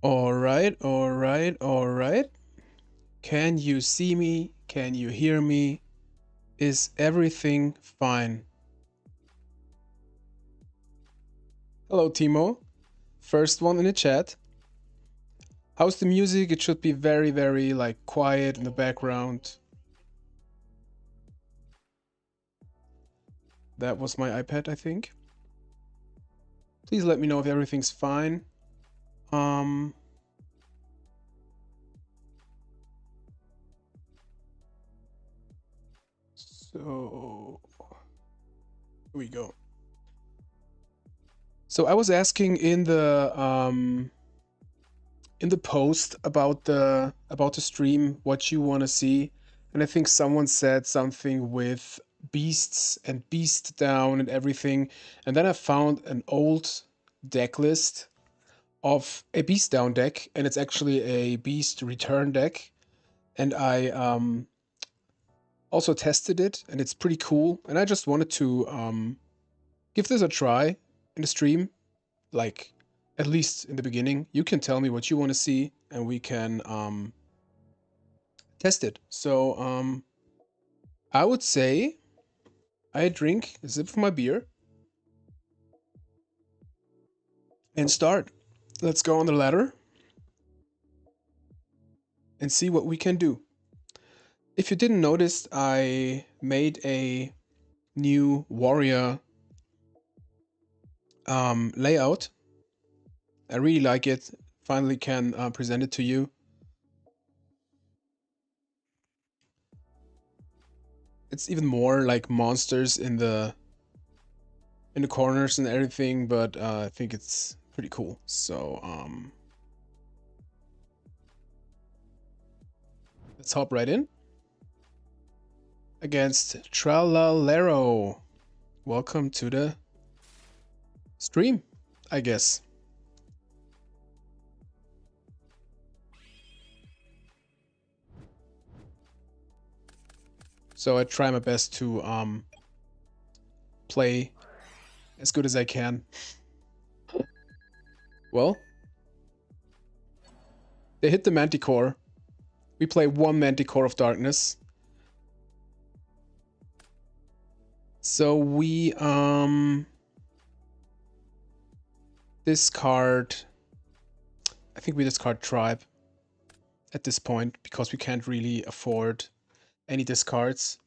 Alright, alright, alright. Can you see me? Can you hear me? Is everything fine? Hello, Timo. First one in the chat. How's the music? It should be very, very like quiet in the background. That was my iPad, I think. Please let me know if everything's fine. So here we go. So I was asking in the post about the stream what you want to see, and I think someone said something with beasts and beast down and everything, and then I found an old deck list of a beast down deck, and it's actually a beast return deck, and I also tested it, and it's pretty cool, and I just wanted to give this a try in the stream, like at least in the beginning. You can tell me what you want to see, and we can test it. So I would say I drink a sip of my beer and start. Let's go on the ladder and see what we can do. If you didn't notice, I made a new warrior layout. I really like it. Finally can present it to you. It's even more like monsters in the corners and everything, but I think it's pretty cool. So let's hop right in against Tralalero. Welcome to the stream, I guess. So I try my best to play as good as I can. Well, they hit the Manticore. We play one Manticore of Darkness. So we discard. I think we discard Tribe at this point because we can't really afford any discards.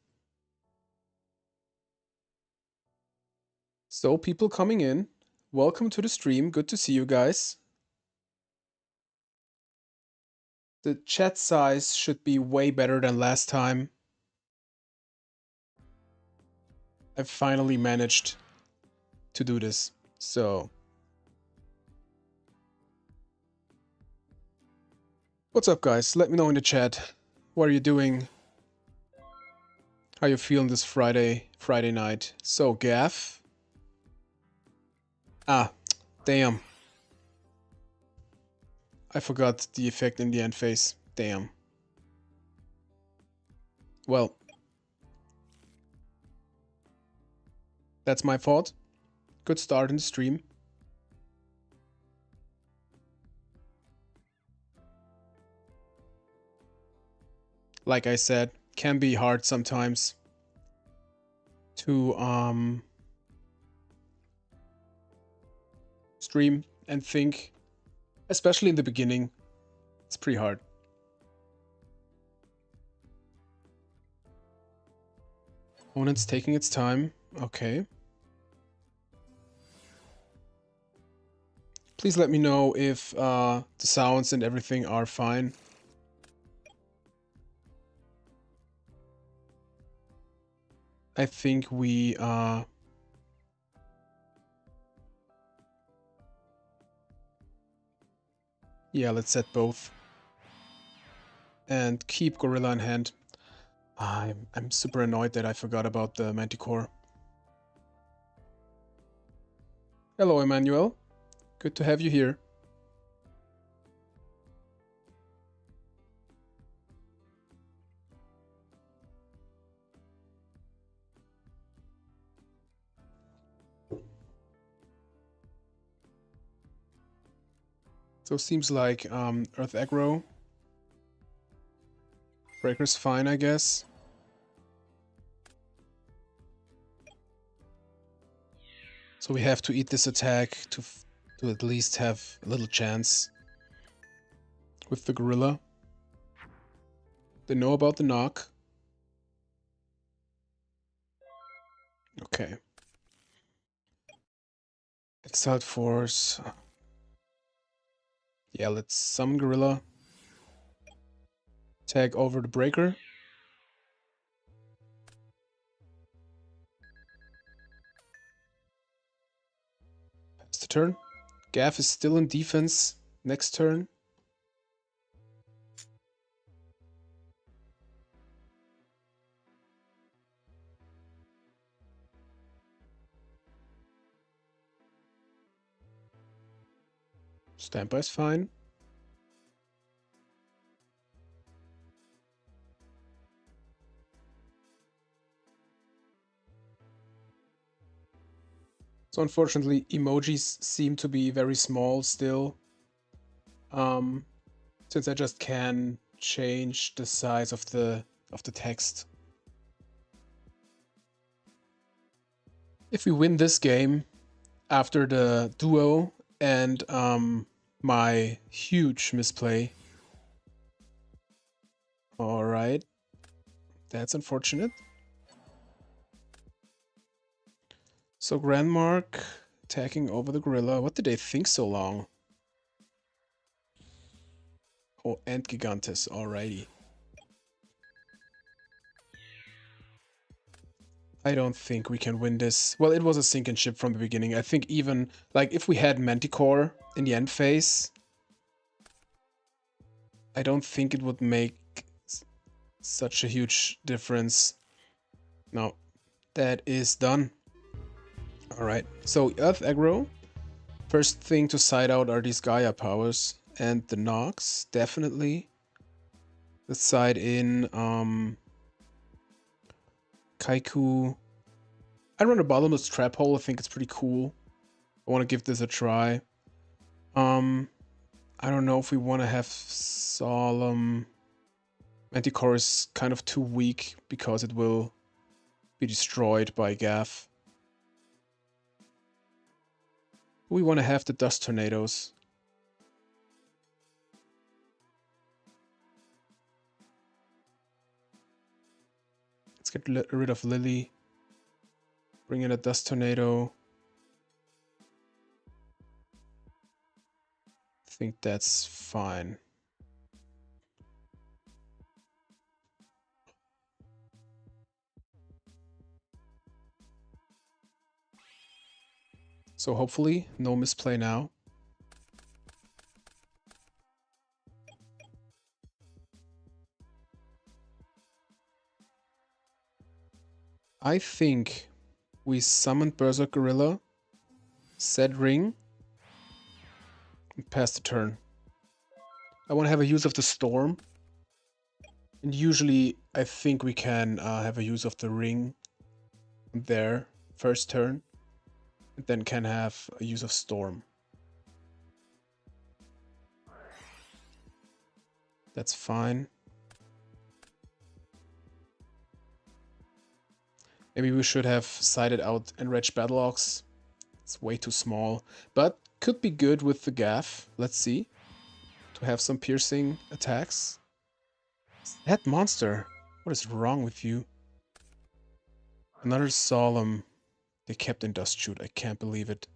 So people coming in, welcome to the stream. Good to see you guys. The chat size should be way better than last time. I've finally managed to do this. So what's up, guys? Let me know in the chat. What are you doing? How you feeling this Friday night? So Gaff. Ah, damn. I forgot the effect in the end phase. Damn. Well, that's my fault. Good start in the stream. Like I said, can be hard sometimes to stream and think, especially in the beginning. It's pretty hard. Opponent's taking its time. Okay. Please let me know if the sounds and everything are fine. I think we yeah, let's set both. And keep Gorilla in hand. I'm super annoyed that I forgot about the Manticore. Hello, Emmanuel. Good to have you here. So seems like Earth aggro. Breaker's fine, I guess. So we have to eat this attack to at least have a little chance with the gorilla. They know about the knock. Okay. Exiled Force. Yeah, let's summon gorilla. Tag over the breaker. Pass the turn. Gaff is still in defense next turn. Standby is fine. So unfortunately, emojis seem to be very small still. Since I just can change the size of the text. If we win this game after the duo and my huge misplay. All right, that's unfortunate. So Grandmark attacking over the gorilla. What did they think so long? Oh, and Gigantes, alrighty. I don't think we can win this. Well, it was a sinking ship from the beginning. I think even, like, if we had Manticore in the end phase, I don't think it would make such a huge difference. No, that is done. Alright, so Earth aggro. First thing to side out are these Gaia powers. And the Nox, definitely. Let's side in Kaiku. I run a bottomless trap hole. I think it's pretty cool. I want to give this a try. I don't know if we want to have Solemn. Manticore is kind of too weak because it will be destroyed by Gaff. We want to have the Dust Tornadoes. Let's get rid of Lily. Bring in a Dust Tornado. I think that's fine. So hopefully, no misplay now. I think we summoned Berserk Gorilla, set ring, and pass the turn. I want to have a use of the storm. And usually I think we can have a use of the ring there first turn. And then can have a use of storm. That's fine. Maybe we should have sided out Enraged Battleox. It's way too small. But could be good with the Gaff. Let's see. To have some piercing attacks. That monster. What is wrong with you? Another Solemn. They kept in Dust Shoot. I can't believe it.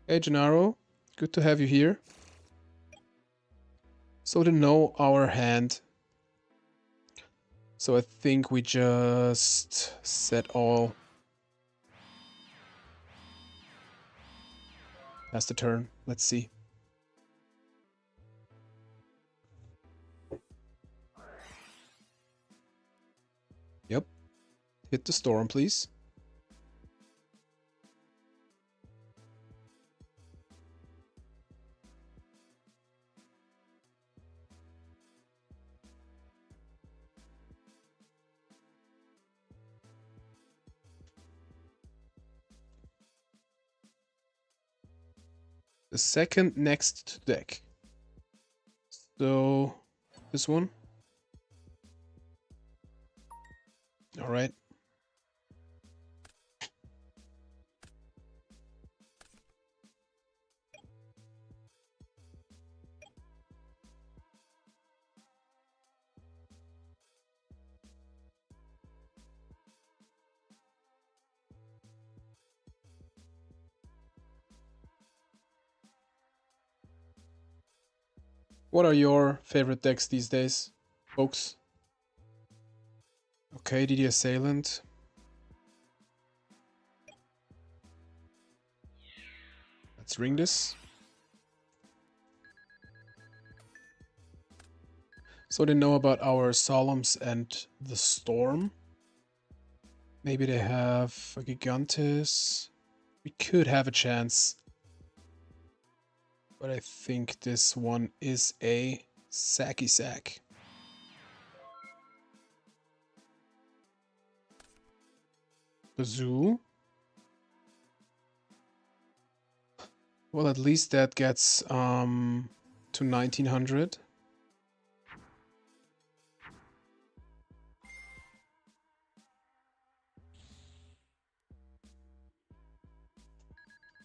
Hey Gennaro, good to have you here. So to know our hand. So I think we just set all. Pass the turn. Let's see. Yep. Hit the storm, please. The second next to deck. So, this one. Alright. What are your favorite decks these days, folks? Okay, DD Assailant. Let's ring this. So they know about our Solemns and the Storm. Maybe they have a Gigantis. We could have a chance. But I think this one is a Sacky Sack. Bazoo. Well, at least that gets to 1900.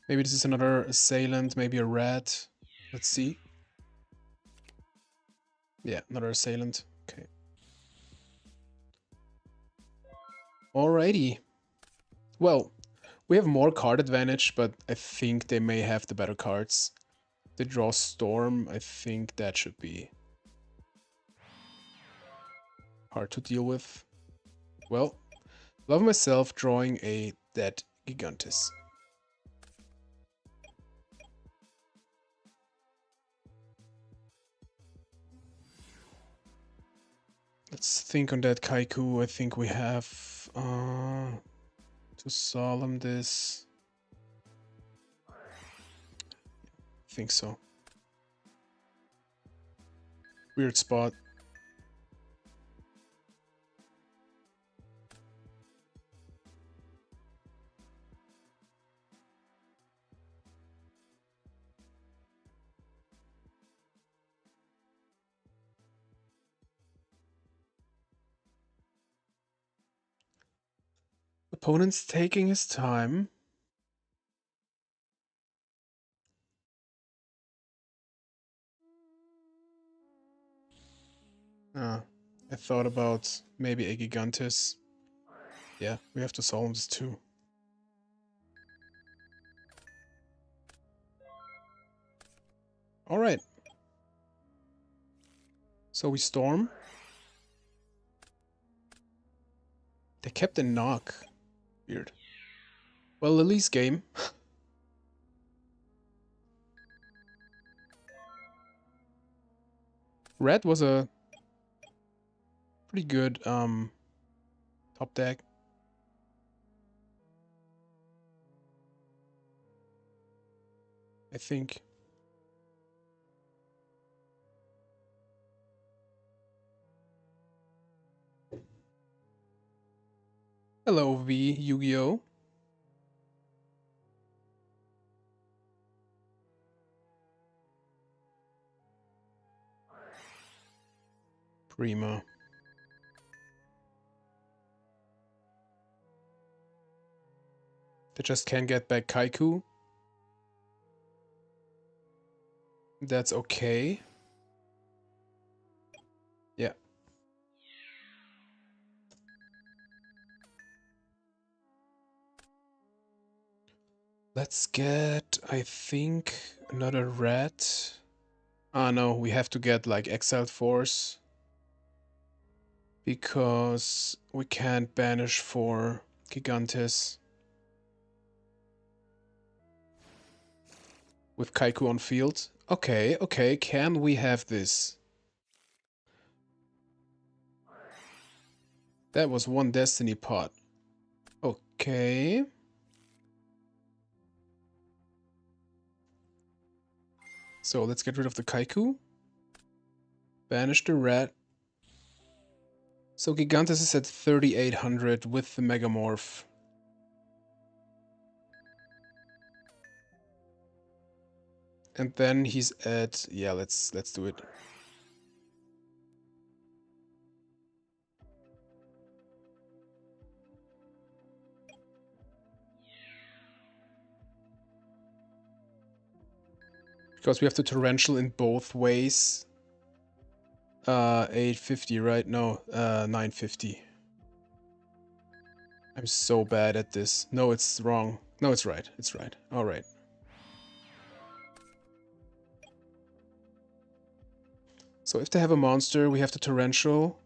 Maybe this is another Assailant, maybe a rat. Let's see. Yeah, another Assailant. Okay. Alrighty. Well, we have more card advantage, but I think they may have the better cards. They draw Storm. I think that should be hard to deal with. Well, love myself drawing a dead Gigantis. Let's think on that Kaiku. I think we have to solemn this. I think so. Weird spot. Opponent's taking his time. I thought about maybe a Gigantis. Yeah, we have to solve this too. Alright. So we storm. They kept a knock. Weird. Well, Lily's game. Red was a pretty good top deck. I think. Hello, V, Yu-Gi-Oh! Prima. They just can't get back Kaiku. That's okay. Yeah. Let's get, I think, another red. Ah, no, we have to get like Exiled Force. Because we can't banish for Gigantis. With Kaiku on field. Okay, okay, can we have this? That was one Destiny pot. Okay. So let's get rid of the Kaiku. Banish the red. So Gigantis is at 3800 with the Megamorph. And then he's at, yeah, let's do it. Because we have to torrential in both ways. 850, right? No, 950. I'm so bad at this. No, it's wrong. No, it's right. It's right. All right. So if they have a monster, we have to torrential.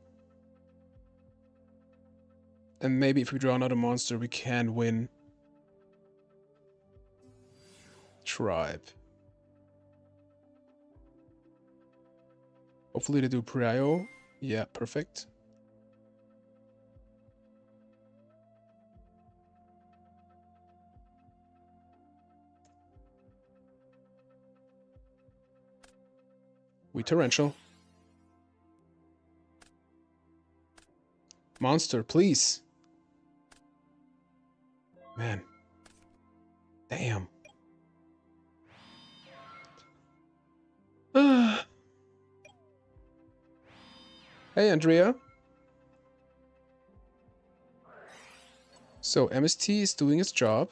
And maybe if we draw another monster, we can win. Tribe. Hopefully they do Prio. Yeah, perfect. We torrential. Monster, please. Man. Damn. Hey, Andrea. So MST is doing its job.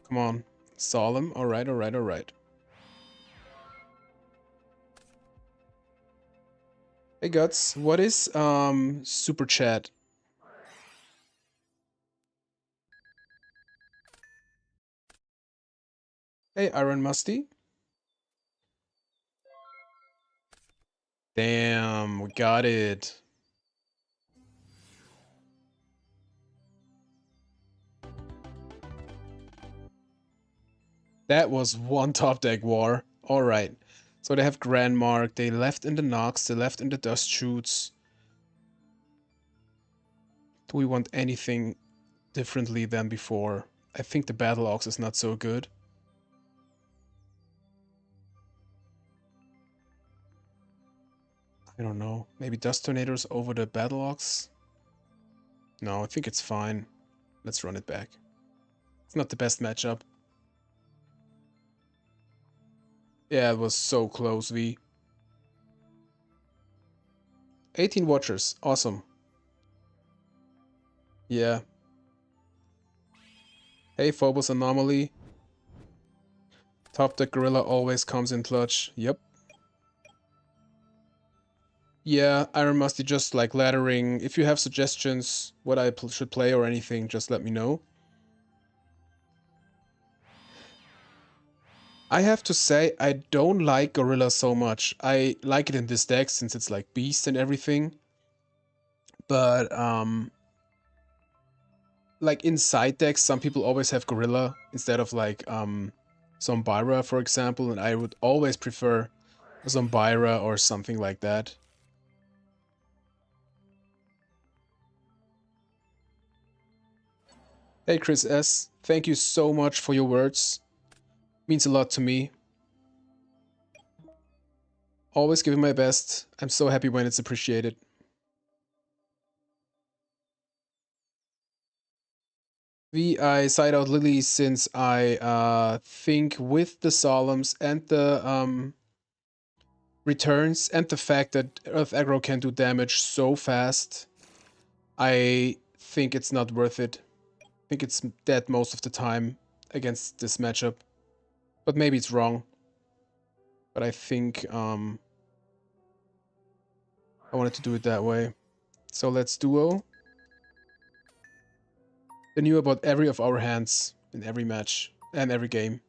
Come on. Solemn. Alright, alright, alright. Hey Guts, what is super chat? Hey Iron Musty. Damn, we got it. That was one top deck war. Alright. So they have Grand Mark, they left in the Nox, they left in the Dust Shoots. Do we want anything differently than before? I think the Battle Ox is not so good. I don't know. Maybe Dust Tornadoes over the Battle Ox? No, I think it's fine. Let's run it back. It's not the best matchup. Yeah, it was so close, V. 18 watchers. Awesome. Yeah. Hey, Phobos Anomaly. Top deck Gorilla always comes in clutch. Yep. Yeah, Iron Musty just like laddering. If you have suggestions what I should play or anything, just let me know. I have to say, I don't like Gorilla so much. I like it in this deck since it's like Beast and everything. But, like in side decks, some people always have Gorilla instead of like, Zombira, for example. And I would always prefer Zombira or something like that. Hey Chris S, thank you so much for your words. Means a lot to me. Always giving my best. I'm so happy when it's appreciated. I side out Lily since I think with the Solemns and the returns and the fact that Earth Aggro can do damage so fast, I think it's not worth it. I think it's dead most of the time against this matchup. But maybe it's wrong. But I think I wanted to do it that way. So let's duo. They knew about every of our hands in every match and every game.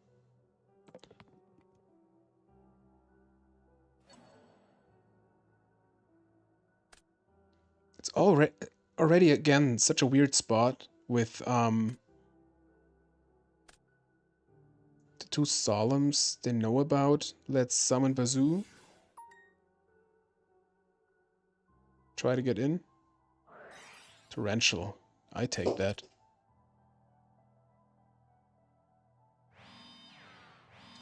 It's already again such a weird spot with the two Solemns they know about. Let's summon Bazoo. Try to get in. Torrential. I take that.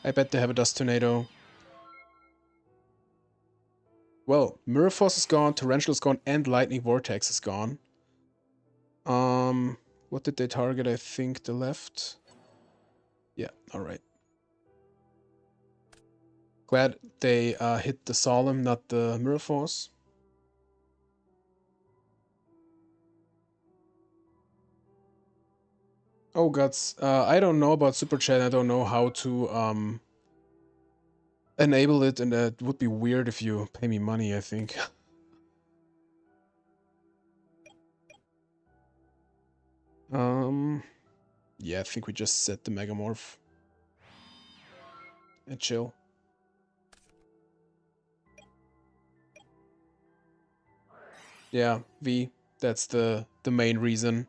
I bet they have a Dust Tornado. Well, Mirror Force is gone, Torrential is gone, and Lightning Vortex is gone. What did they target? I think the left. Yeah, alright. Glad they hit the Solemn, not the Mirror Force. Oh gods, I don't know about Super Chat. I don't know how to enable it, and it would be weird if you pay me money, I think. Yeah, I think we just set the Megamorph and chill. Yeah, V. That's the main reason.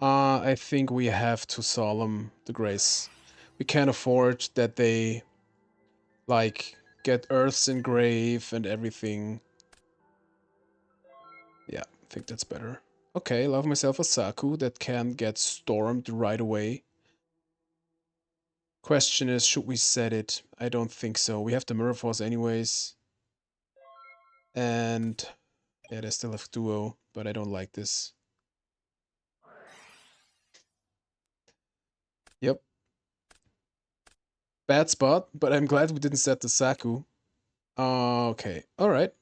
I think we have to Solemn the Grace. We can't afford that they like get Earth's Engrave and everything. Yeah, I think that's better. Okay, love myself a Saku that can get stormed right away. Question is, should we set it? I don't think so. We have the Mirror Force anyways. And yeah, they still have Duo, but I don't like this. Yep. Bad spot, but I'm glad we didn't set the Saku. Okay, alright.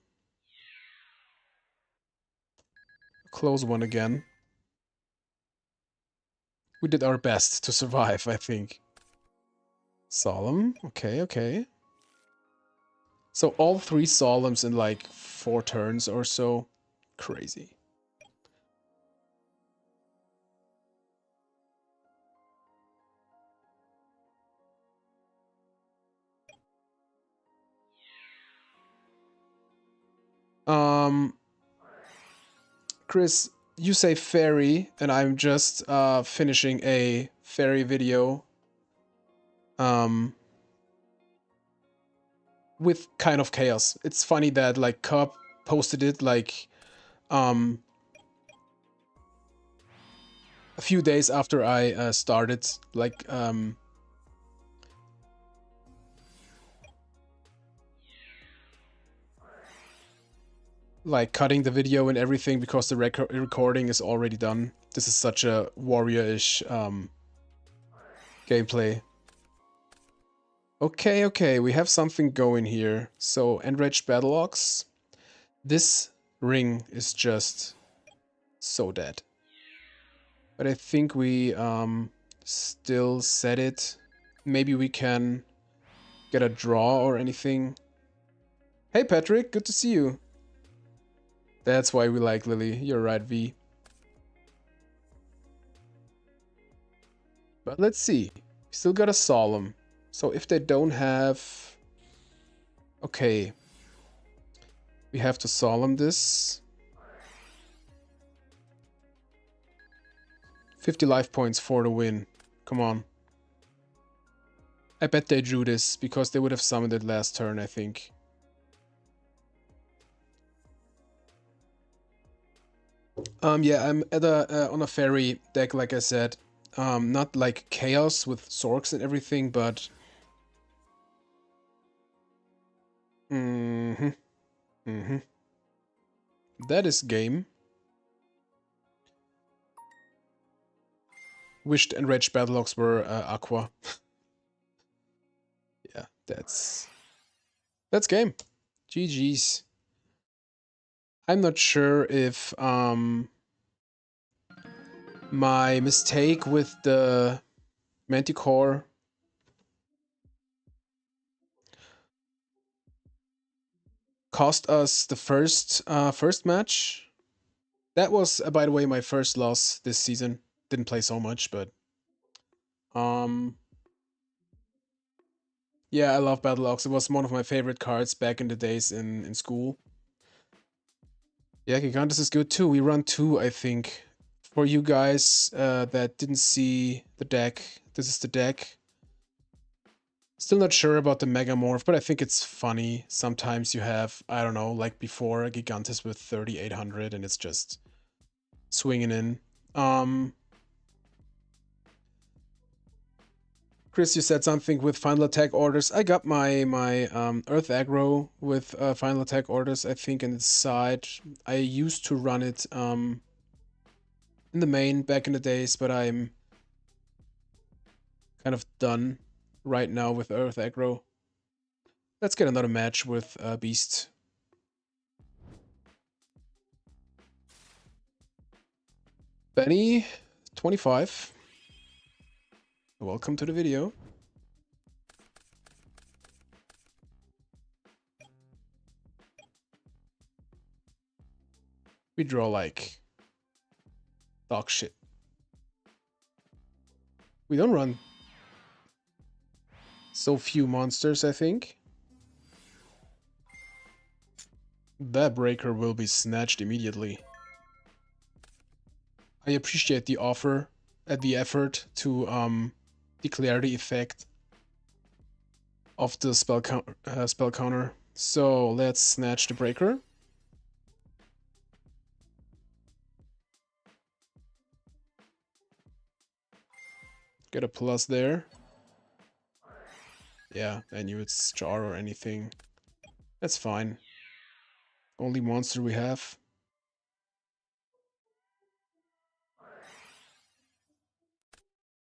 Close one again. We did our best to survive, I think. Solemn, okay. So all 3 Solemns in like 4 turns or so. Crazy. Chris, you say fairy, and I'm just finishing a fairy video. With kind of chaos. It's funny that like Cobb posted it like a few days after I started, like cutting the video and everything because the recording is already done. This is such a warrior-ish gameplay. Okay, we have something going here. So Enraged Battle-Ox. This ring is just so dead. But I think we still set it. Maybe we can get a draw or anything. Hey Patrick, good to see you. That's why we like Lily. You're right, V. But let's see. We still got a Solemn. So if they don't have... Okay. We have to Solemn this. 50 life points for the win. Come on. I bet they drew this because they would have summoned it last turn, I think. Yeah, I'm at on a fairy deck, like I said. Not like chaos with Sorks and everything, but... That is game. Wished Enraged Battle-Ox were Aqua. Yeah, that's game. GG's. I'm not sure if my mistake with the Manticore cost us the first match. That was, by the way, my first loss this season. Didn't play so much, but yeah, I love Battle-Ox. It was one of my favorite cards back in the days in school. Yeah, Gigantus is good too. We run 2, I think. For you guys that didn't see the deck, this is the deck. Still not sure about the Megamorph, but I think it's funny. Sometimes you have, I don't know, like before, a Gigantus with 3800 and it's just swinging in. Chris, you said something with final attack orders. I got my Earth aggro with final attack orders, I think, in its side. I used to run it in the main back in the days, but I'm kind of done right now with Earth aggro. Let's get another match with Beast. Benny, 25. Welcome to the video. We draw like dog shit. We don't run so few monsters, I think. That breaker will be snatched immediately. I appreciate the offer, the effort to declare the effect of the spell counter. So let's snatch the breaker. Get a plus there. Yeah, I knew it's jar or anything. That's fine. Only monster we have.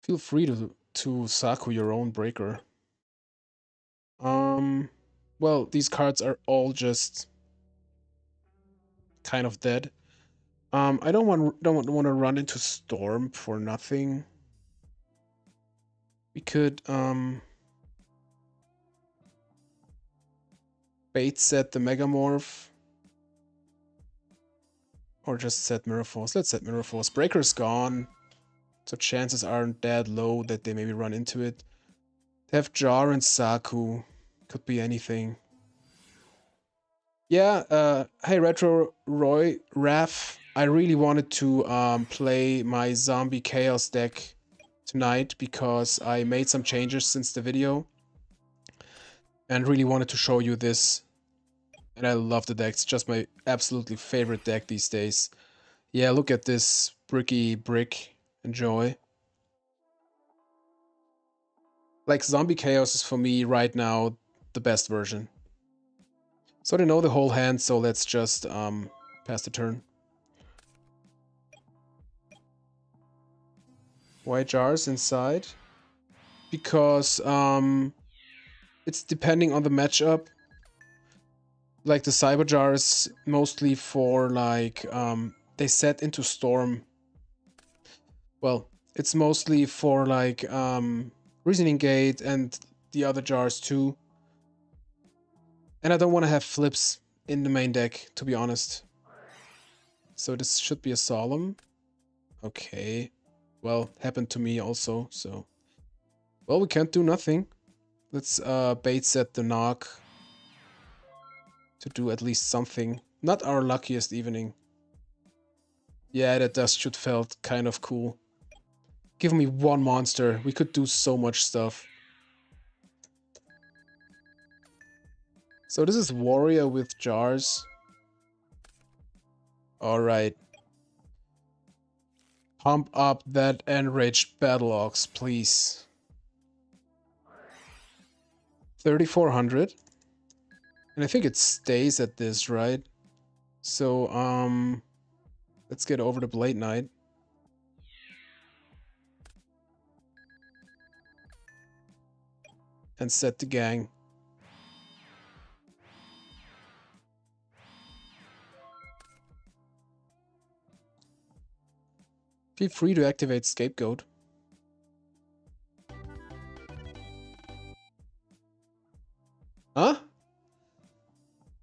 Feel free to Saku your own breaker. Well, these cards are all just kind of dead. I don't want to run into Storm for nothing. We could bait set the Megamorph. Or just set Mirror Force. Let's set Mirror Force. Breaker's gone. So chances aren't that low that they maybe run into it. They have Jar and Saku. Could be anything. Yeah, hey Retro Roy, Raf. I really wanted to play my Zombie Chaos deck tonight because I made some changes since the video. And really wanted to show you this. And I love the deck. It's just my absolutely favorite deck these days. Yeah, look at this bricky brick. Enjoy. Like, Zombie Chaos is for me right now the best version. So they know the whole hand, so let's just pass the turn. White jars inside. Because it's depending on the matchup. Like the Cyber Jar is mostly for like they set into Storm. Well, it's mostly for like Reasoning Gate and the other jars too. And I don't want to have flips in the main deck, to be honest. So this should be a Solemn. Okay. Well, happened to me also, so... Well, we can't do nothing. Let's bait set the knock to do at least something. Not our luckiest evening. Yeah, that does should felt kind of cool. Give me one monster. We could do so much stuff. So this is Warrior with jars. Alright. Pump up that Enraged Battle Ox, please. 3,400. And I think it stays at this, right? So, let's get over the Blade Knight. And set the gang. Feel free to activate Scapegoat. Huh?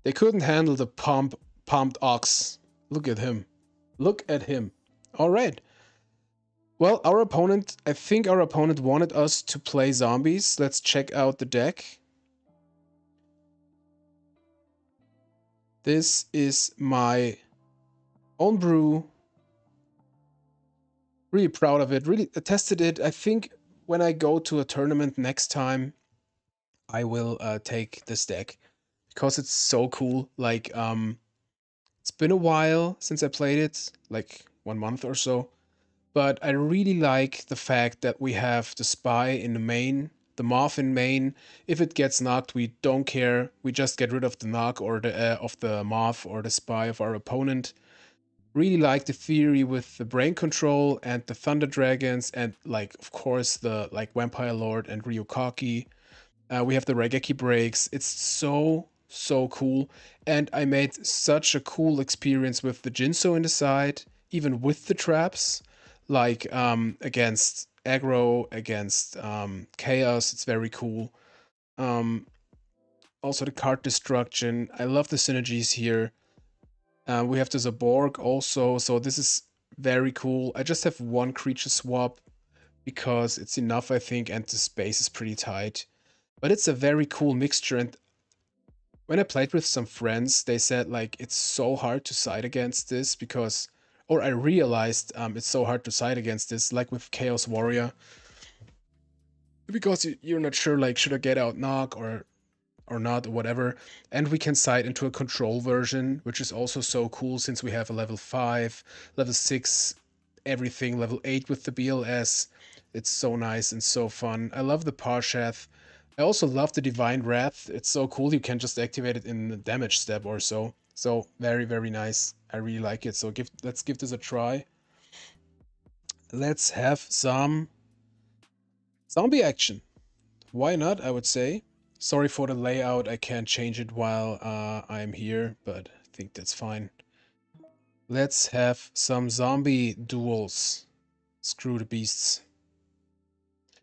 They couldn't handle the pumped ox. Look at him. Look at him. Alright. Well, our opponent, I think our opponent wanted us to play zombies. Let's check out the deck. This is my own brew. Really proud of it. Really tested it. I think when I go to a tournament next time, I will take this deck because it's so cool. Like, it's been a while since I played it, like 1 month or so. But I really like the fact that we have the Spy in the main, the Moth in main. If it gets knocked, we don't care. We just get rid of the knock or of the Moth or the Spy of our opponent. Really like the theory with the brain control and the Thunder Dragons and, like, of course, the like Vampire Lord and Ryukaki. We have the Regeki breaks. It's so cool. And I made such a cool experience with the Jinso in the side, even with the traps, like against aggro, against chaos. It's very cool. Um, Also the card destruction. I love the synergies here. We have the Zaborg also, so this is very cool. I just have one creature swap because it's enough, I think, and the space is pretty tight. But it's a very cool mixture, and when I played with some friends, they said like it's so hard to side against this because, or I realized it's so hard to side against this, like with Chaos Warrior, because you're not sure like should I get out knock or not or whatever. And we can side into a control version, which is also so cool since we have a level 5, level 6, everything, level 8 with the BLS. It's so nice and so fun. I love the Parshath. I also love the Divine Wrath. It's so cool. You can just activate it in the damage step or so. So very nice. I really like it. So let's give this a try. Let's have some zombie action. Why not, I would say. Sorry for the layout, I can't change it while I'm here, but I think that's fine. Let's have some zombie duels. Screw the beasts.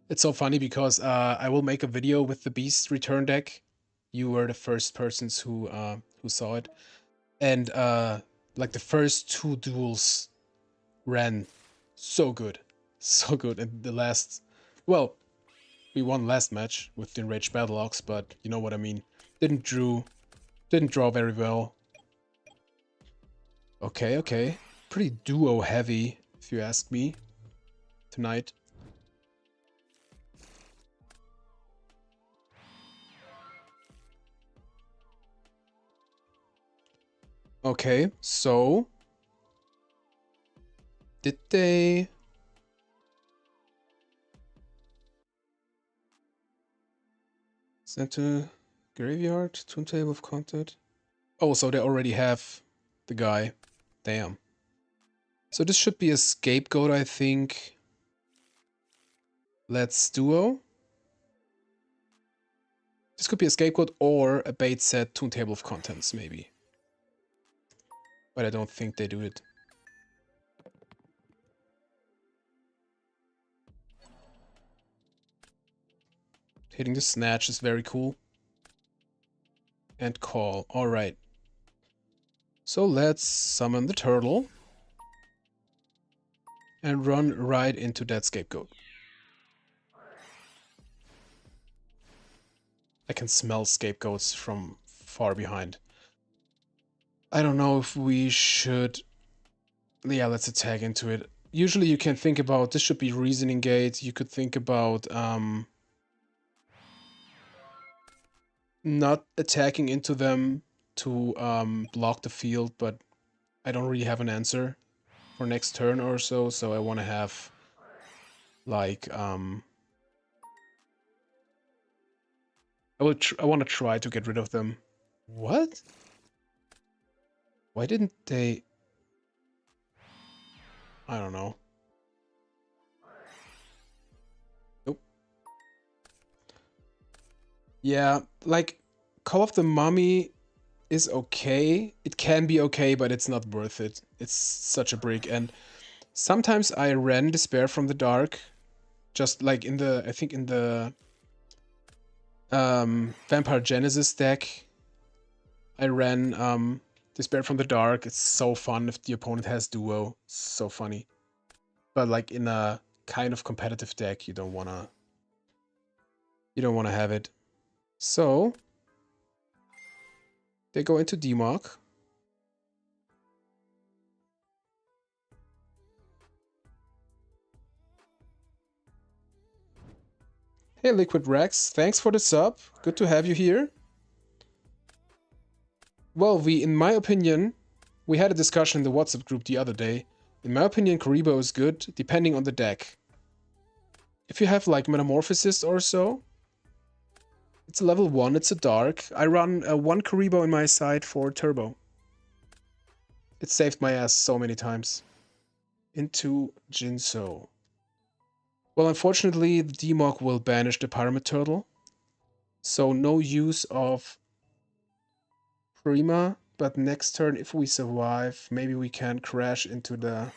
It's so funny because I will make a video with the beast return deck. You were the first persons who saw it. And like the first 2 duels ran so good. So good. And the last, well, we won last match with the Enraged Battle Ox, but you know what I mean. Didn't draw very well. Okay. Pretty duo heavy, if you ask me, tonight. Okay, so did they send to graveyard? Toon table of content? Oh, so they already have the guy. Damn. So this should be a scapegoat, I think. Let's duo. This could be a scapegoat or a bait set Toon table of contents, maybe. But I don't think they do it. Hitting the snatch is very cool. And call. Alright. So let's summon the turtle. And run right into that scapegoat. I can smell scapegoats from far behind. I don't know if we should... Yeah, let's attack into it. Usually you can think about... This should be reasoning gate. You could think about... not attacking into them to block the field, but I don't really have an answer for next turn or so, so I want to have like I want to try to get rid of them. What? Why didn't they? I don't know. Nope. Yeah, like Call of the Mummy is okay. It can be okay, but it's not worth it. It's such a brick. And sometimes I ran Despair from the Dark, just like in the, I think in the Vampire Genesis deck. I ran Despair from the Dark. It's so fun if the opponent has duo. So funny. But like in a kind of competitive deck, you don't wanna have it. So they go into Demok. Hey Liquid Rex, thanks for the sub. Good to have you here. Well, in my opinion, we had a discussion in the WhatsApp group the other day. In my opinion, Karibo is good, depending on the deck. If you have like Metamorphosis or so, it's a level 1, it's a dark. I run 1 Karibo in my side for turbo. It saved my ass so many times. Into Jinso. Well, unfortunately, the Demok will banish the Pyramid Turtle. So no use of Prima, but next turn, if we survive, maybe we can crash into the...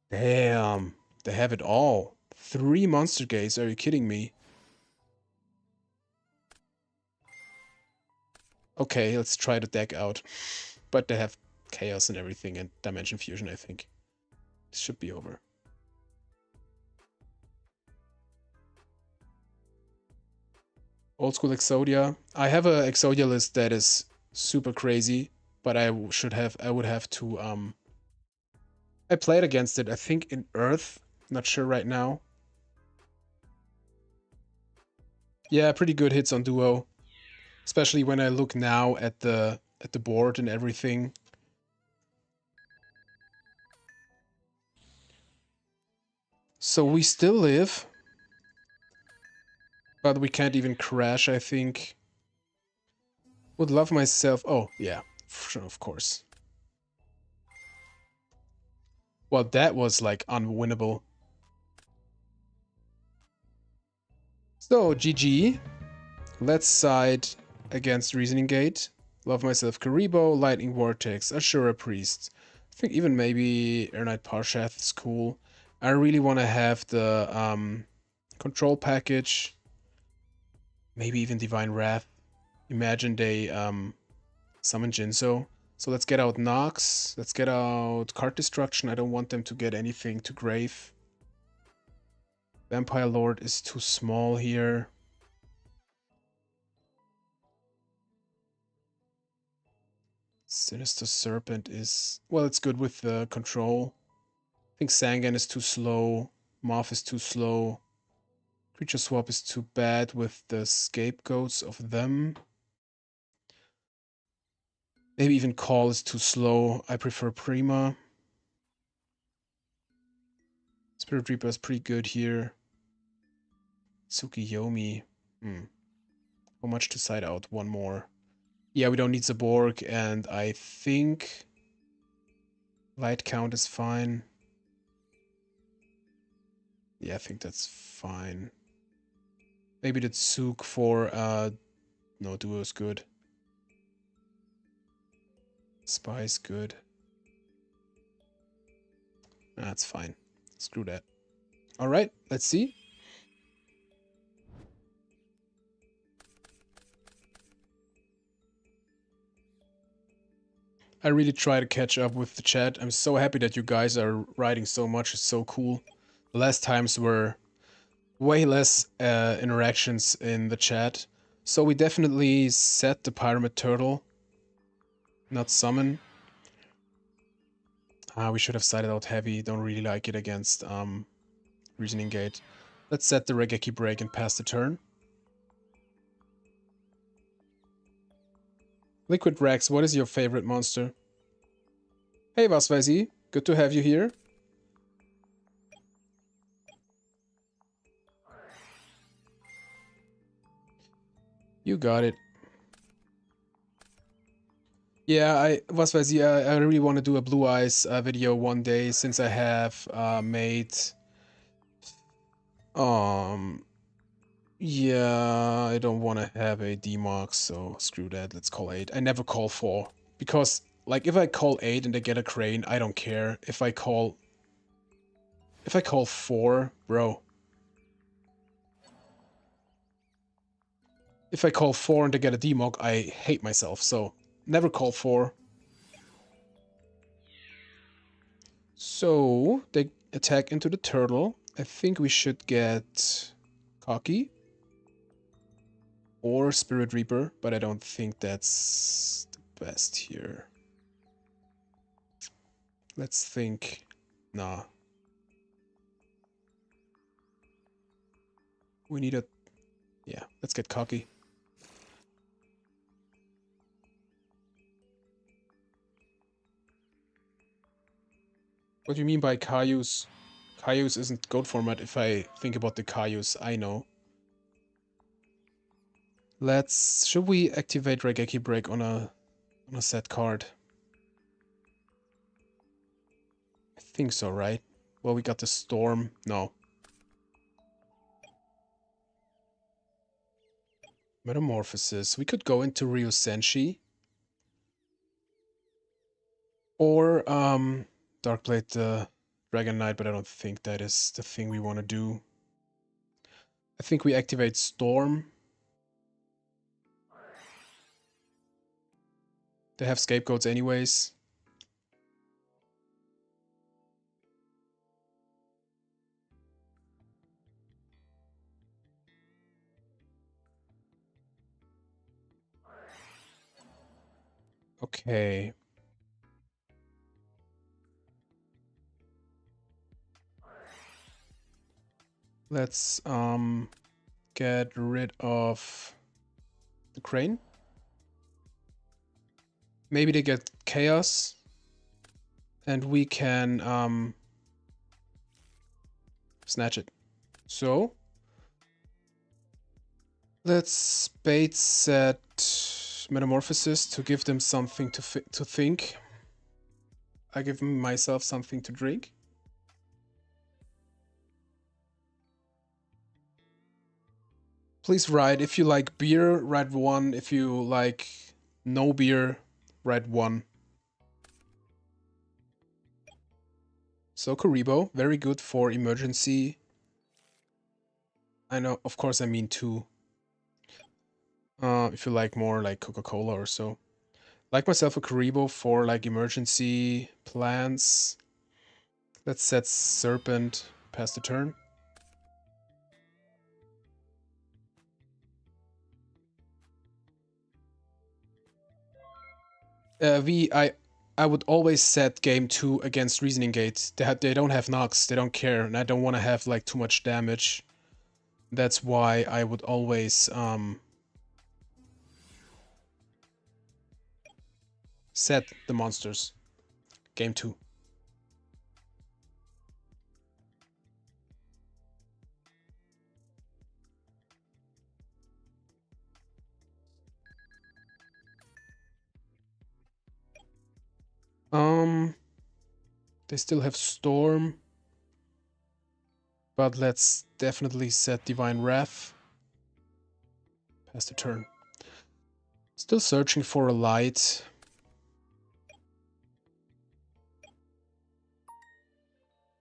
Damn, they have it all. 3 monster gates, are you kidding me? Okay, let's try the deck out. But they have Chaos and everything and Dimension Fusion, I think. This should be over. Old school Exodia. I have a Exodia list that is super crazy, but I would have to I played against it, I think in Earth. Not sure right now. Yeah, pretty good hits on Duo. Especially when I look now at the board and everything. So we still live. But we can't even crash, I think. Would love myself... Oh, yeah. Of course. Well, that was, like, unwinnable. So, GG. Let's side against Reasoning Gate. Love myself Karibo, Lightning Vortex, Ashura Priest. I think even maybe Air Knight Parshath is cool. I really want to have the control package. Maybe even Divine Wrath. Imagine they summon Jinzo. So let's get out Nox. Let's get out Card Destruction. I don't want them to get anything to Grave. Vampire Lord is too small here. Sinister Serpent is... Well, it's good with the control. I think Sangan is too slow. Moth is too slow. Creature Swap is too bad with the scapegoats of them. Maybe even Call is too slow. I prefer Prima. Spirit Reaper is pretty good here. Tsukiyomi. How much to side out? One more. Yeah, we don't need Zaborg, and I think Light Count is fine. Yeah, I think that's fine. Maybe the Tsuk for no, Duo is good. Spy is good. That's fine. Screw that. Alright, let's see. I really try to catch up with the chat. I'm so happy that you guys are writing so much. It's so cool. The last times were way less interactions in the chat. So we definitely set the Pyramid Turtle. Not summon. We should have sided out heavy. Don't really like it against Reasoning Gate. Let's set the Regeki Break and pass the turn. Liquid Rex, what is your favorite monster? Hey, was weiß ich? Good to have you here. You got it. Yeah, was weiß ich, I really want to do a Blue Eyes video one day, since I have made... Yeah, I don't want to have a D-Mark, so screw that, let's call 8. I never call 4, because, like, if I call 8 and they get a Crane, I don't care. If I call 4, bro. If I call 4 and they get a D-Mark, I hate myself, so never call 4. So, they attack into the turtle. I think we should get Cocky or Spirit Reaper, but I don't think that's the best here. Let's think. Nah. We need a... Yeah, let's get Cocky. What do you mean by Cayuse? Cayuse isn't gold format if I think about the Cayuse, I know. Let's... Should we activate Regeki Break on a set card? I think so, right? Well, we got the Storm. No. Metamorphosis. We could go into Ryo Senshi. Or Darkblade the Dragon Knight, but I don't think that is the thing we want to do. I think we activate Storm. They have scapegoats anyways. Okay. Let's get rid of the crane. Maybe they get chaos. And we can snatch it. So let's bait set Metamorphosis to give them something to think. I give myself something to drink. Please write if you like beer, write 1. If you like no beer, write 1. So Karibo, very good for emergency. I know, of course I mean 2. If you like more like Coca-Cola or so. Like myself a Karibo for like emergency plans. Let's set Serpent past the turn. I would always set game 2 against Reasoning Gate. They don't have knocks, they don't care, and I don't want to have like too much damage. That's why I would always set the monsters. Game 2. They still have Storm. But let's definitely set Divine Wrath. Pass the turn. Still searching for a light.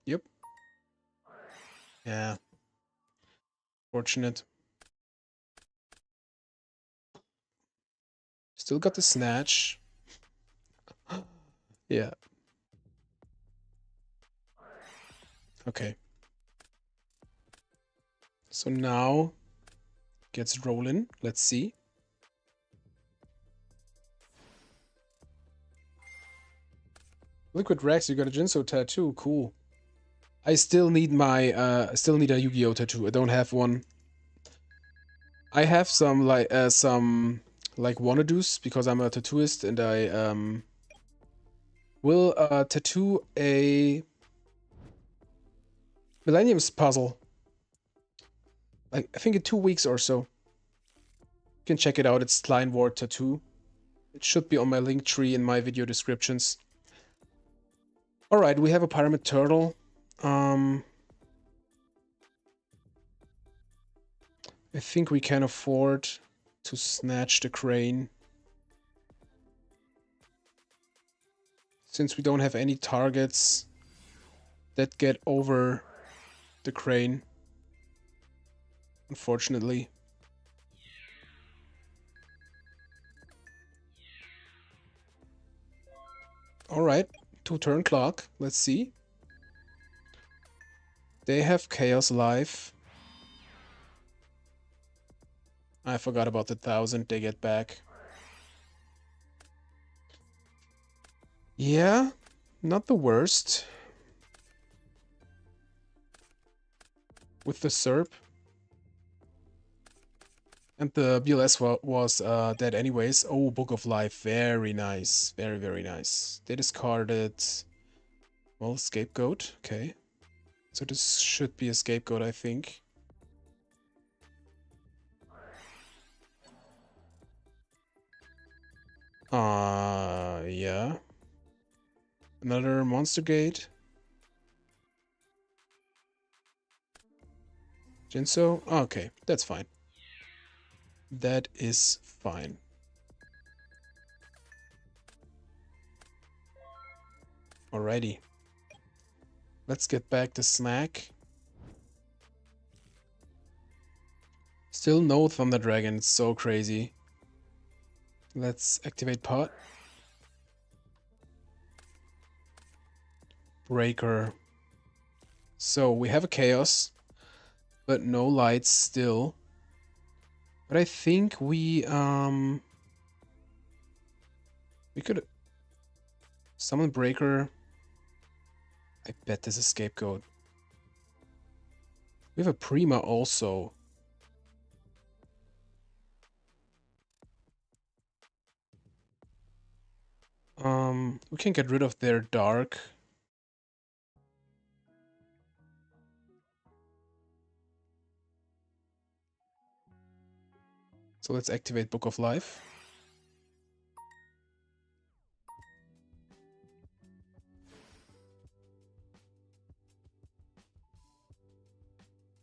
Yep. Yeah. Fortunate. Still got the snatch. Yeah. Okay. So now gets rolling. Let's see. Liquid Rex, you got a Jinso tattoo. Cool. I still need my I still need a Yu-Gi-Oh tattoo. I don't have one. I have some like wannadoos because I'm a tattooist and I will tattoo a Millennium's puzzle. Like I think in 2 weeks or so. You can check it out. It's Klein Ward Tattoo. It should be on my link tree in my video descriptions. Alright, we have a Pyramid Turtle. I think we can afford to snatch the crane. Since we don't have any targets that get over the crane. Unfortunately. Alright, 2-turn clock. Let's see. They have Chaos Life. I forgot about the 1,000 they get back. Yeah, not the worst. With the SERP. And the BLS was dead anyways. Oh, Book of Life. Very nice. Very, very nice. They discarded... Well, Scapegoat. Okay. So this should be a Scapegoat, I think. Yeah. Another Monster Gate. Jinso? Okay, that's fine. That is fine. Alrighty. Let's get back to snack. Still no Thunder Dragon. It's so crazy. Let's activate pot. Breaker. So we have a chaos, but no lights still. But I think we could summon breaker. I bet this is scapegoat. We have a Prima also. We can get rid of their dark. So let's activate Book of Life.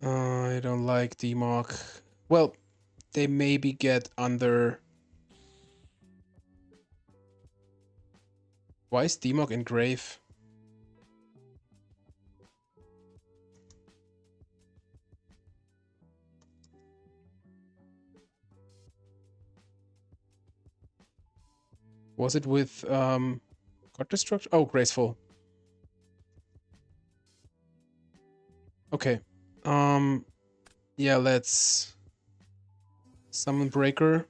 I don't like Demok. Well, they maybe get under... Why is Demok in Grave? Was it with God Destruction? Oh, Graceful. Okay. Yeah, let's summon Breaker.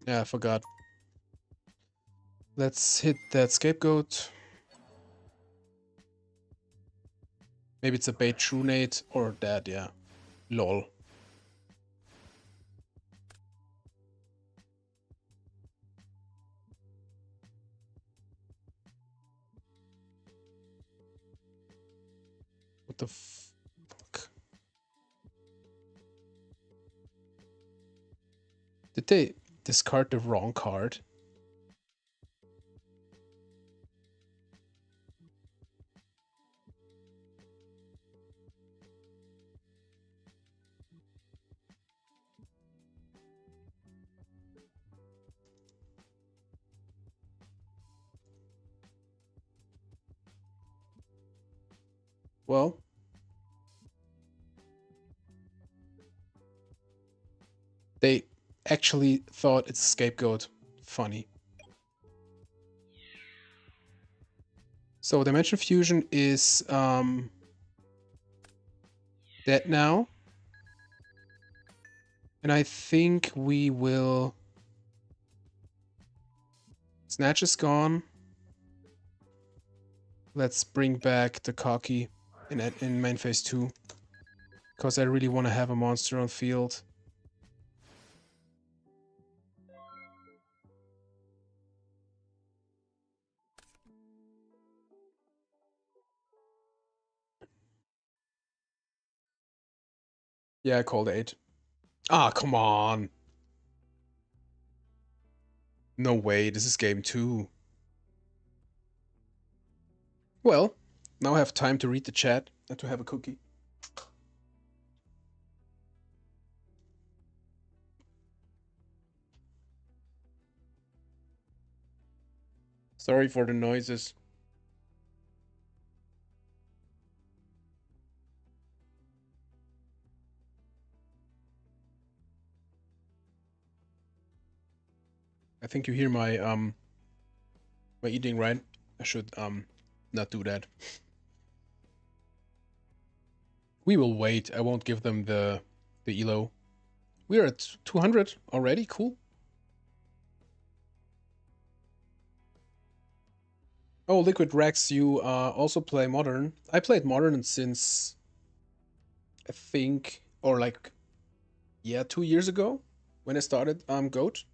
Yeah, I forgot. Let's hit that Scapegoat. Maybe it's a bait Trunate or that, yeah. Lol. What the fuck? Did they discard the wrong card? Well, they actually thought it's a Scapegoat. Funny. So Dimension Fusion is dead now. And I think we will... Snatch is gone. Let's bring back the Cocky in main phase 2. Because I really want to have a monster on field. Yeah, I called 8. Ah, come on. No way, this is game 2. Well, now I have time to read the chat and to have a cookie. Sorry for the noises. I think you hear my eating, right? I should not do that. We will wait. I won't give them the elo. We're at 200 already. Cool. Oh, Liquid Rex, you also play Modern. I played Modern since I think, or like, yeah, 2 years ago when I started GOAT.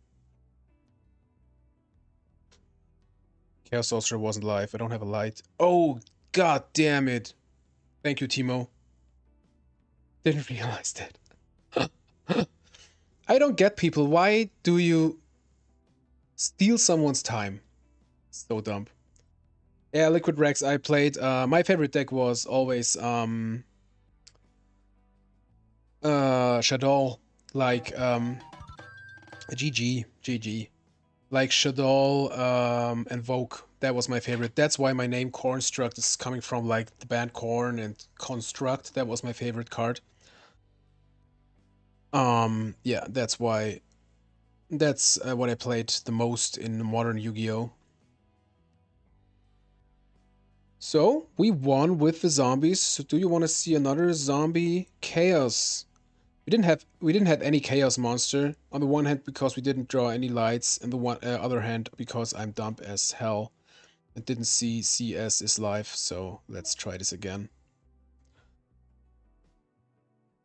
Chaos Sorcerer wasn't live. I don't have a light. Oh, god damn it. Thank you, Timo. Didn't realize that. I don't get people. Why do you steal someone's time? So dumb. Yeah, Liquid Rex I played. My favorite deck was always Shadow, like GG. Like Shadow and Vogue. That was my favorite. That's why my name Cornstruct is coming from like the band Corn and Construct. That was my favorite card. Yeah, that's why. That's what I played the most in modern Yu-Gi-Oh. So we won with the zombies. So do you want to see another zombie chaos? We didn't have any chaos monster. On the one hand, because we didn't draw any lights, and the one other hand, because I'm dumb as hell and didn't see CS is live. So let's try this again.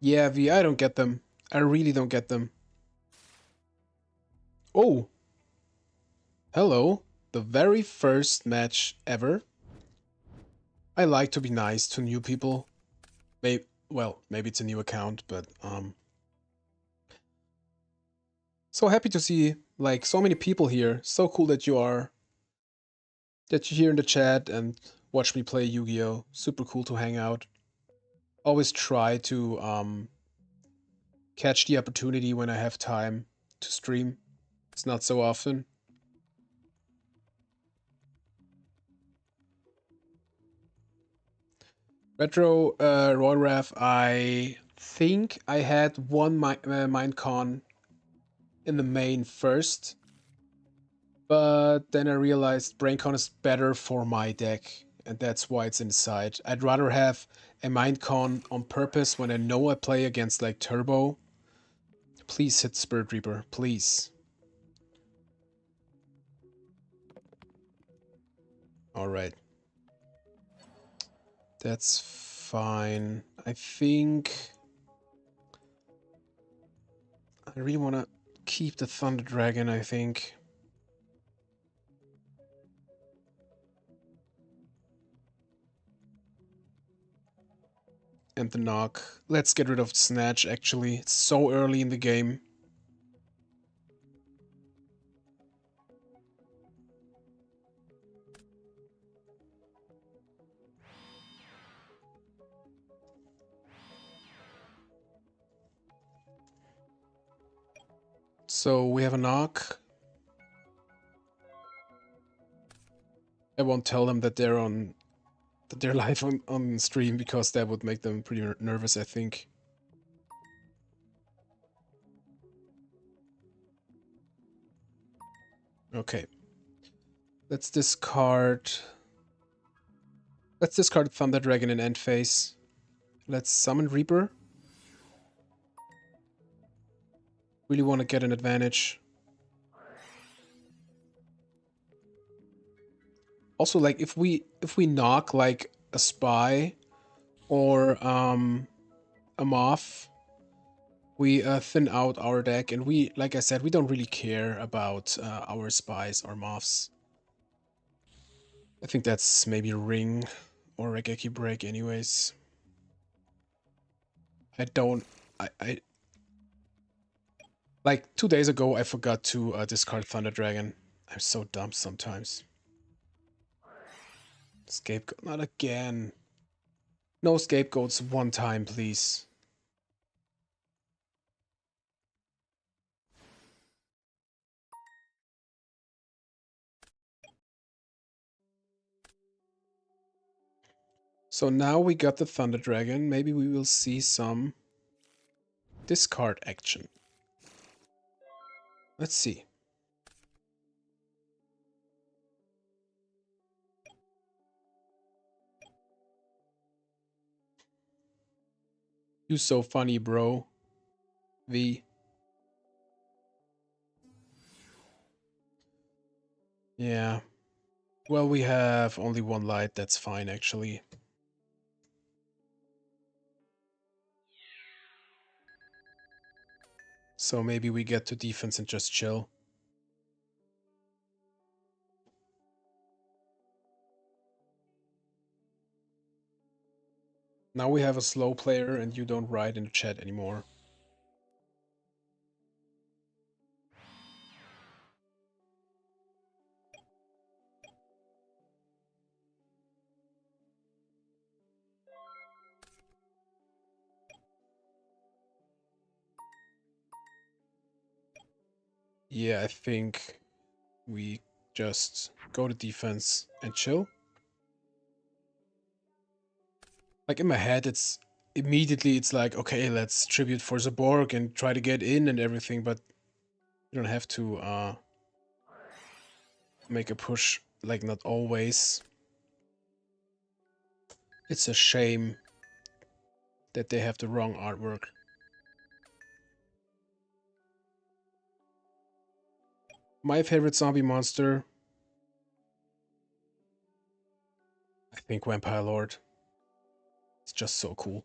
Yeah, V, I don't get them. I really don't get them. Oh, hello. The very first match ever. I like to be nice to new people. Maybe, well, maybe it's a new account, but so happy to see like so many people here. So cool that you're here in the chat and watch me play Yu-Gi-Oh. Super cool to hang out. Always try to catch the opportunity when I have time to stream. It's not so often. Retro Roy Raf, I think I had one Minecon in the main first, but then I realized BrainCon is better for my deck, and that's why it's inside. I'd rather have a Minecon on purpose when I know I play against like Turbo. Please hit Spirit Reaper, please. Alright. That's fine. I think I really want to keep the Thunder Dragon, I think. And the knock. Let's get rid of Snatch, actually. It's so early in the game. So we have a knock. I won't tell them that they're live on stream because that would make them pretty nervous, I think. Okay. Let's discard Thunder Dragon in end phase. Let's summon Reaper. Really want to get an advantage. Also, like if we knock like a spy or a moth, we thin out our deck, and we, like I said, we don't really care about our spies or moths. I think that's maybe Ring or Regeki Break anyways. I don't... I like 2 days ago I forgot to discard Thunder Dragon. I'm so dumb sometimes. Scapegoat, not again. No scapegoats one time, please. So now we got the Thunder Dragon. Maybe we will see some discard action. Let's see. You so funny, bro. V. Yeah. Well, we have only one light. That's fine, actually. So maybe we get to defense and just chill. Now we have a slow player and you don't write in the chat anymore. Yeah, I think we just go to defense and chill. Like in my head, it's like, okay, let's tribute for the Borg and try to get in and everything, but you don't have to make a push, like not always. It's a shame that they have the wrong artwork. My favorite zombie monster, I think Vampire Lord. It's just so cool.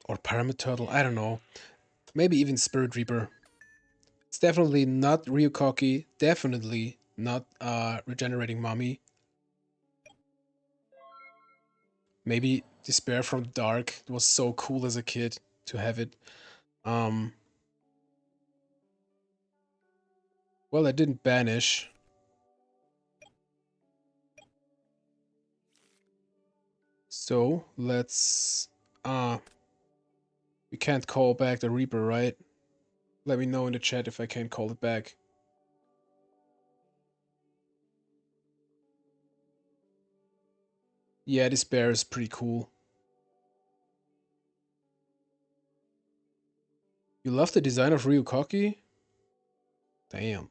Or Pyramid Turtle, I don't know. Maybe even Spirit Reaper. It's definitely not Ryukoki, definitely not Regenerating Mummy. Maybe Despair from the Dark. It was so cool as a kid to have it. Um, well, I didn't banish. So let's we can't call back the Reaper, right? Let me know in the chat if I can call it back. Yeah, this bear is pretty cool. You love the design of Ryukoki? Damn.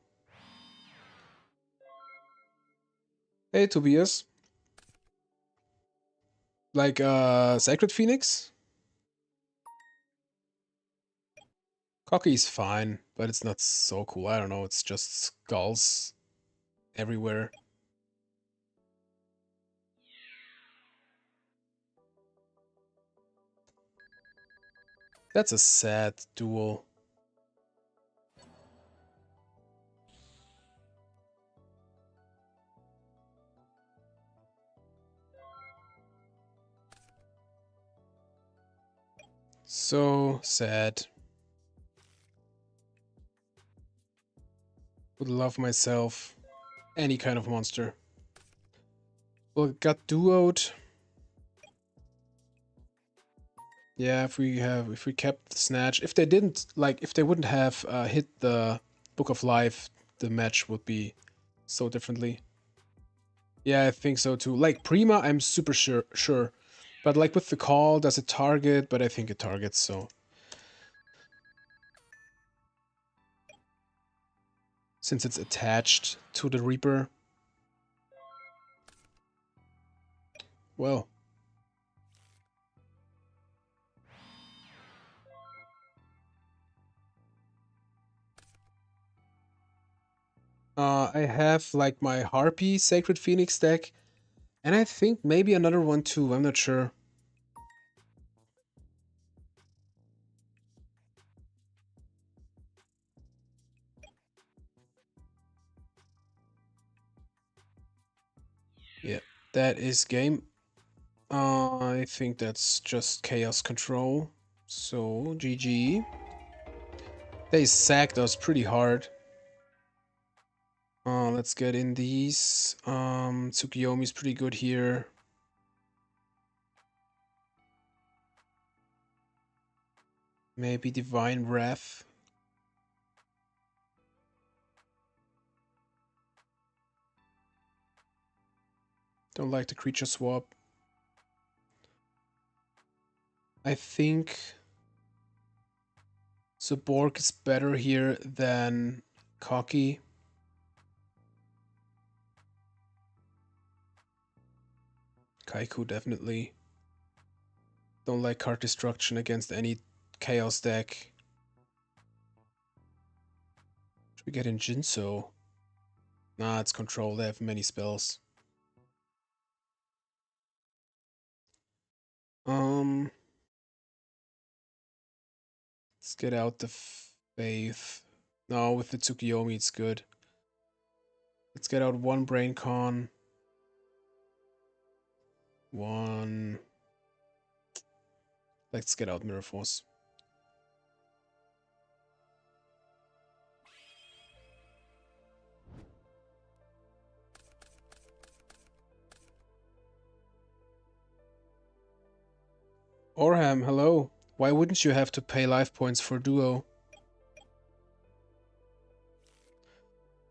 Hey, Tobias. Like, Sacred Phoenix? Cocky is fine, but it's not so cool. I don't know, it's just skulls everywhere. That's a sad duel. So sad. Would love myself any kind of monster. Well, it got duoed. Yeah, if we kept the snatch, if they didn't like, if they wouldn't have hit the Book of Life, the match would be so differently. Yeah, I think so too. Like Prima, I'm super sure, but like with the call, does it target? But I think it targets. So since it's attached to the Reaper, well. I have like my Harpy Sacred Phoenix deck, and I think maybe another one too. I'm not sure. Yeah, that is game. I think that's just Chaos Control. So, GG. They sacked us pretty hard. Let's get in these. Tsukiyomi's pretty good here. Maybe Divine Wrath. Don't like the creature swap. I think Borg is better here than Cocky. Kaiku definitely. Don't like card destruction against any chaos deck. Should we get in Jinso? Nah, it's control. They have many spells. Let's get out the Faith. No, with the Tsukiyomi, it's good. Let's get out one Brain Con. One. Let's get out Mirror Force. Orham, hello. Why wouldn't you have to pay life points for duo?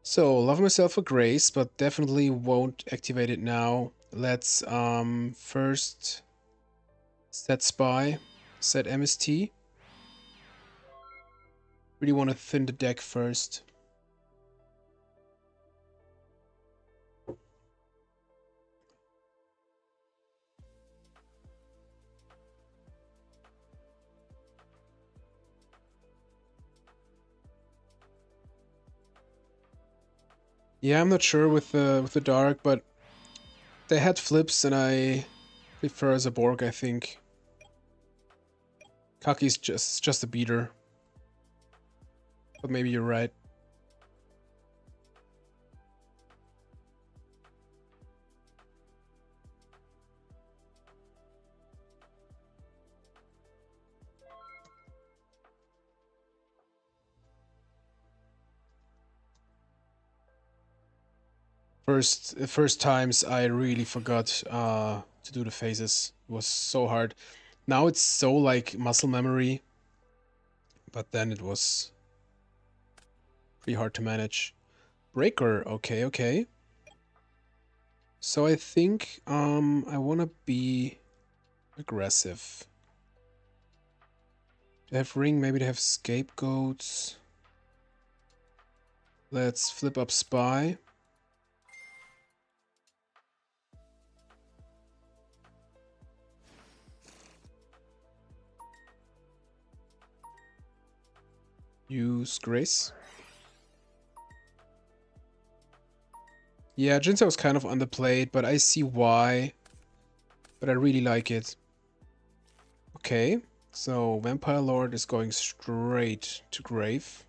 So, love myself a grace, but definitely won't activate it now. Let's first set spy, set MST. Really want to thin the deck first. Yeah, I'm not sure with the dark, but they had flips, and I prefer Zaborg, I think. Kaki's just a beater. But maybe you're right. First times I really forgot to do the phases. It was so hard. Now it's so like muscle memory, but then it was pretty hard to manage. Breaker, okay, okay. So I think I wanna be aggressive. They have ring, maybe they have scapegoats. Let's flip up spy. Use grace. Yeah, Jinsei was kind of underplayed, but I see why. But I really like it. Okay, so Vampire Lord is going straight to grave.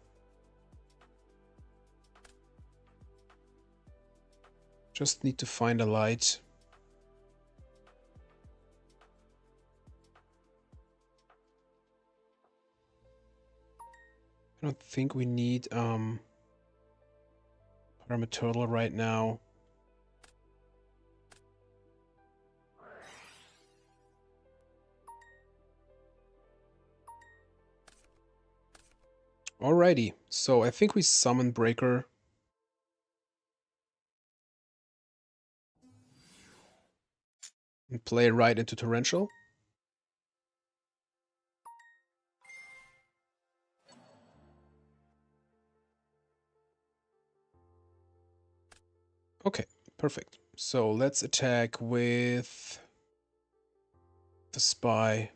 Just need to find a light. I don't think we need Turtle right now. Alrighty, so I think we summon Breaker. And play right into Torrential. Okay, perfect. So let's attack with the Spy.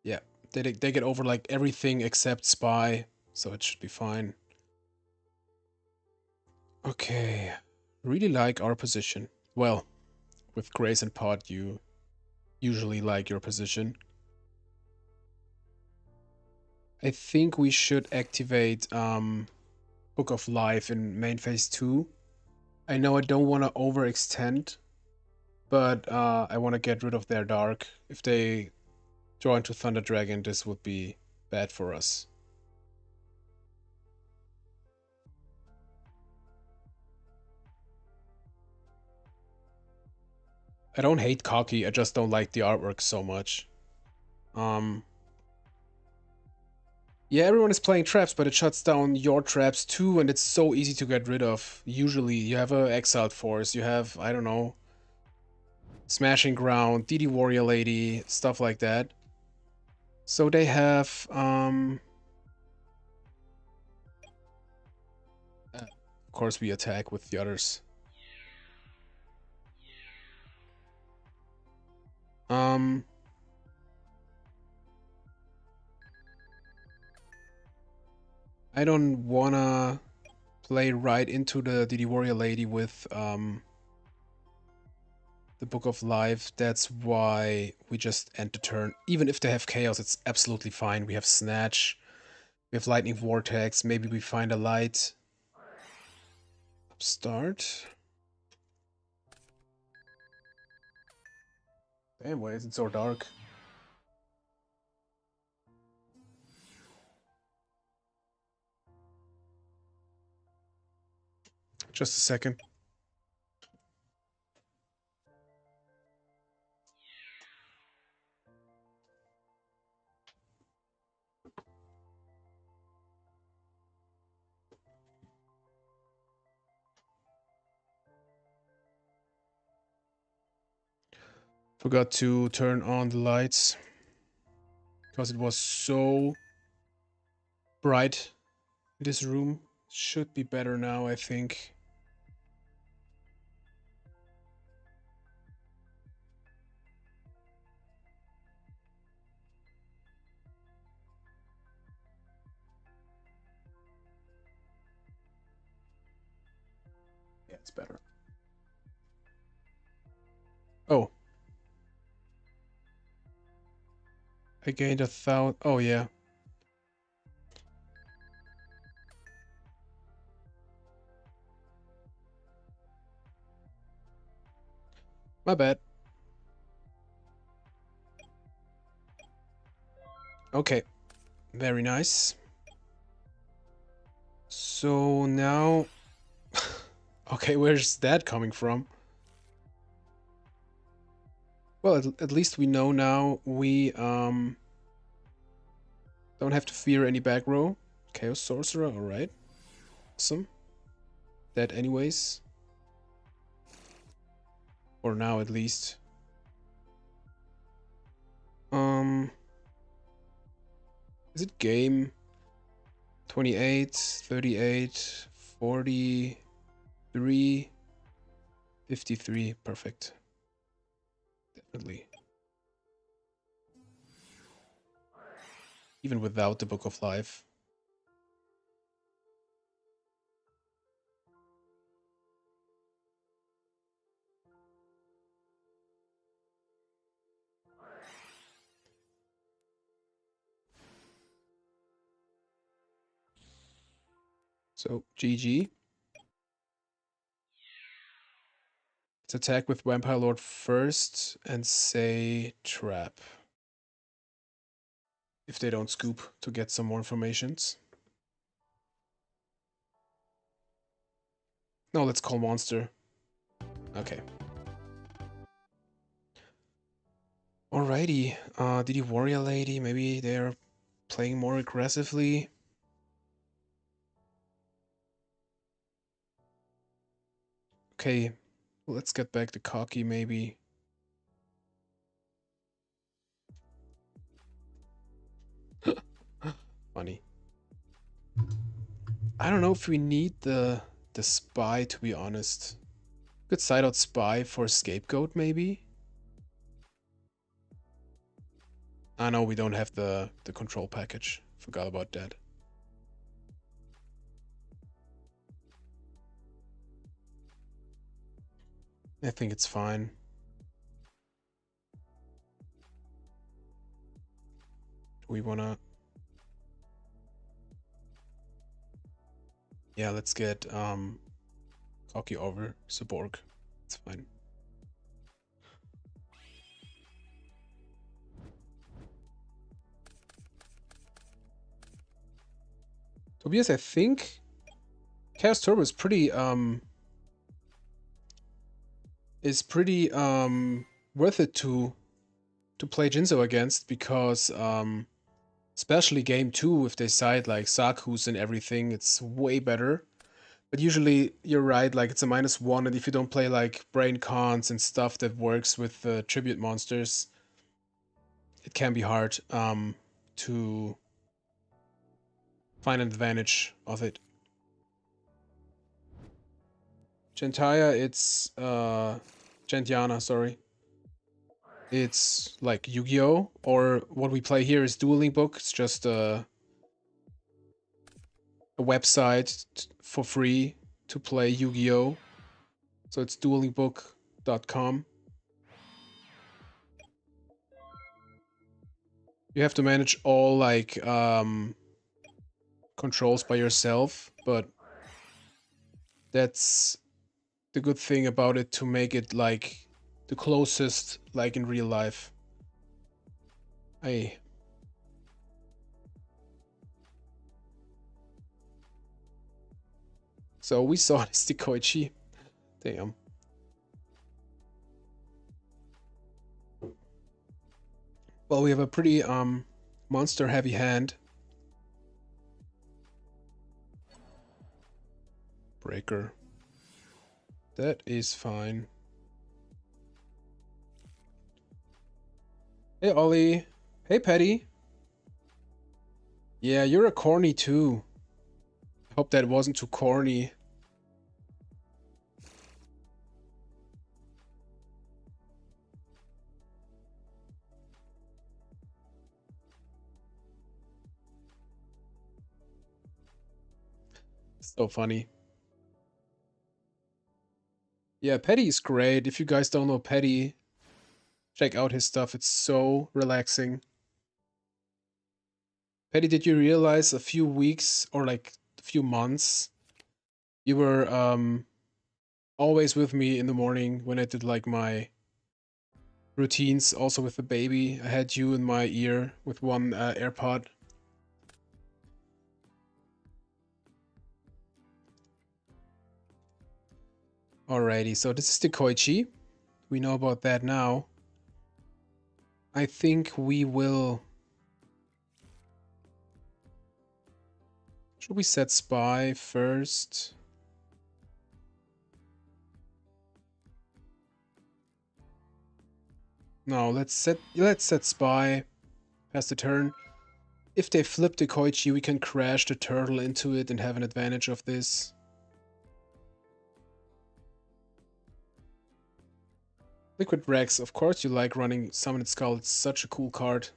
Yeah, they get over like everything except Spy, so it should be fine. Okay, really like our position. Well, with Grace and Pod, you usually like your position. I think we should activate Book of Life in main phase 2. I know I don't want to overextend, but I want to get rid of their dark. If they draw into Thunder Dragon, this would be bad for us. I don't hate Cocky, I just don't like the artwork so much. Um, yeah, everyone is playing traps, but it shuts down your traps too, and it's so easy to get rid of. Usually, you have a Exiled Force, you have, I don't know, Smashing Ground, DD Warrior Lady, stuff like that. So they have, of course we attack with the others. Um, I don't wanna play right into the DD Warrior Lady with, the Book of Life. That's why we just end the turn. Even if they have Chaos, it's absolutely fine. We have Snatch, we have Lightning Vortex, maybe we find a light. Start. Damn, why is it so dark? Just a second. Forgot to turn on the lights because it was so bright in this room. Should be better now, I think. Yeah, it's better. Oh. I gained 1,000. Oh, yeah. My bad. Okay. Very nice. So now... okay, where's that coming from? Well, at least we know now we don't have to fear any back row. Chaos Sorcerer, alright. Awesome. Dead anyways. For now, at least. Is it game 28, 38, 43, 53? Perfect. Definitely. Even without the Book of Life. So, GG. Let's attack with Vampire Lord first and say trap. If they don't scoop to get some more informations. No, let's call monster. Okay. Alrighty. Did you Warrior Lady? Maybe they're playing more aggressively. Okay, let's get back to cocky maybe. Funny. I don't know if we need the spy, to be honest. Could side out spy for scapegoat maybe. I know we don't have the control package. Forgot about that. I think it's fine. Do we wanna... yeah, let's get cocky over Saborg. It's fine. Tobias, I think Chaos Turbo is pretty worth it to play Jinzo against, because especially game 2, if they side like Sakus and everything, it's way better. But usually you're right, like it's a -1, and if you don't play like brain cons and stuff that works with the tribute monsters, it can be hard to find an advantage of it. Gentaya, it's Gentiana, sorry. It's like Yu-Gi-Oh! Or what we play here is Dueling Book. It's just a website for free to play Yu-Gi-Oh! So it's duelingbook.com. You have to manage all like controls by yourself, but that's the good thing about it, to make it like the closest like in real life. Hey. So we saw this Koichi. Damn. Well, we have a pretty monster heavy hand. Breaker. That is fine. Hey, Ollie. Hey, Petty. Yeah, you're a corny too. Hope that wasn't too corny. So funny. Yeah, Petty is great. If you guys don't know Petty, check out his stuff. It's so relaxing. Petty, did you realize a few weeks or like a few months you were always with me in the morning when I did like my routines, also with the baby. I had you in my ear with one AirPod. Alrighty, so this is the Koichi. We know about that now. I think we will... Should we set spy first? No, let's set spy. Pass the turn. If they flip the Koichi, we can crash the turtle into it and have an advantage of this. Liquid Rex, of course you like running Summoned Skull. It's such a cool card.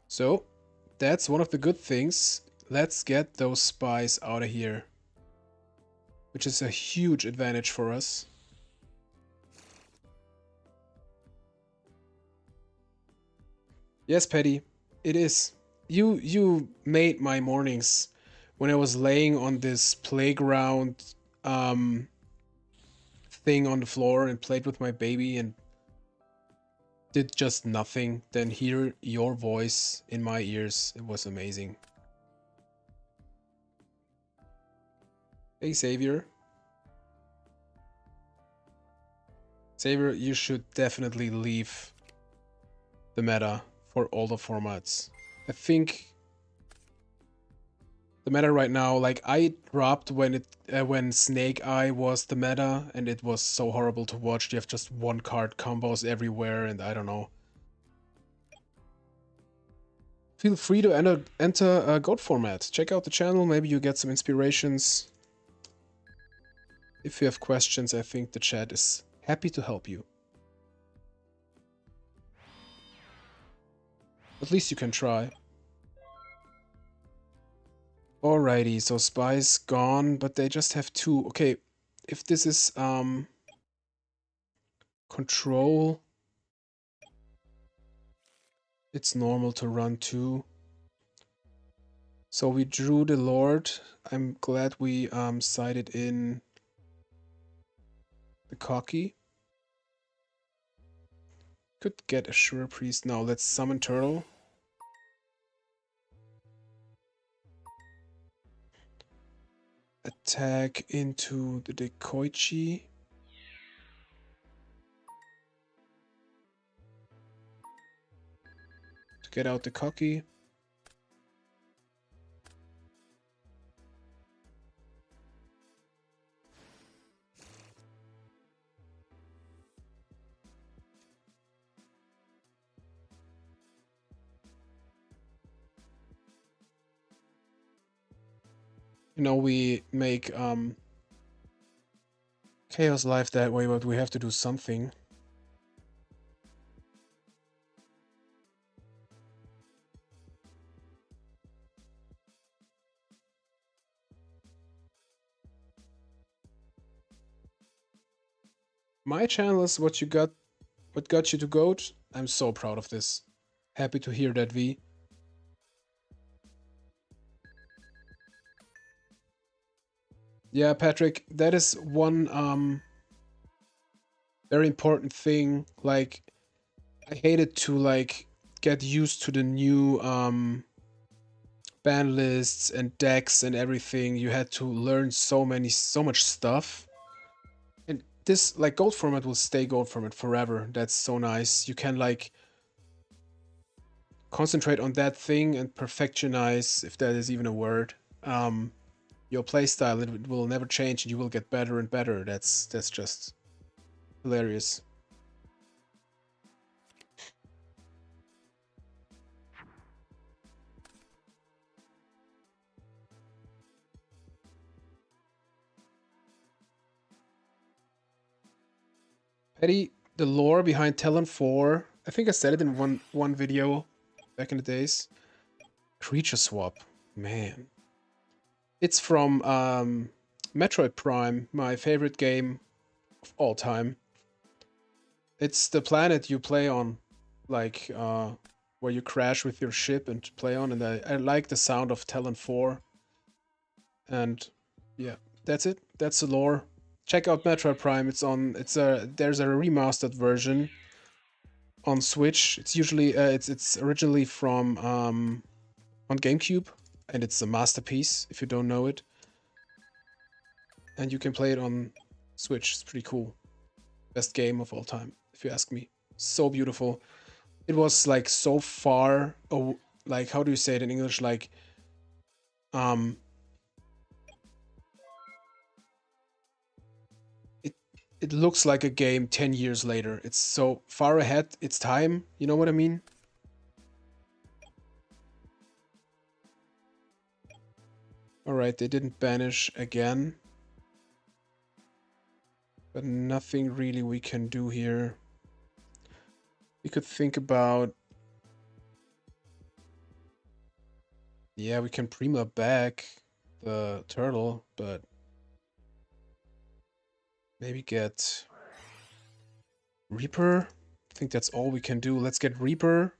So, that's one of the good things. Let's get those spies out of here. Which is a huge advantage for us. Yes, Petty, it is. You made my mornings when I was laying on this playground thing on the floor and played with my baby and did just nothing, then hear your voice in my ears. It was amazing. Hey, Xavier. Xavier, you should definitely leave the meta for all the formats. I think the meta right now, like I dropped when Snake Eye was the meta, and it was so horrible to watch. You have just one card combos everywhere, and I don't know. Feel free to enter a GOAT format. Check out the channel, maybe you get some inspirations. If you have questions, I think the chat is happy to help you. At least you can try. Alrighty, so spies gone, but they just have two. Okay, if this is control, it's normal to run two. So we drew the Lord. I'm glad we sided in the Cocky. Could get a Sure Priest. Now let's summon Turtle. Attack into the Dekoichi. To get out the Cocky. You know, we make Chaos Life that way, but we have to do something. My channel is what got you to GOAT. I'm so proud of this. Happy to hear that, V. Yeah, Patrick, that is one very important thing. Like, I hated to like get used to the new ban lists and decks and everything. You had to learn so much stuff. And this like gold format will stay gold format forever. That's so nice. You can like concentrate on that thing and perfectionize, if that is even a word, your playstyle. It will never change and you will get better and better. That's just Hilarious. Petty, the lore behind Talon 4. I think I said it in one video back in the days. Creature swap. Man. It's from Metroid Prime, my favorite game of all time. It's the planet you play on, like where you crash with your ship and play on, and I like the sound of Talon 4. And yeah, that's it. That's the lore. Check out Metroid Prime. There's a remastered version on Switch. It's usually it's originally from on GameCube, and it's a masterpiece if you don't know it. And you can play it on Switch. It's pretty cool. Best game of all time, if you ask me. So beautiful. It was like so far. Oh, like how do you say it in English? Like um, it it looks like a game 10 years later. It's so far ahead. It's time. You know what I mean? All right, they didn't banish again. But nothing really we can do here. We could think about... Yeah, we can Prima back the turtle, but... Maybe get... Reaper? I think that's all we can do. Let's get Reaper.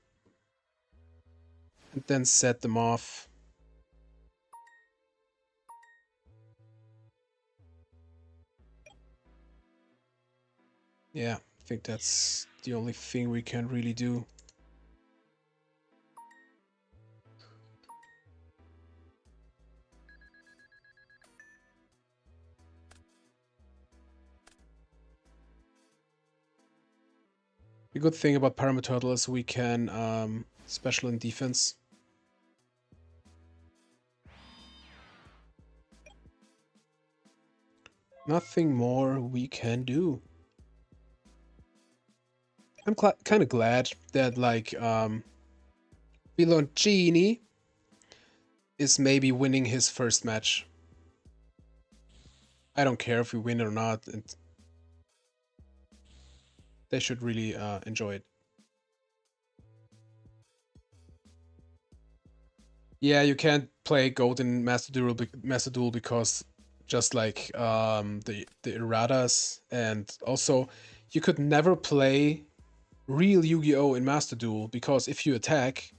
And then set them off. Yeah, I think that's the only thing we can really do. The good thing about Paramaturtle is we can special in defense. Nothing more we can do. I'm kind of glad that like Biloncini is maybe winning his first match. I don't care if we win or not, and they should really enjoy it. Yeah, you can't play Gold in Master Duel because just like the erratas, and also you could never play real Yu-Gi-Oh in Master Duel because if you attack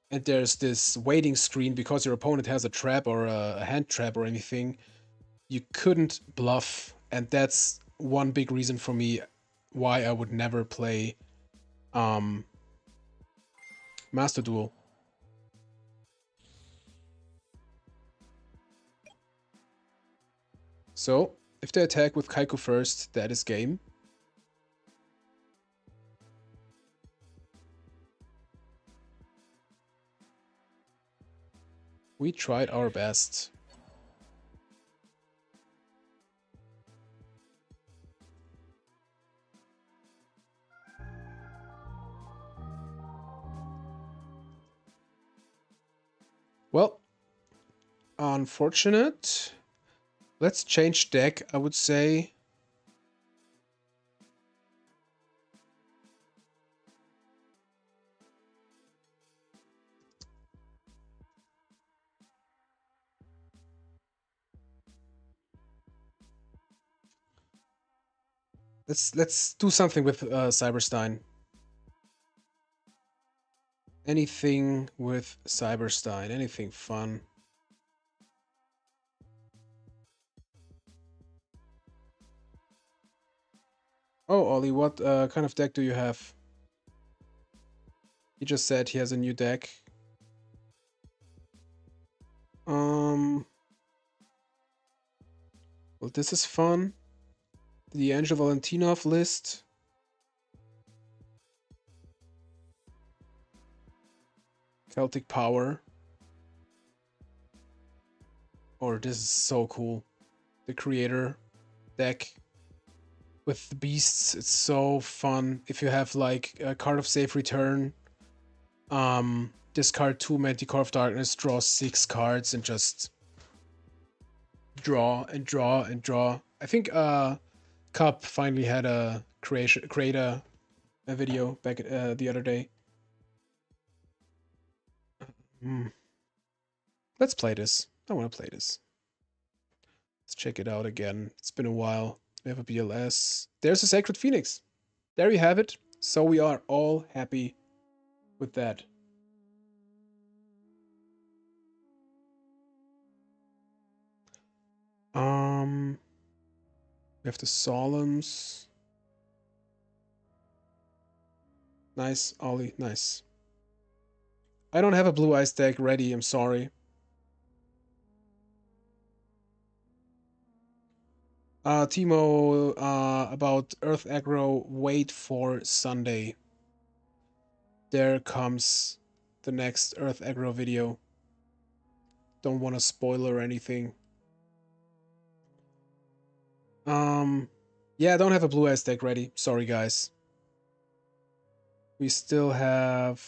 and there's this waiting screen because your opponent has a trap or a hand trap or anything, you couldn't bluff, and that's one big reason for me why I would never play um, Master Duel. So, if they attack with Kaiku first, that is game. We tried our best. Well, unfortunate. Let's change deck, I would say. Let's do something with Cyberstein. Anything with Cyberstein, anything fun. Oh, Ollie, what kind of deck do you have? He just said he has a new deck. Well, this is fun. The Angel Valentinov list. Celtic Power. Or this is so cool. The Creator deck. with the beasts. It's so fun. If you have like a card of safe return, discard 2 Mantic Core of Darkness, draw 6 cards, and just draw and draw and draw. I think Cup finally had a create a video back the other day. Let's play this. I want to play this. Let's check it out again. It's been a while. We have a BLS. There's a Sacred Phoenix. There you have it. So we are all happy with that. We have the Solemns. Nice, Ollie, nice. I don't have a Blue Eyes deck ready, I'm sorry. Timo, about Earth Aggro, wait for Sunday. There comes the next Earth Aggro video. Don't want to spoil or anything. Yeah, I don't have a Blue Eyes deck ready. Sorry, guys. We still have...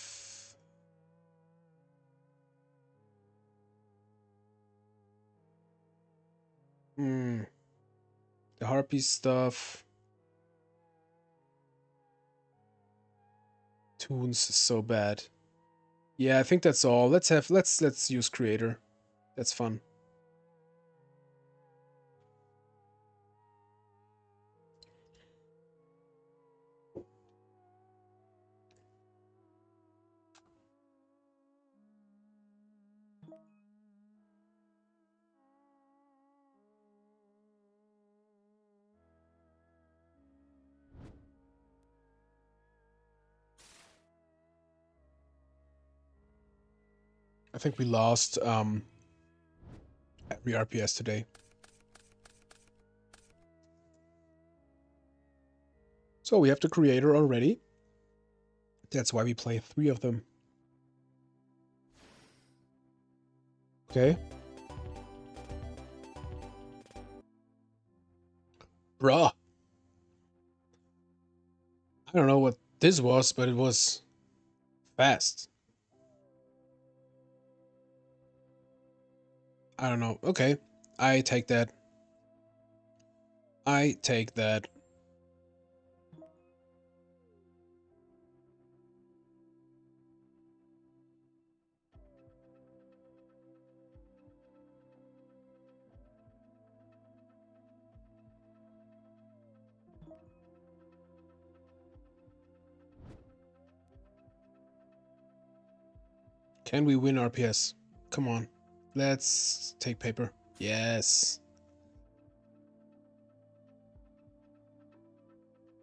the Harpy stuff. Toons is so bad. Yeah, I think that's all. Let's use Creator. That's fun. I think we lost every RPS today. So we have the Creator already. That's why we play 3 of them. Okay. Bruh. I don't know what this was, but it was fast. I don't know. Okay. I take that. I take that. Can we win RPS? Come on. Let's take paper. Yes.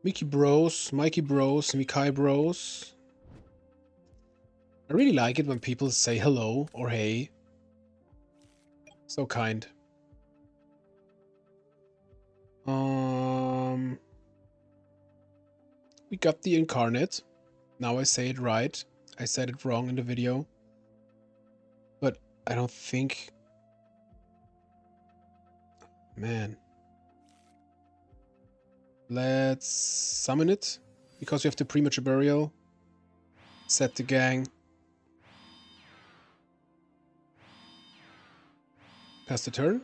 Mikey Bros, Mikey Bros, Mikai Bros. I really like it when people say hello or hey. So kind. We got the Incarnate. Now I say it right. I said it wrong in the video. But I don't think... Man. Let's summon it. Because we have the Premature Burial. Set the gang. Pass the turn.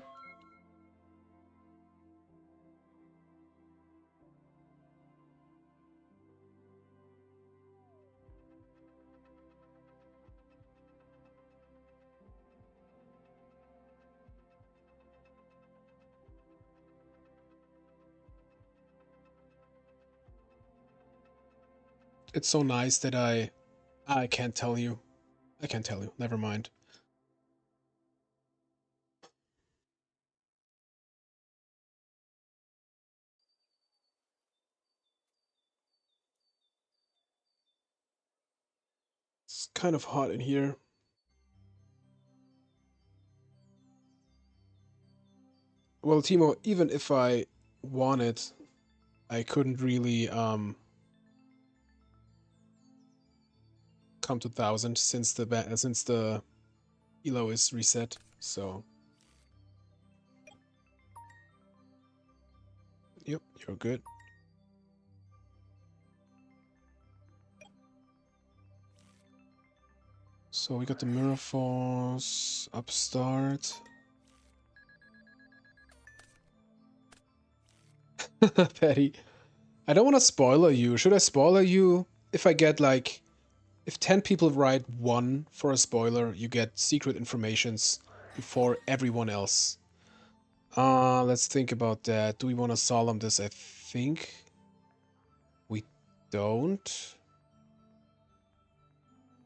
It's so nice that I can't tell you. I can't tell you. Never mind. It's kind of hot in here. Well, Timo, even if I wanted, I couldn't really come to 1000 since the elo is reset. So, yep, you're good. So we got the Mirror Force, Upstart. Patty. I don't want to spoiler you. Should I spoiler you if I get like... If 10 people write 1 for a spoiler, you get secret informations before everyone else. Let's think about that. Do we want to solemn this? I think we don't.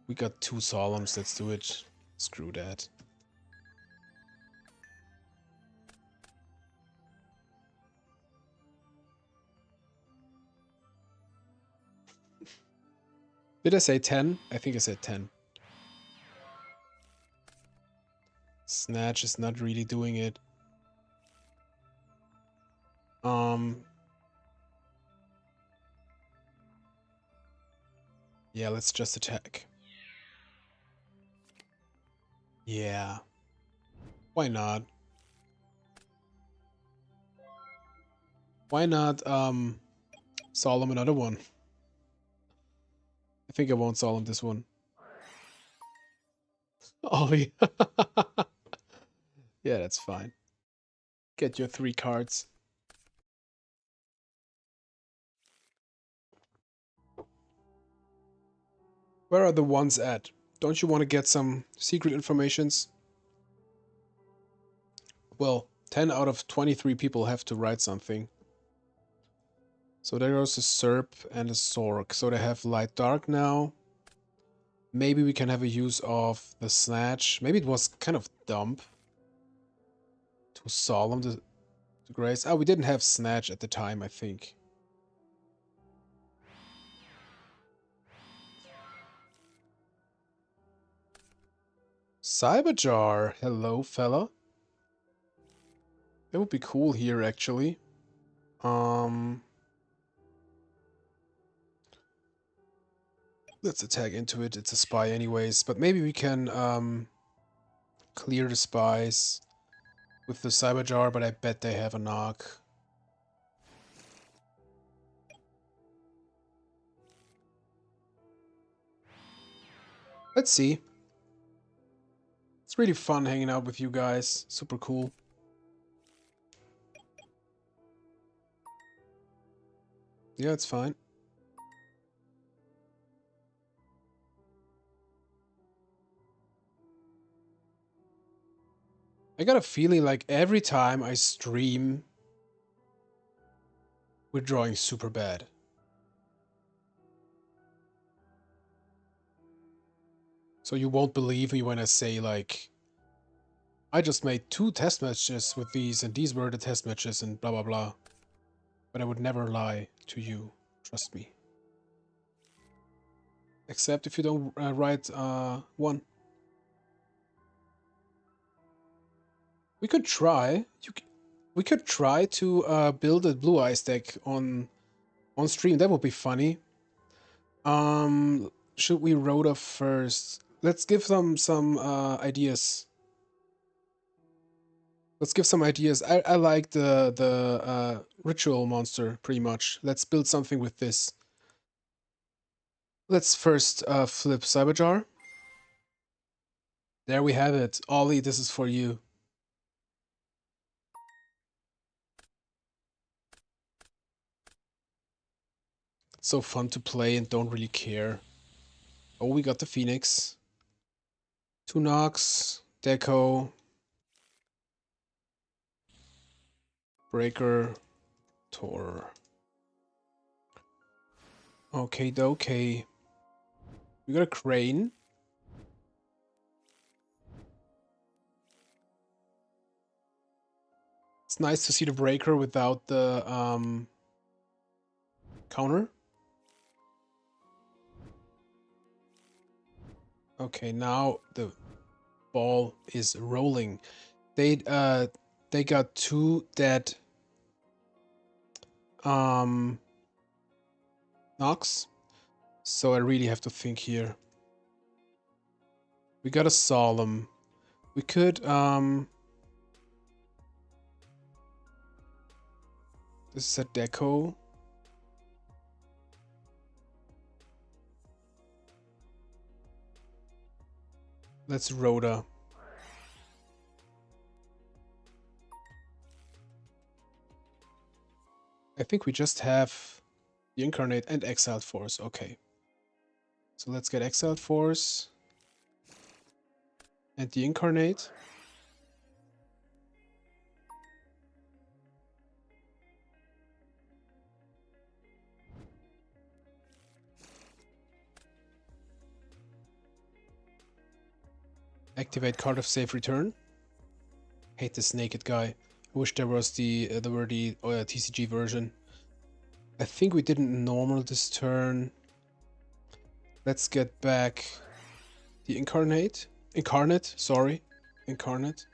We got 2 solemns. Let's do it. Screw that. Did I say 10? I think I said 10. Snatch is not really doing it. Yeah, let's just attack. Yeah. Why not? Why not, solemn another one? I think I won't solemn this one. Ollie. Yeah, that's fine. Get your 3 cards. Where are the ones at? Don't you want to get some secret informations? Well, 10 out of 23 people have to write something. So there goes a Serp and a Sork. So they have light dark now. Maybe we can have a use of the Snatch. Maybe it was kind of dumb to solemn the Grace. Oh, we didn't have Snatch at the time, I think. Cyberjar. Hello, fella. That would be cool here, actually. Let's attack into it. It's a spy anyways. But maybe we can clear the spies with the Cyberjar, but I bet they have a knock. Let's see. It's really fun hanging out with you guys. Super cool. Yeah, it's fine. I got a feeling like every time I stream, we're drawing super bad. So you won't believe me when I say, like, I just made 2 test matches with these, and these were the test matches, and blah blah blah. But I would never lie to you. Trust me. Except if you don't write 1. We could try. We could try to build a Blue Eyes deck on stream. That would be funny. Should we Rhoda first? Let's give them some ideas. Let's give some ideas. I like the ritual monster pretty much. Let's build something with this. Let's first flip Cyberjar. There we have it. Ollie, this is for you. It's so fun to play and don't really care. Oh, we got the Phoenix. 2 knocks. Deco. Breaker. Tor. Okay, okay. We got a Crane. It's nice to see the Breaker without the counter. Okay, now the ball is rolling. They got 2 dead knocks. So I really have to think here. We got a Solemn. We could this is a Deco. Let's Rhoda. I think we just have the Incarnate and Exiled Force. Okay. So let's get Exiled Force and the Incarnate. Activate Card of Safe Return. Hate this naked guy. I wish there was the TCG version. I think we didn't normal this turn. Let's get back the Incarnate. Incarnate, sorry. Incarnate.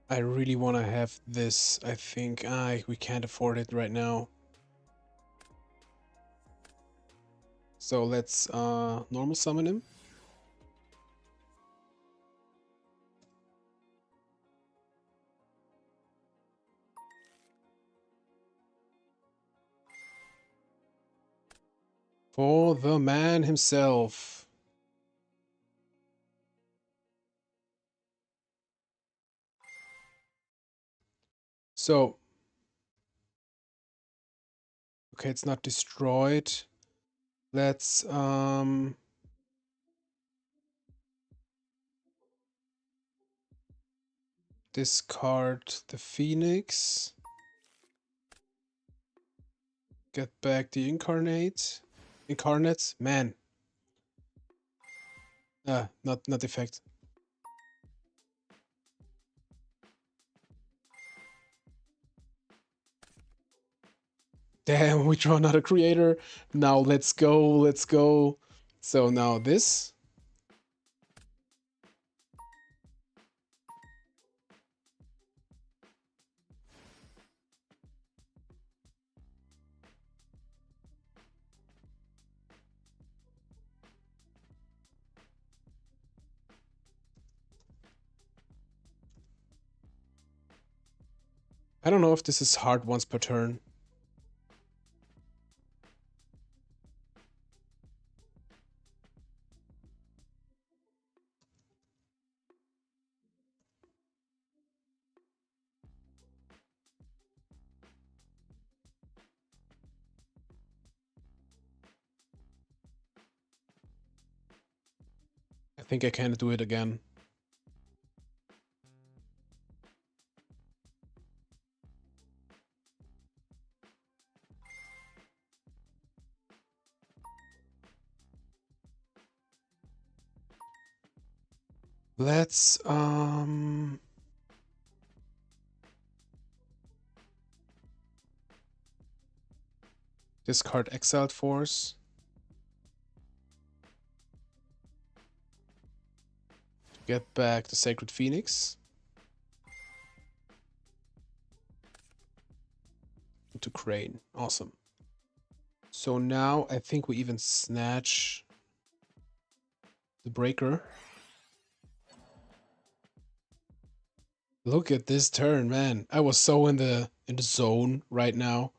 I really want to have this. I think we can't afford it right now. So let's normal summon him. For the man himself. So, okay, it's not destroyed. Let's discard the Phoenix. Get back the Incarnate. Incarnate, man. Not effect. Damn, we draw another creator. Now let's go, let's go. So now this. I don't know if this is hard once per turn. I think I can do it again. Let's discard Exiled Force. Get back the Sacred Phoenix. Into Crane. Awesome. So now I think we even snatch the Breaker. Look at this turn, man. I was so in the zone right now.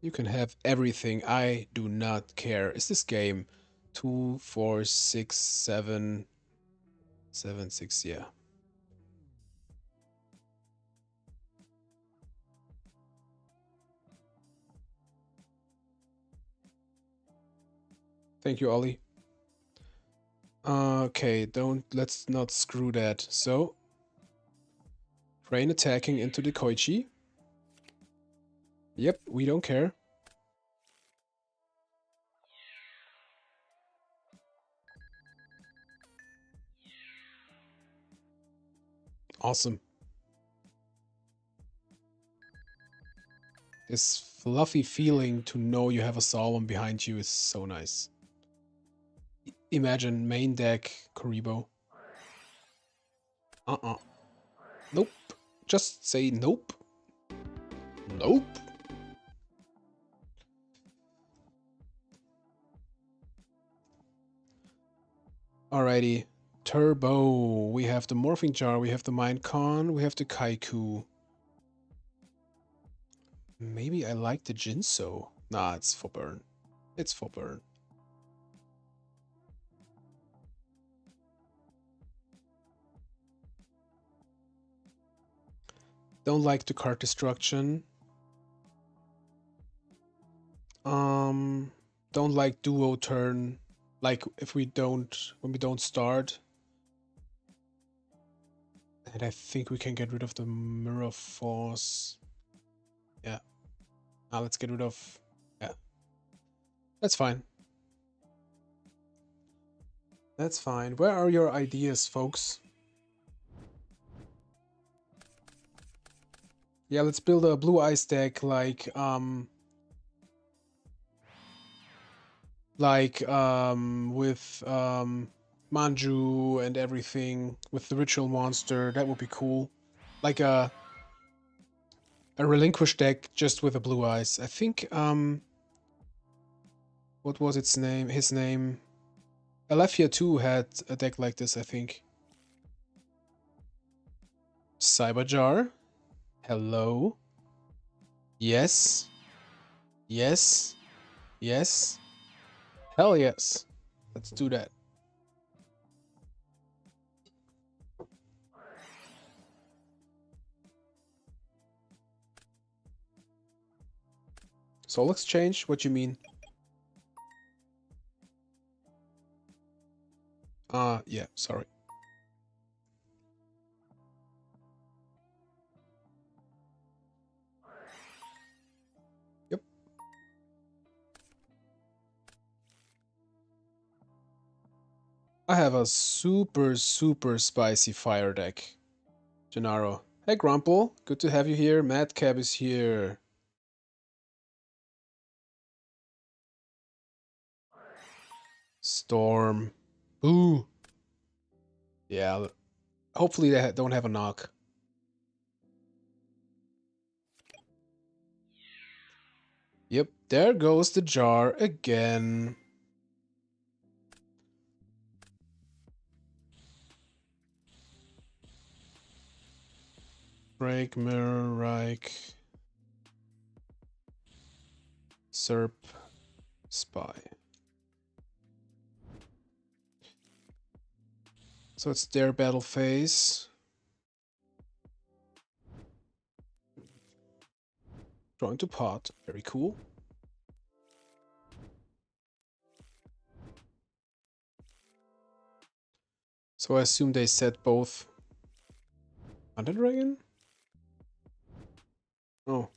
You can have everything. I do not care. Is this game 2, 4, 6, 7, 7, 6? Yeah. Thank you, Ollie. Okay, let's not screw that. So, Crane attacking into the Koichi. Yep, we don't care. Awesome. This fluffy feeling to know you have a Solemn behind you is so nice. Imagine main deck Karibo. Nope. Just say nope. Nope. Alrighty. Turbo. We have the Morphing Jar, we have the Minecon, we have the Kaiku. Maybe I like the Jinso. Nah, it's for burn. It's for burn. Don't like the card destruction. Don't like duo turn. Like if we don't, when we don't start. And I think we can get rid of the Mirror Force. Yeah. Now let's get rid of... Yeah. That's fine. That's fine. Where are your ideas, folks? Yeah, let's build a blue ice deck with Manju and everything, with the ritual monster. That would be cool. Like a relinquished deck just with a blue eyes. I think what was its name? His name. Alethea 2 had a deck like this, I think. Cyberjar. Hello. Yes. Yes. Yes. Hell yes. Let's do that. Soul exchange? What you mean? Yeah, sorry. Yep. I have a super, super spicy fire deck. Gennaro. Hey, Grumple. Good to have you here. Madcap is here. Storm. Ooh. Yeah. Hopefully they don't have a knock. Yep. There goes the jar again. Break, Mirror, Reich. Serp. Spy. So it's their battle phase. Drawing to pot. Very cool. So I assume they set both Thunder Dragon? Oh.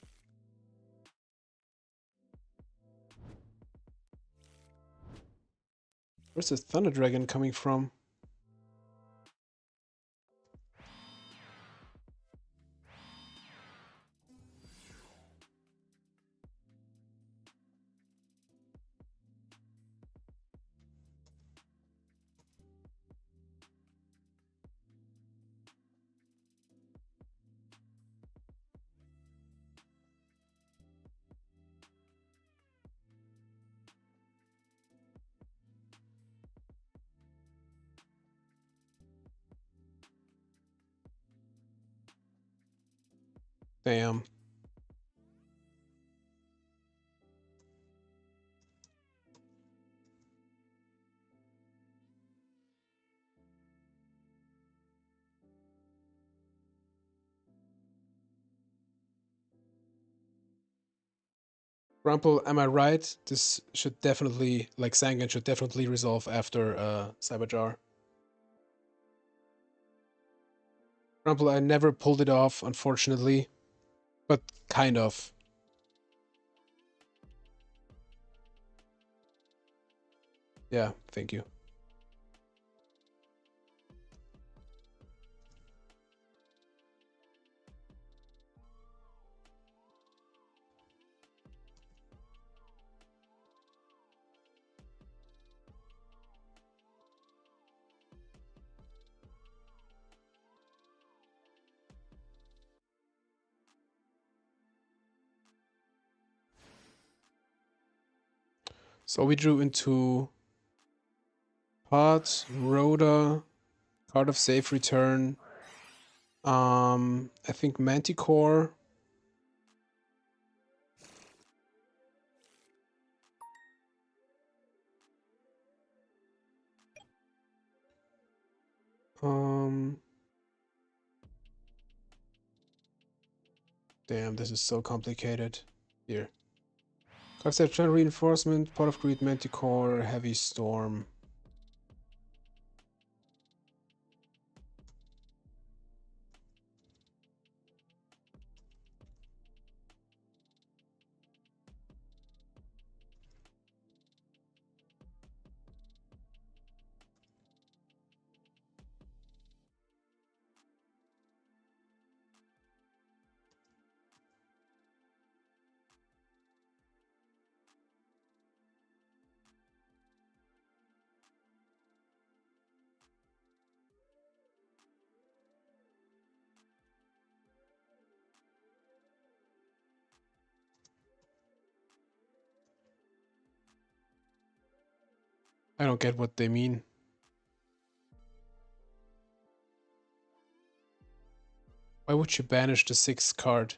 Where's the Thunder Dragon coming from? Damn. Grumple, am I right? This should definitely, like Sangan should definitely resolve after Cyberjar. Grumple, I never pulled it off, unfortunately. But kind of. Yeah, thank you. So we drew into Pot, Rhoda, Card of Safe Return. I think Manticore. Damn, this is so complicated. Here. Card of Safe Return, Reinforcement, Pot of Greed, Manticore, Heavy Storm. I don't get what they mean. Why would you banish the 6th card?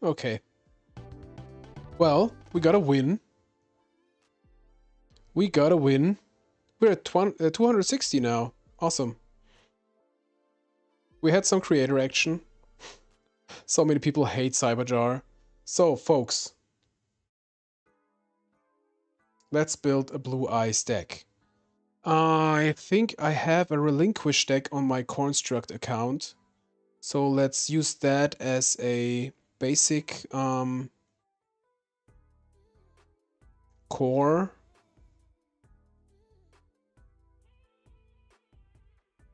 Okay. Well, we got a win. We got a win. We're at 260 now. Awesome. We had some creator action. So many people hate Cyberjar. So, folks, let's build a Blue Eyes deck. I think I have a Relinquish deck on my Construct account. So let's use that as a basic core.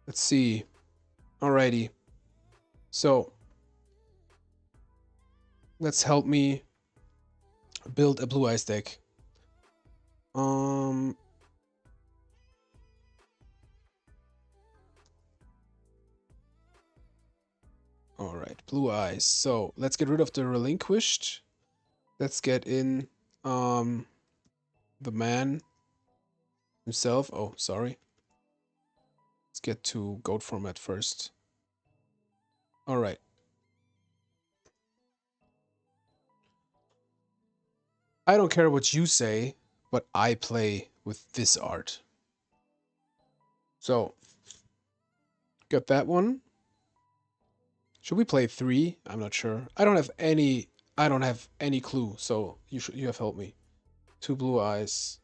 Let's see. Alrighty. So let's help me build a Blue Eyes deck. Alright, Blue Eyes. So let's get rid of the Relinquished. Let's get in the man himself. Oh, sorry. Let's get to goat format first. Alright. I don't care what you say, but I play with this art. So, got that one. Should we play 3? I'm not sure. I don't have any clue, so you have helped me. 2 Blue Eyes.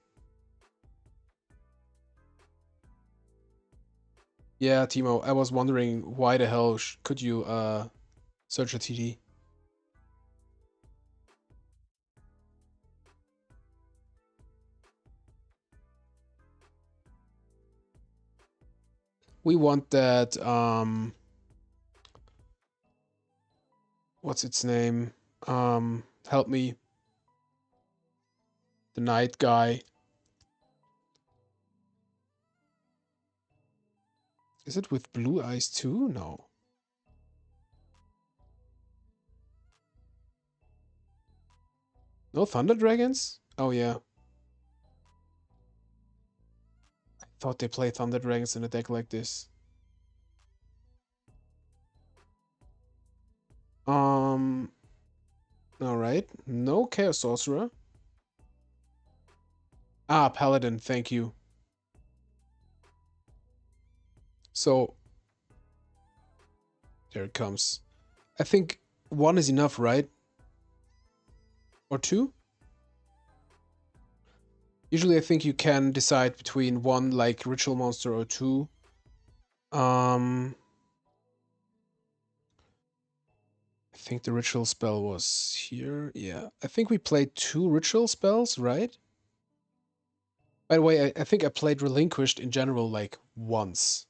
Yeah, Timo, I was wondering why the hell could you search a TD? We want that what's its name? Help me. The night guy. Is it with Blue Eyes too? No. No Thunder Dragons? Oh yeah. I thought they play Thunder Dragons in a deck like this. Alright. No Chaos Sorcerer. Ah, Paladin, thank you. So there it comes. I think 1 is enough, right? Or 2? Usually I think you can decide between 1 like Ritual Monster or 2. I think the ritual spell was here. Yeah. I think we played 2 ritual spells, right? By the way, I think I played Relinquished in general like once.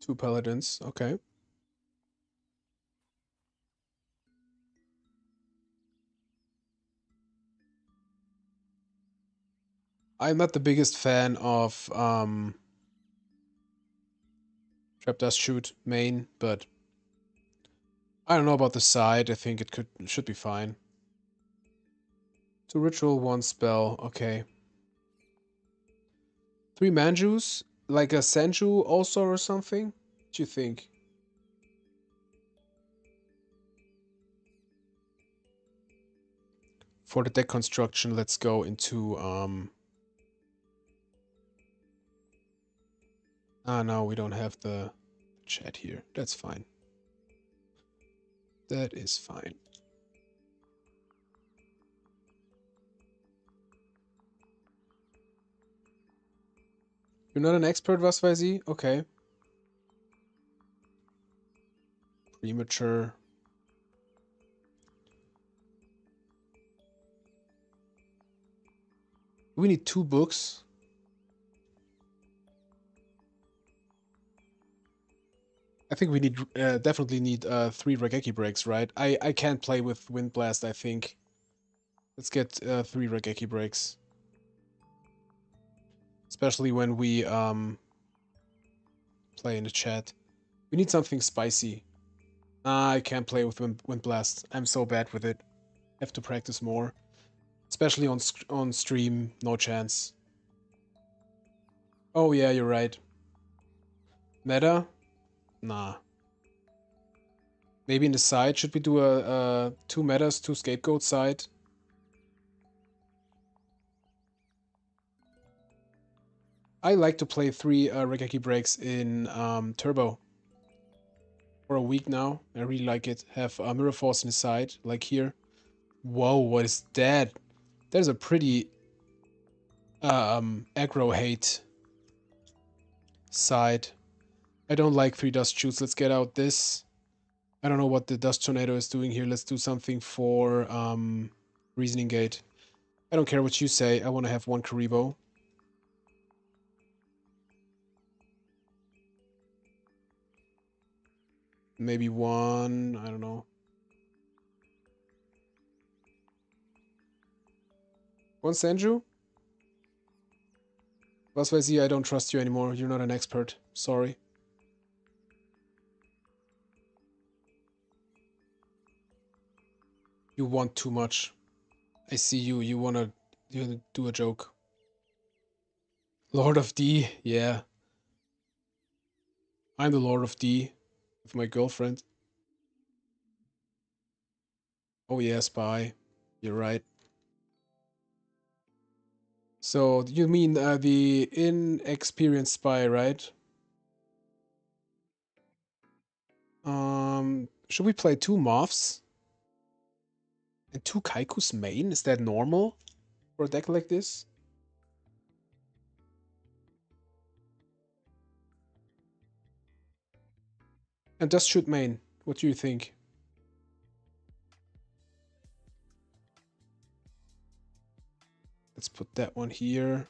Two paladins, okay. I'm not the biggest fan of Trap Dust Shoot main, but I don't know about the side. I think it should be fine. 2 ritual, 1 spell. Okay. 3 manjus? Like a senju also or something? What do you think? For the deck construction, let's go into no, we don't have the chat here. That's fine. That is fine. You're not an expert, was weiß ich? Okay. Premature. We need 2 books. I think we need definitely need 3 Regeki breaks, right? I can't play with Wind Blast, I think. Let's get 3 Regeki breaks. Especially when we play in the chat. We need something spicy. I can't play with Wind Blast. I'm so bad with it. Have to practice more. Especially on stream, no chance. Oh yeah, you're right. Meta? Nah. Maybe in the side, should we do a 2 metas, 2 scapegoat side? I like to play 3 Regeki breaks in Turbo. For a week now. I really like it. Have Mirror Force in the side, like here. Whoa, what is that? There's a pretty aggro hate side. I don't like 3 dust shoots. Let's get out this. I don't know what the dust tornado is doing here. Let's do something for reasoning gate. I don't care what you say. I want to have 1 Karibo. Maybe 1, I don't know. 1 Senju? Was weiß ich, I don't trust you anymore. You're not an expert. Sorry. You want too much. I see you. You wanna do a joke. Lord of D, yeah. I'm the Lord of D with my girlfriend. Oh yeah, spy. You're right. So you mean the inexperienced spy, right? Should we play 2 moths? And 2 Kaiku's main? Is that normal for a deck like this? And just shoot main. What do you think? Let's put that one here.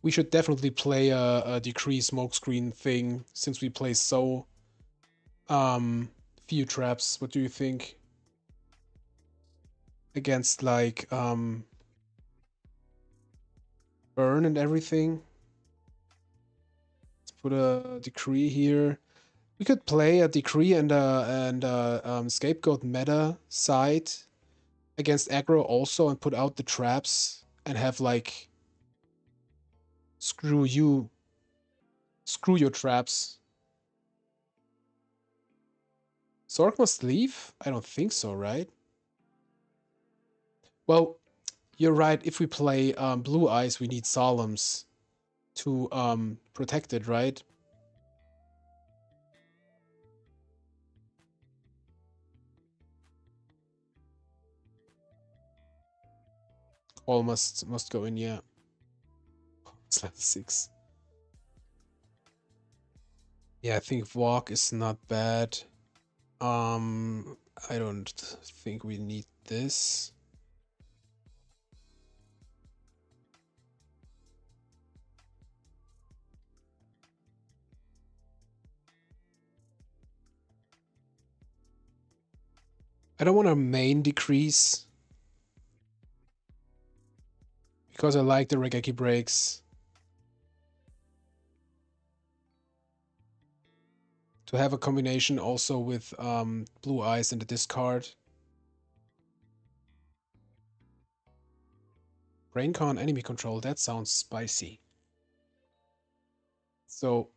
We should definitely play a decrease smokescreen thing since we play so few traps. What do you think? Against like burn and everything. Let's put a decree here. We could play a decree and a scapegoat meta side against aggro also and put out the traps and have like screw you, screw your traps. Sork must leave? I don't think so, right? Well, you're right. If we play Blue Eyes, we need Solemns to protect it, right? All must go in, yeah. It's level 6. Yeah, I think walk is not bad. I don't think we need this. I don't want a main decrease because I like the Regeki breaks. To have a combination also with blue eyes in the discard. Braincon enemy control, that sounds spicy. So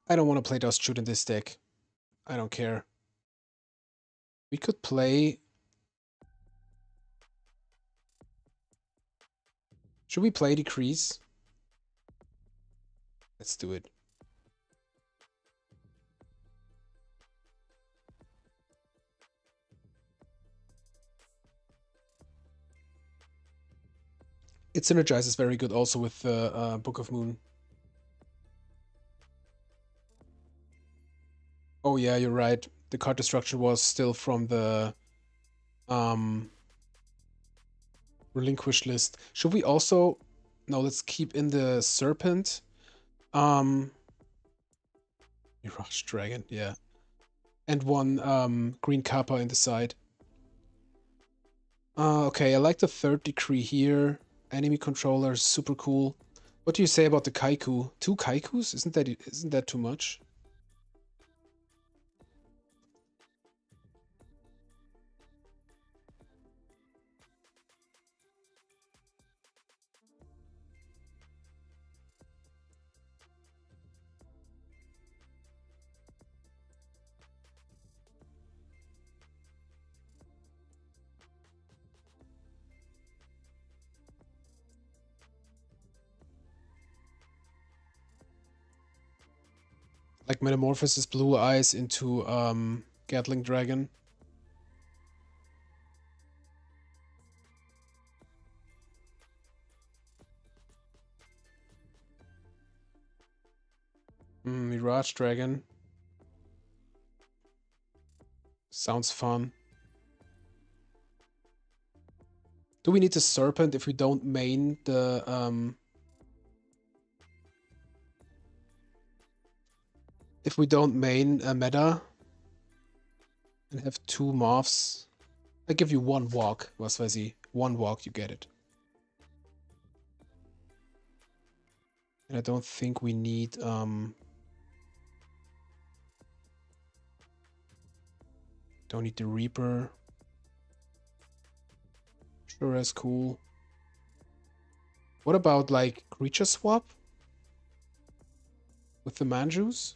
I don't want to play Dust Shoot in this deck. I don't care. We could play... Should we play Decrease? Let's do it. It synergizes very good also with the Book of Moon. Oh yeah, you're right. The card destruction was still from the relinquished list. Should we also... No, let's keep in the Serpent. Mirage Dragon, yeah. And one green Kappa in the side. Okay, I like the third decree here. Enemy controller, super cool. What do you say about the Kaiku? 2 Kaikus? Isn't that too much? Like Metamorphosis Blue Eyes into Gatling Dragon. Mirage Dragon. Sounds fun. Do we need the Serpent if we don't main the if we don't main a meta and have 2 Moths? I give you 1 walk, was weiß ich. 1 walk, you get it. And I don't think we need don't need the Reaper. Sure, that's cool. What about like creature swap? With the Manjus?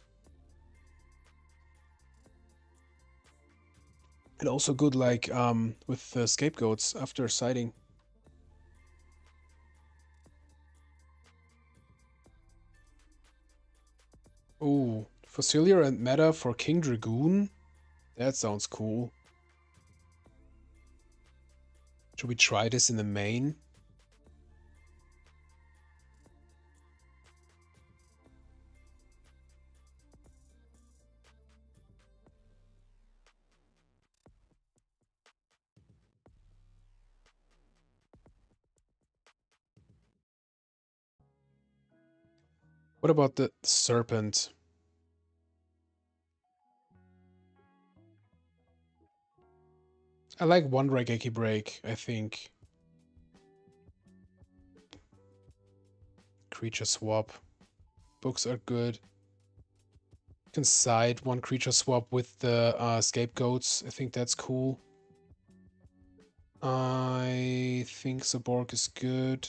And also good like with the scapegoats after sighting. Oh, Fossilier and meta for King Dragoon? That sounds cool. Should we try this in the main? What about the Serpent? I like 1 Raigeki Break, I think. Creature swap. Books are good. You can side 1 creature swap with the scapegoats. I think that's cool. I think Zaborg is good.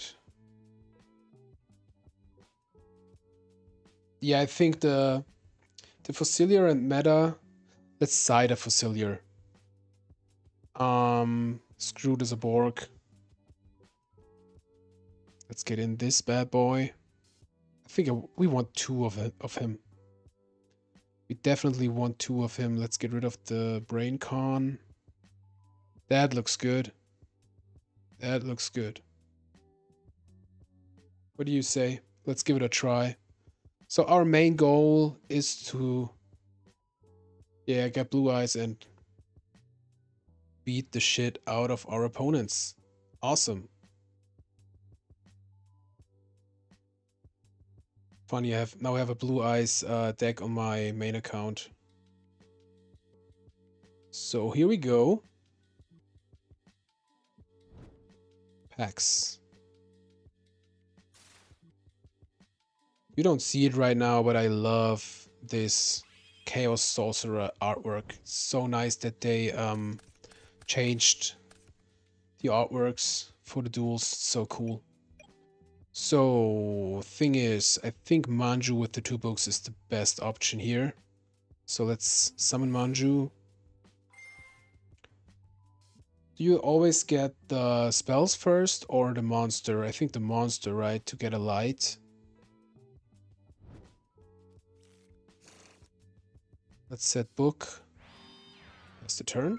Yeah, I think the Fossilier and meta. Let's side a Fossilier. Screw the Zaborg. Let's get in this bad boy. I think we want 2 of him. We definitely want 2 of him. Let's get rid of the Braincon. That looks good. That looks good. What do you say? Let's give it a try. So our main goal is to, yeah, get blue eyes and beat the shit out of our opponents. Awesome. Funny, now I have a blue eyes deck on my main account. So here we go. Packs. You don't see it right now, but I love this Chaos Sorcerer artwork. So nice that they changed the artworks for the duels. So cool. So, thing is, I think Manju with the 2 books is the best option here. So let's summon Manju. Do you always get the spells first or the monster? I think the monster, right? To get a light. Let's set book. That's the turn.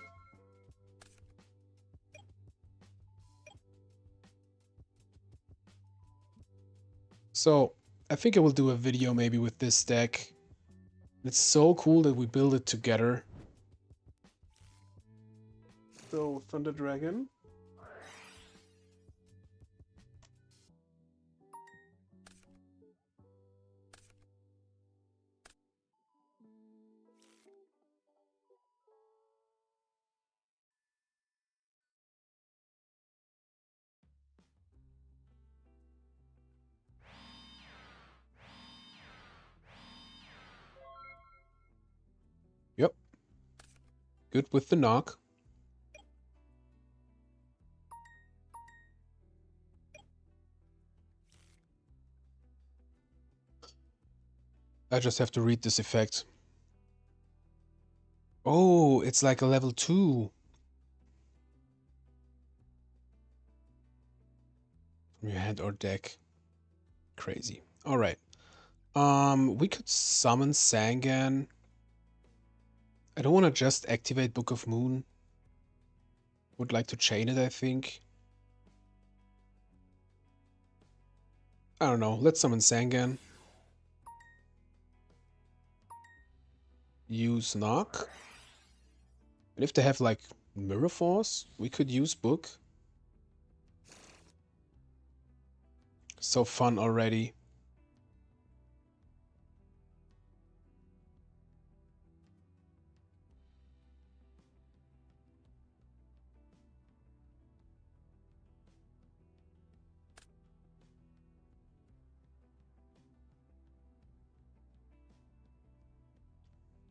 So, I think I will do a video maybe with this deck. It's so cool that we build it together. So, Thunder Dragon. Yep. Good with the knock. I just have to read this effect. Oh, it's like a level 2. From your hand or deck. Crazy. Alright. We could summon Sangan. I don't want to just activate Book of Moon. Would like to chain it, I think. I don't know. Let's summon Sangan. Use knock. And if they have like Mirror Force, we could use book. So fun already.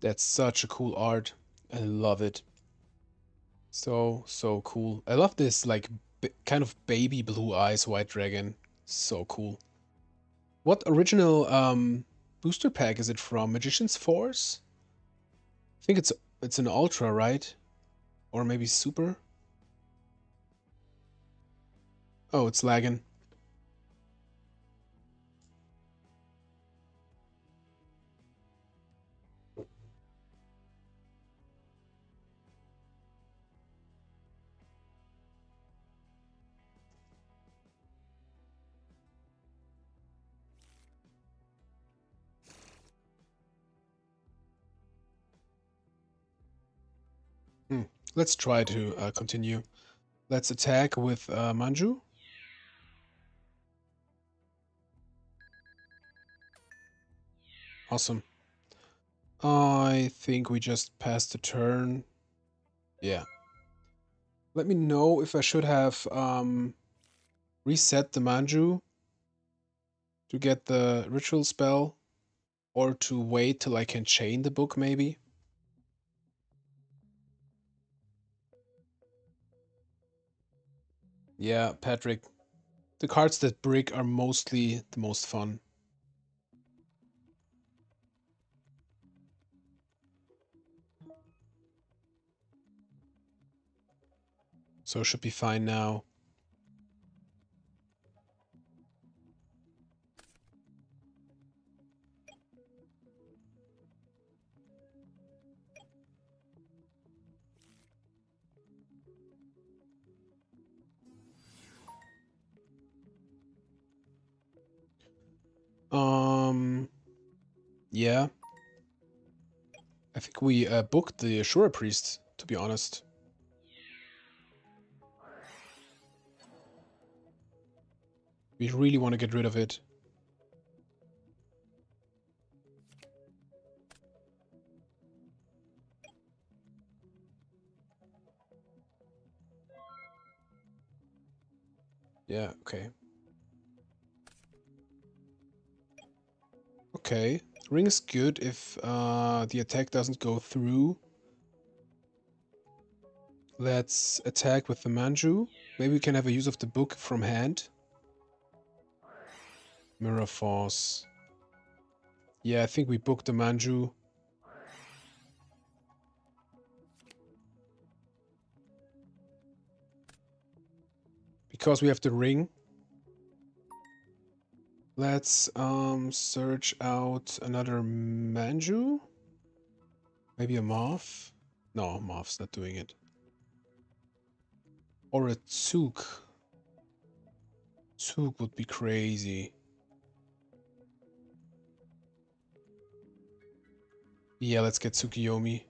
That's such a cool art. I love it. So, so cool. I love this like kind of baby blue eyes white dragon. So cool. What original booster pack is it from? Magician's Force? I think it's an ultra, right? Or maybe super? Oh, it's lagging. Hmm. Let's try to continue. Let's attack with Manju. Awesome. I think we just passed the turn. Yeah. Let me know if I should have reset the Manju to get the ritual spell or to wait till I can chain the book maybe. Yeah, Patrick. The cards that brick are mostly the most fun. So it should be fine now. Yeah. I think we booked the Ashura Priest, to be honest. We really want to get rid of it. Yeah, okay. Okay, Ring is good if the attack doesn't go through. Let's attack with the Manju. Maybe we can have a use of the book from hand. Mirror Force. Yeah, I think we booked the Manju. Because we have the ring. Let's search out another Manju. Maybe a Moth? No, Moth's not doing it. Or a Tsuk. Tsuk would be crazy. Yeah, let's get Tsukiyomi.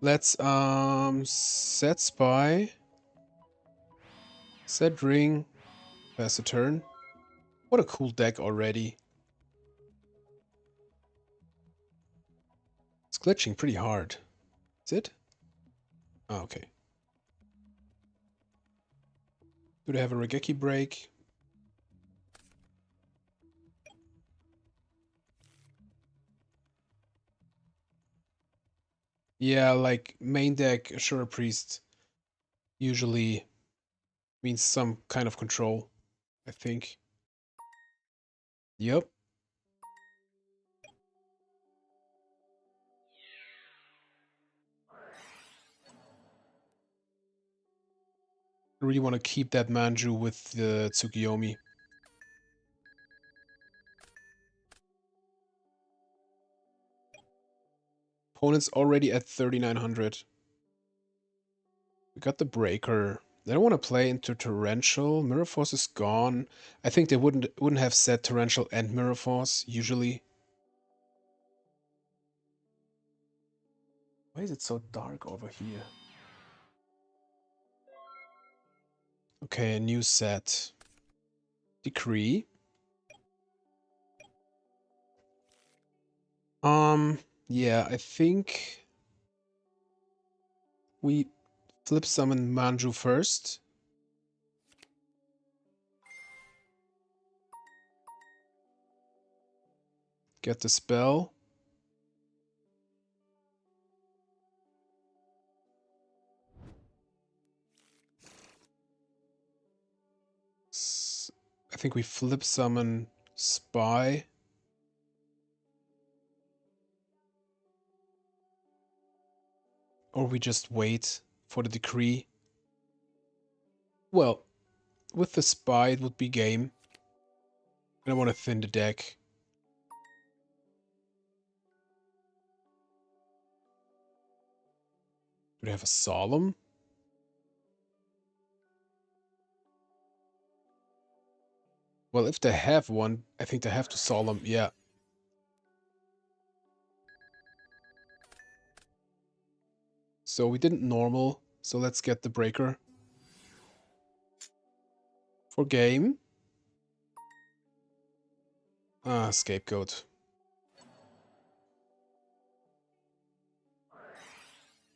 Let's set Spy. Set Ring. Pass a turn. What a cool deck already. It's glitching pretty hard. Is it? Oh, okay. Do they have a Regeki break? Yeah, like main deck Ashura Priest usually means some kind of control, I think. Yep. I really want to keep that Manju with the Tsukiyomi. Opponent's already at 3,900. We got the Breaker. They don't want to play into Torrential. Mirror Force is gone. I think they wouldn't have said Torrential and Mirror Force usually. Why is it so dark over here? Okay, a new set. Decree. Yeah, I think we flip summon Manju first. Get the spell. I think we flip summon Spy. Or we just wait for the decree. Well, with the Spy it would be game. I don't want to thin the deck. Do they have a Solemn? Well, if they have one, I think they have to Solemn, yeah. So we didn't normal, so let's get the Breaker. For game. Ah, Scapegoat.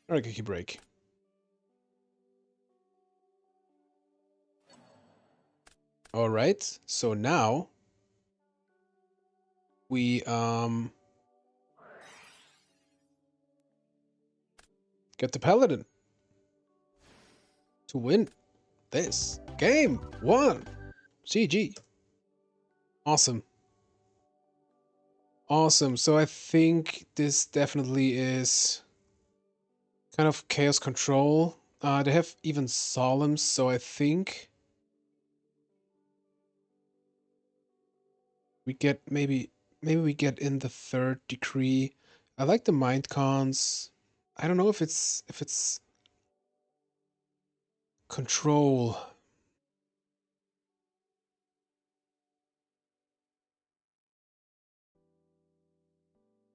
Regeki break. Alright, so now we get the Paladin to win this game. 1. GG. Awesome. Awesome. So I think this definitely is kind of Chaos Control. They have even Solemns, so I think we get maybe we get in the 3rd decree. I like the Mind Cons. I don't know if it's control.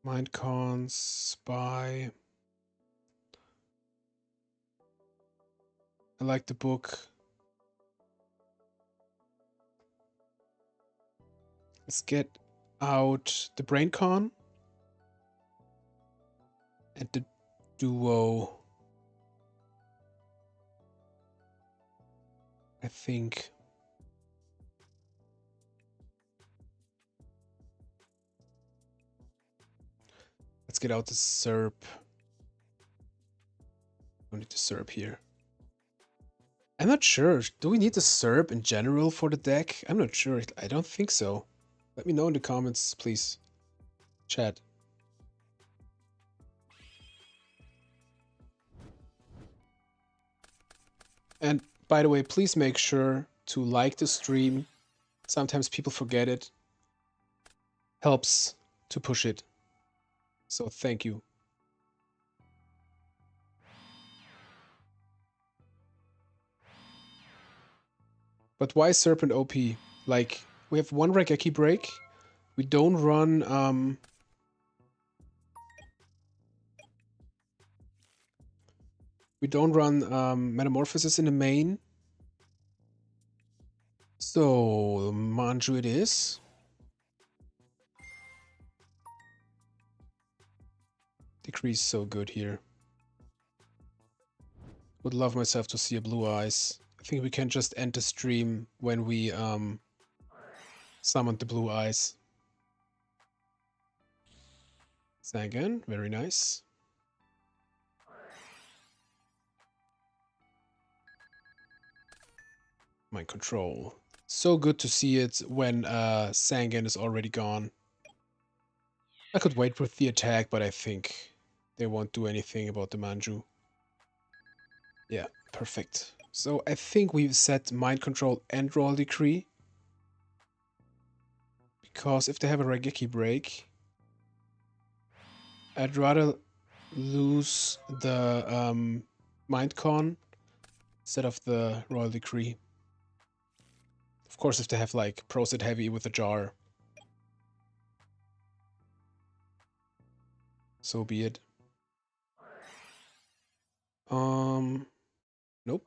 Mind Cons, Spy. I like the book. Let's get out the Brain Con and the Duo. I think. Let's get out the SERP. Don't need the SERP here. I'm not sure. Do we need the SERP in general for the deck? I'm not sure. I don't think so. Let me know in the comments, please. Chat. And by the way, please make sure to like the stream. Sometimes people forget it. Helps to push it. So thank you. But why Serpent OP? Like, we have one Raigeki break. We don't run Metamorphosis in the main. So Manju it is. Decrease so good here. Would love myself to see a blue eyes. I think we can just end the stream when we summoned the blue eyes. Sangan, very nice. Mind control. So good to see it when Sangan is already gone. I could wait with the attack, but I think they won't do anything about the Manju. Yeah, perfect. So I think we've set Mind Control and Royal Decree. Because if they have a Raigeki break, I'd rather lose the Mind Con instead of the Royal Decree. Of course, if they have like Proset Heavy with a jar. So be it. Nope.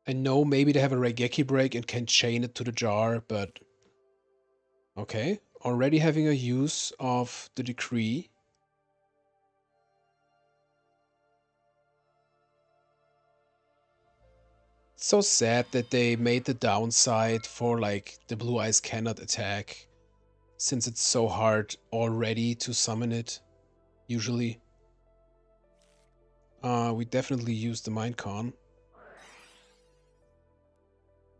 I know maybe they have a Raigeki break and can chain it to the jar, but okay. Already having a use of the decree. It's so sad that they made the downside for like the blue eyes cannot attack, since it's so hard already to summon it, usually. We definitely use the Mind Con.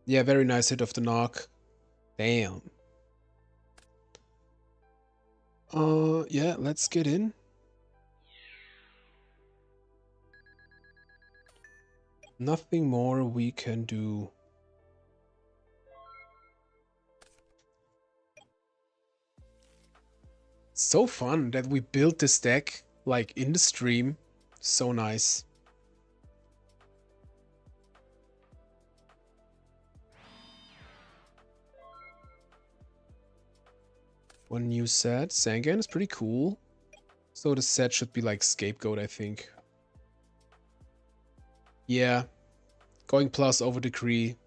Yeah, very nice hit of the knock. Damn. Yeah, let's get in. Nothing more we can do. So fun that we built this deck, like, in the stream. So nice. One new set. Sangan is pretty cool. So the set should be like Scapegoat, I think. Yeah. Going plus over Decree.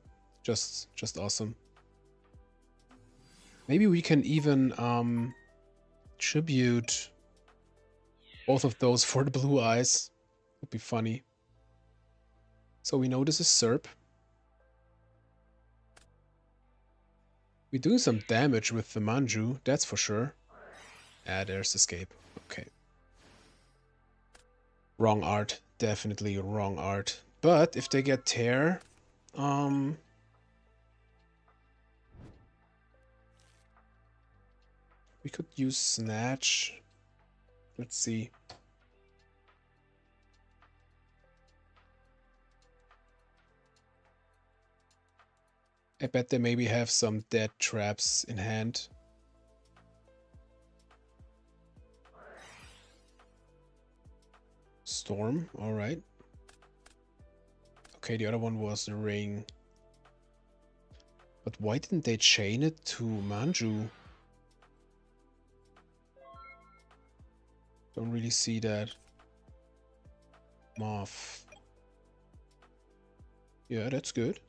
Just awesome. Maybe we can even tribute both of those for the blue eyes. Would be funny. So we know this is SERP. We're doing some damage with the Manju, that's for sure. Ah, there's Escape. Okay. Wrong art. Definitely wrong art. But if they get Tear, we could use Snatch. Let's see. I bet they maybe have some dead traps in hand. Storm, alright. Okay, the other one was the Ring. But why didn't they chain it to Manju? Don't really see that. Moth. Yeah, that's good.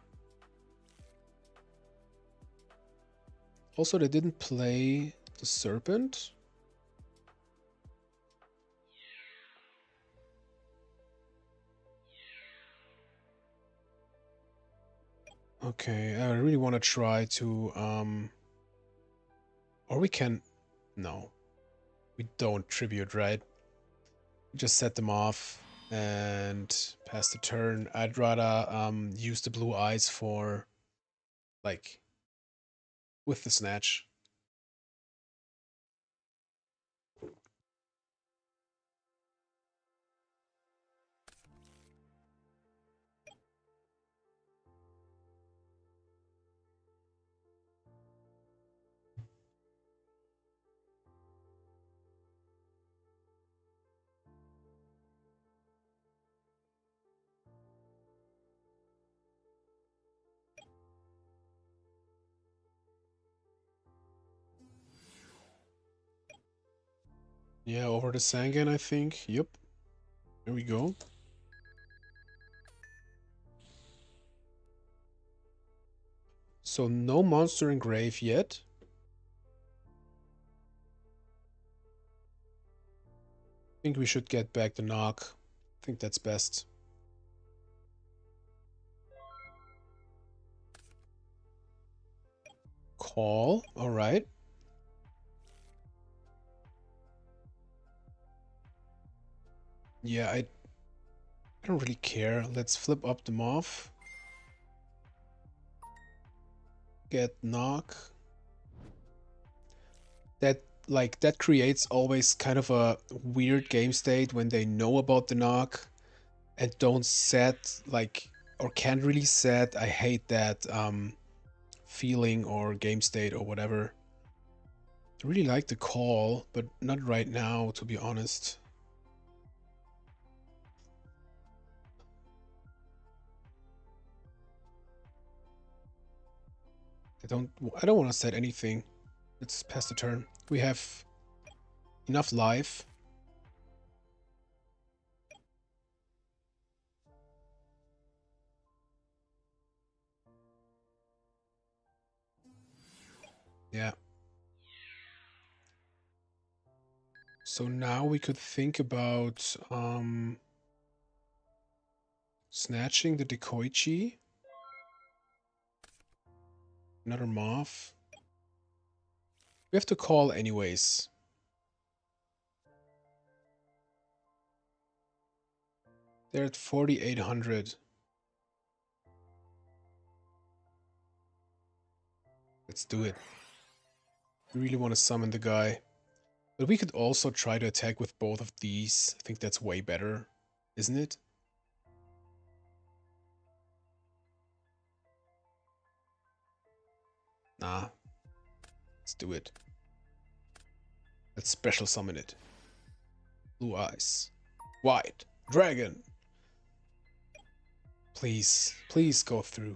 Also, they didn't play the Serpent. Okay, I really want to try to, or we can, no, we don't tribute, right? Just set them off and pass the turn. I'd rather use the blue eyes for, like, with the snatch. Yeah, over the Sangan, I think. Yep. There we go. So no monster in grave yet. I think we should get back the knock. I think that's best. Call. All right. Yeah, I don't really care. Let's flip up the Moth. Get knock. That that creates always kind of a weird game state when they know about the knock and don't set or can't really set. I hate that feeling or game state or whatever. I really like the call, but not right now, to be honest. I don't want to set anything. Let's pass the turn. We have enough life. Yeah. So now we could think about snatching the Dekoichi. Another Moth. We have to call anyways. They're at 4,800. Let's do it. We really want to summon the guy. But we could also try to attack with both of these. I think that's way better, isn't it? Nah, let's do it. Let's special summon it. Blue eyes. White. Dragon. Please, please go through.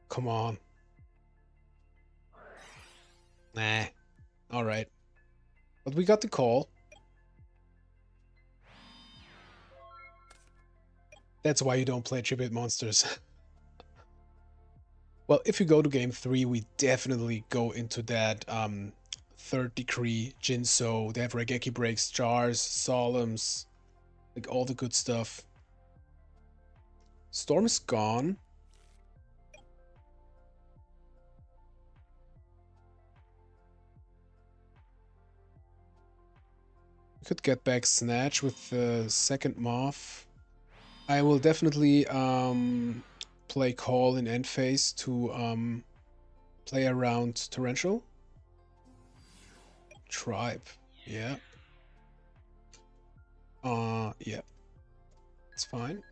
Come on. Nah. Alright. But we got the call. That's why you don't play tribute monsters. Well, if you go to game 3, we definitely go into that third decree, Jinso. They have Regeki breaks, jars, solemns, like all the good stuff. Storm is gone. We could get back Snatch with the second Moth. I will definitely play Call in end phase to play around Torrential. Tribe. Yeah. Yeah. It's fine.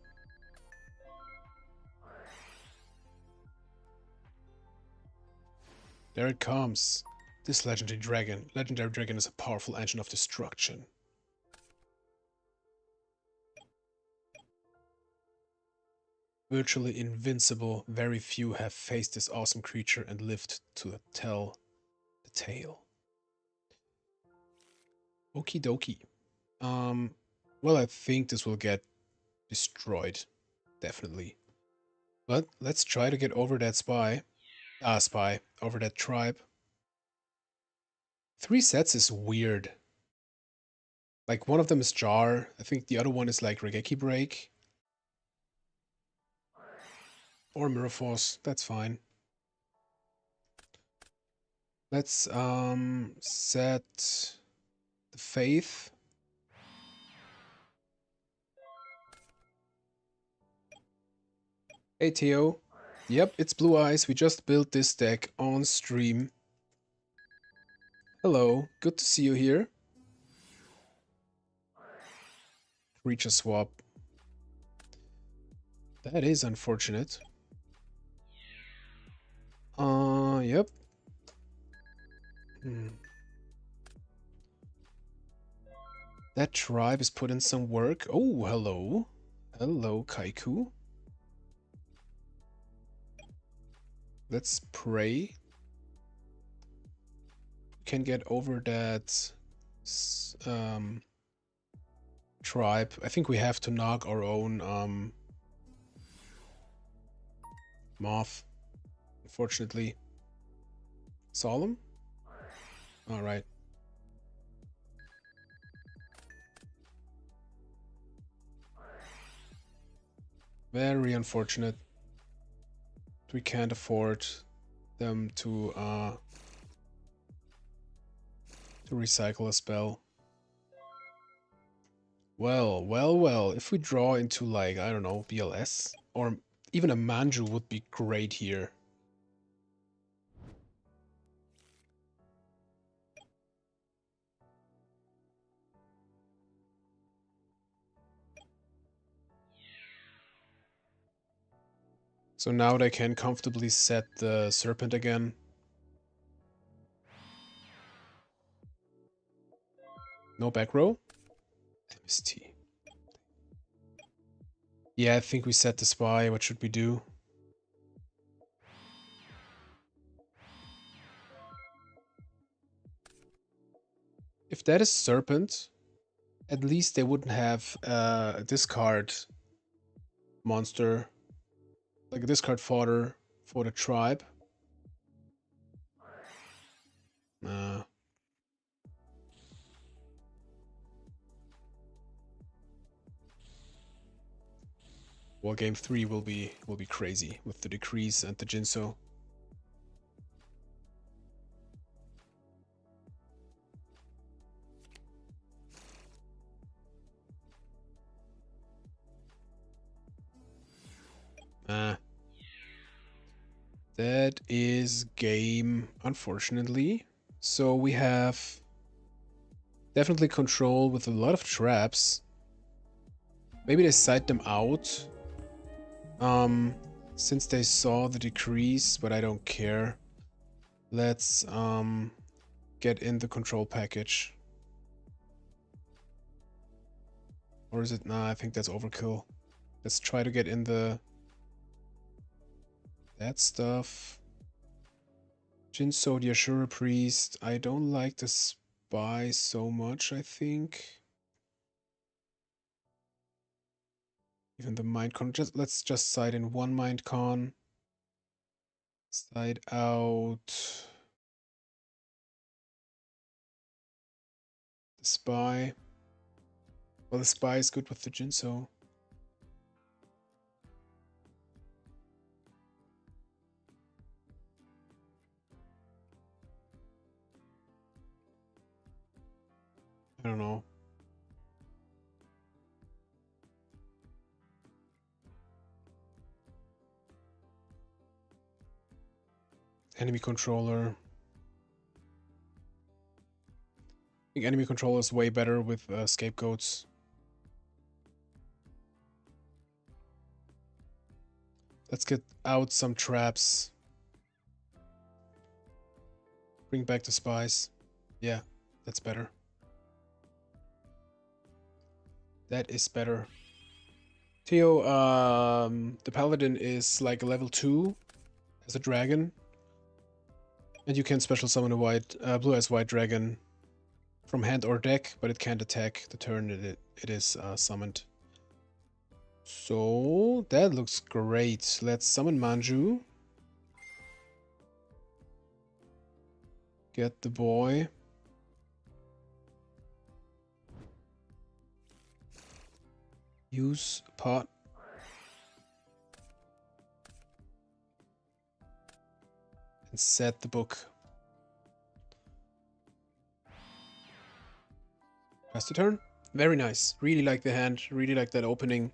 There it comes. This legendary dragon. Legendary dragon is a powerful engine of destruction. Virtually invincible, very few have faced this awesome creature and lived to tell the tale. Okie dokie. Well, I think this will get destroyed. Definitely. But let's try to get over that spy, over that tribe. 3 sets is weird. Like, one of them is Jar. I think the other one is like Regeki Break. Or Mirror Force, that's fine. Let's set the Faith. Hey Theo. Yep, it's Blue Eyes. We just built this deck on stream. Hello, good to see you here. Creature swap. That is unfortunate. Yep. That tribe is put in some work. Oh, hello. Hello, Kaiku. Let's pray. Can get over that tribe. I think we have to knock our own moth, unfortunately. Solemn? Alright. Very unfortunate. We can't afford them to recycle a spell. Well, if we draw into, like, I don't know, BLS, or even a Manju would be great here. So now they can comfortably set the Serpent again. No back row? MST. Yeah, I think we set the Spy. What should we do? If that is Serpent, at least they wouldn't have a discard monster, like a discard fodder for the tribe. Well, game 3 will be crazy with the decrease and the Jinso. That is game, unfortunately. So we have definitely control with a lot of traps. Maybe they side them out. Since they saw the decrease, but I don't care. Let's get in the control package. Or is it? Nah, I think that's overkill. Let's try to get in that stuff. Jinso, the Ashura Priest. I don't like the Spy so much, I think. Even the Mind Con. Let's just side in one Mind Con. Side out the Spy. Well, the Spy is good with the Jinso. I don't know. Enemy controller. I think enemy controller is way better with scapegoats. Let's get out some traps. Bring back the spies. Yeah, that's better. That is better. Theo, the paladin is like a level 2 as a dragon. And you can special summon a blue-eyes white dragon from hand or deck, but it can't attack the turn it is summoned. So that looks great. Let's summon Manju. Get the boy. Use pot. and set the book. Pass the turn. Very nice. Really like the hand. Really like that opening.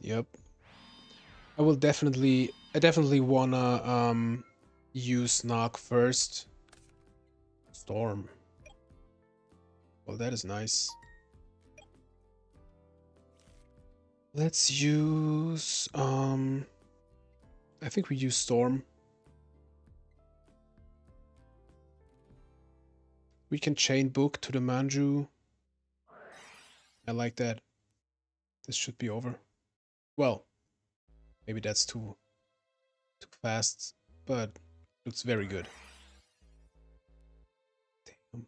Yep. I definitely wanna use knock first. Storm. Well, that is nice. Let's use I think we use Storm. We can chain book to the Manju. I like that. This should be over. Well, maybe that's too fast, but looks very good. Damn.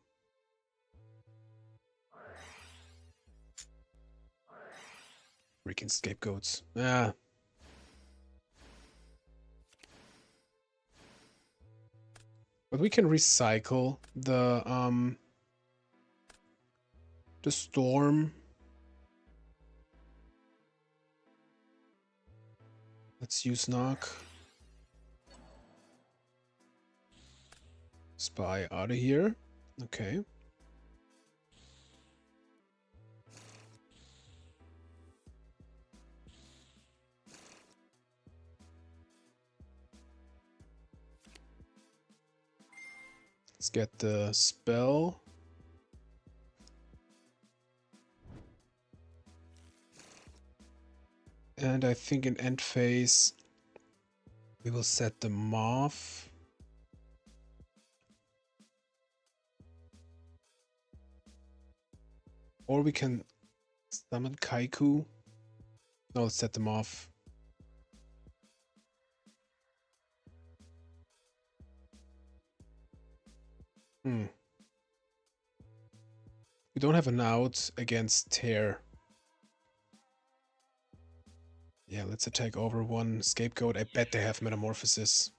Freaking scapegoats. Ah. But we can recycle the storm. Let's use knock. Spy out of here. Okay. Let's get the spell. And I think in end phase we will set the Moth. Or we can summon Kaiku. No, let's set them off. We don't have an out against Tear. Yeah, let's attack over one scapegoat. I bet they have Metamorphosis.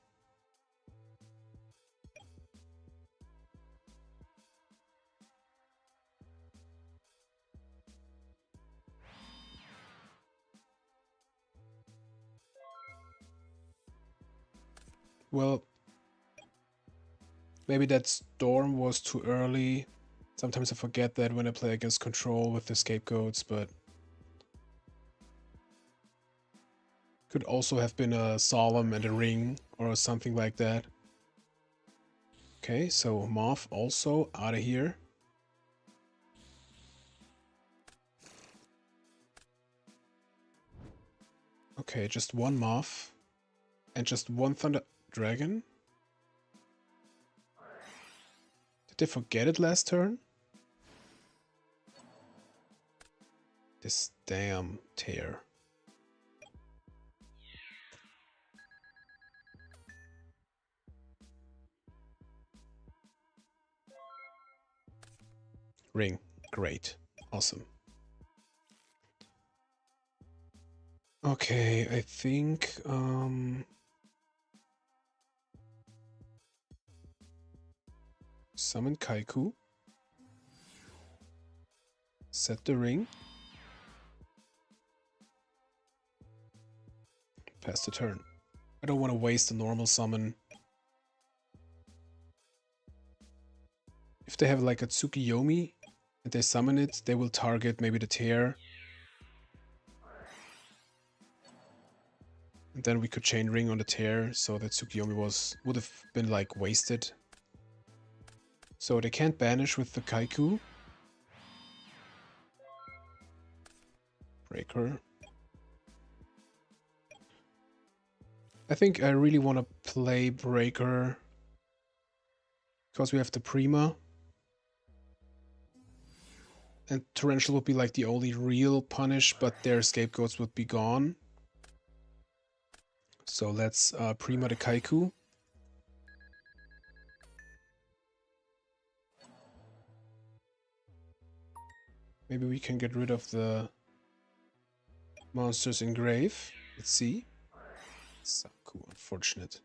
Well, maybe that storm was too early. Sometimes I forget that when I play against control with the scapegoats, but could also have been a solemn and a ring or something like that. Okay, so Moth also out of here. Okay, just one Moth and just one Thunder Dragon. Did they forget it last turn? This damn Tear. Ring. Great. Awesome. Okay, I think summon Kaiku. Set the ring. Pass the turn. I don't want to waste a normal summon. If they have like a Tsukiyomi and they summon it, they will target maybe the Tear. And then we could chain ring on the Tear, so that Tsukiyomi would have been like wasted. So they can't banish with the Kaiku. Breaker. I think I really want to play Breaker because we have the Prima. And Torrential would be like the only real punish, but their scapegoats would be gone. So let's Prima the Kaiku. Maybe we can get rid of the monsters in grave. Let's see. So cool, unfortunate.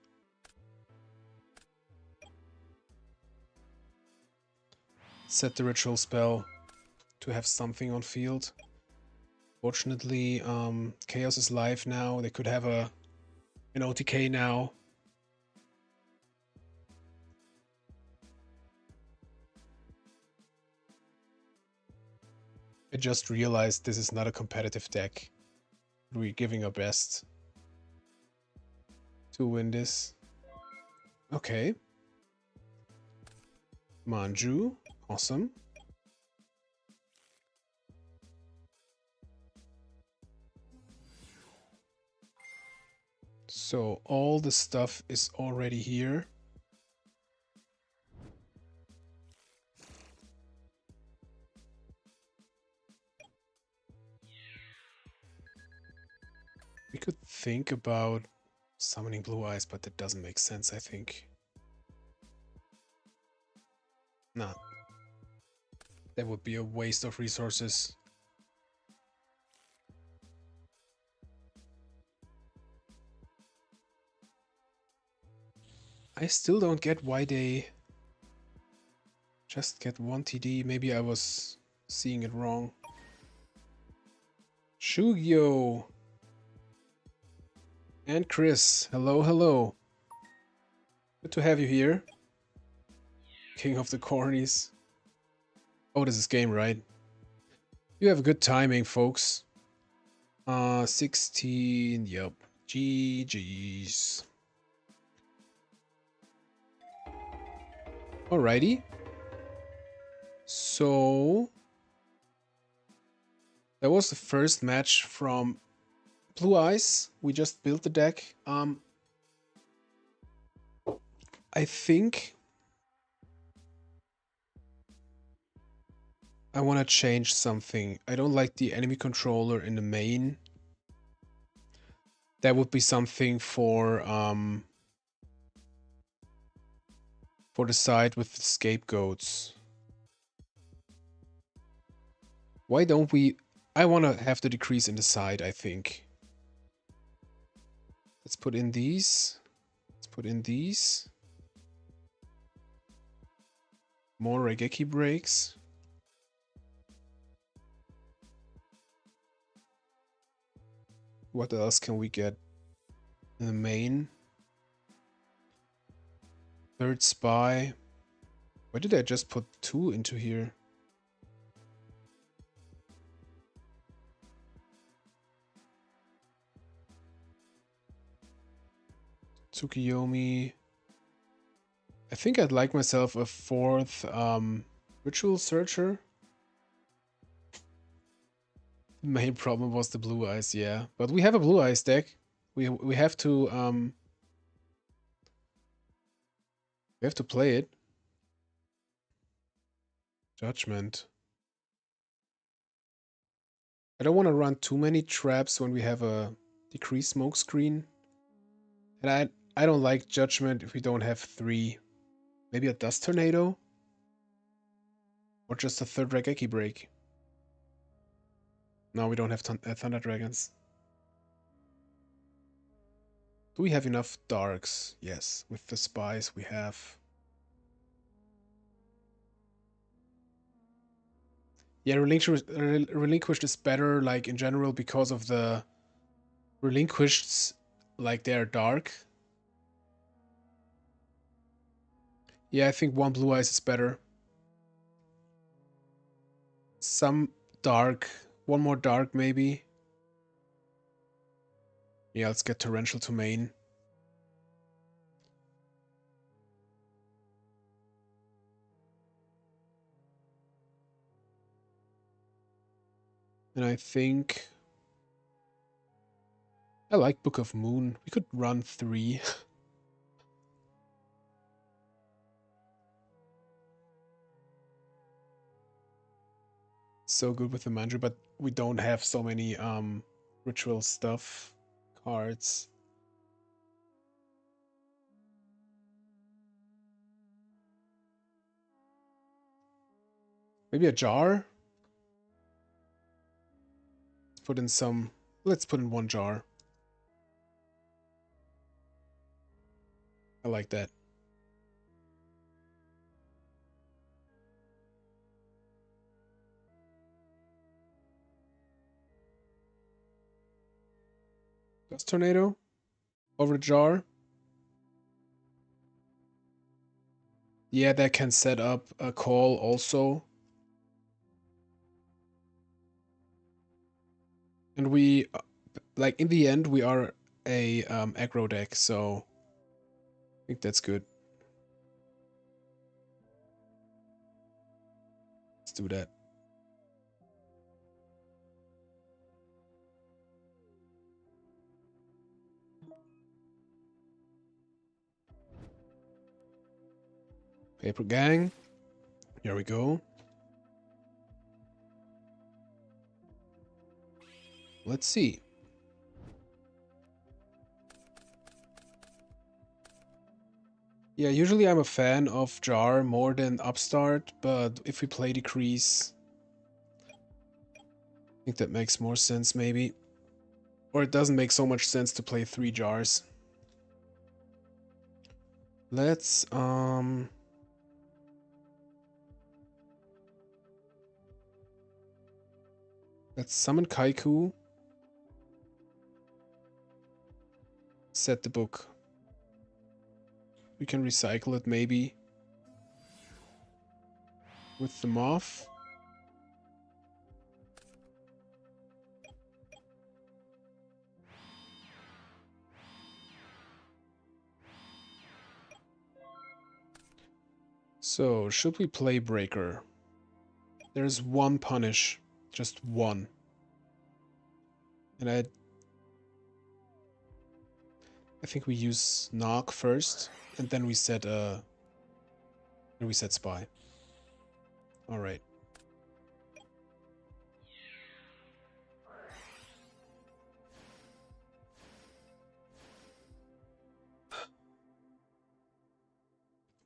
set the ritual spell to have something on field. Fortunately, Chaos is live now. They could have an OTK now. I just realized this is not a competitive deck. We're giving our best to win this. Okay. Manju. Awesome. So all the stuff is already here. We could think about summoning Blue Eyes, but that doesn't make sense, I think. Nah. That would be a waste of resources. I still don't get why they just get 1 TD. Maybe I was seeing it wrong. Yugioh and Chris. Hello, hello. Good to have you here. King of the Cornies. Oh, this is game, right? You have good timing, folks. 16. Yep. GG's. Alrighty. So that was the first match from Blue Eyes. We just built the deck. I think I want to change something. I don't like the enemy controller in the main. That would be something for the side with the scapegoats. Why don't we... I want to have the decrease in the side, I think. Let's put in these. Let's put in these. More Raigeki breaks. What else can we get in the main? Third spy. Why did I just put 2 into here? Tsukiyomi. I think I'd like myself a 4th Ritual Searcher. The main problem was the Blue Eyes, yeah. But we have a Blue Eyes deck. We have to play it. Judgment. I don't want to run too many traps when we have a decrease smoke screen. And I don't like Judgment if we don't have 3. Maybe a Dust Tornado? Or just a 3rd Raigeki break. No, we don't have Thunder Dragons. Do we have enough darks? Yes, with the spies we have. Yeah, relinquished is better, like in general, because of the relinquished, like they're dark. Yeah, I think 1 Blue Eyes is better. Some dark, 1 more dark maybe. Yeah, let's get Torrential to main. And I think I like Book of Moon. We could run 3. So good with the Manju, but we don't have so many ritual stuff cards. Maybe a jar? Let's put in 1 jar. I like that. Dust Tornado over the jar. Yeah, that can set up a call also. And we, like, in the end, we are a aggro deck, so I think that's good. Let's do that. Paper Gang. Here we go. Let's see. Yeah, usually I'm a fan of Jar more than Upstart, but if we play Decrease, I think that makes more sense maybe. Or it doesn't make so much sense to play 3 Jars. Let's summon Kaiku. Set the book. We can recycle it maybe with the Moth. So, should we play Breaker? There's one punish, just one. And I think we use Knock first, and then we set Spy. All right.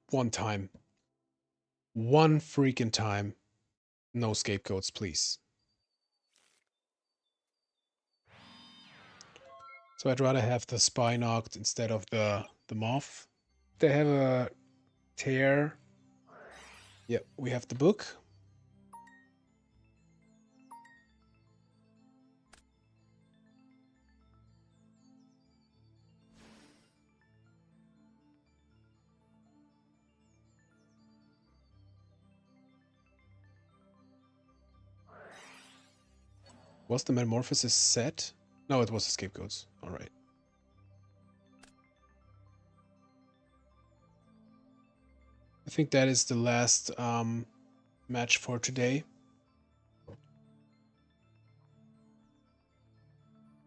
One time. One freaking time. No scapegoats, please. So I'd rather have the Spy knocked instead of the Moth. They have a tear. Yep, we have the book. Was the Metamorphosis set? No, it was the Scapegoats. Alright. I think that is the last match for today.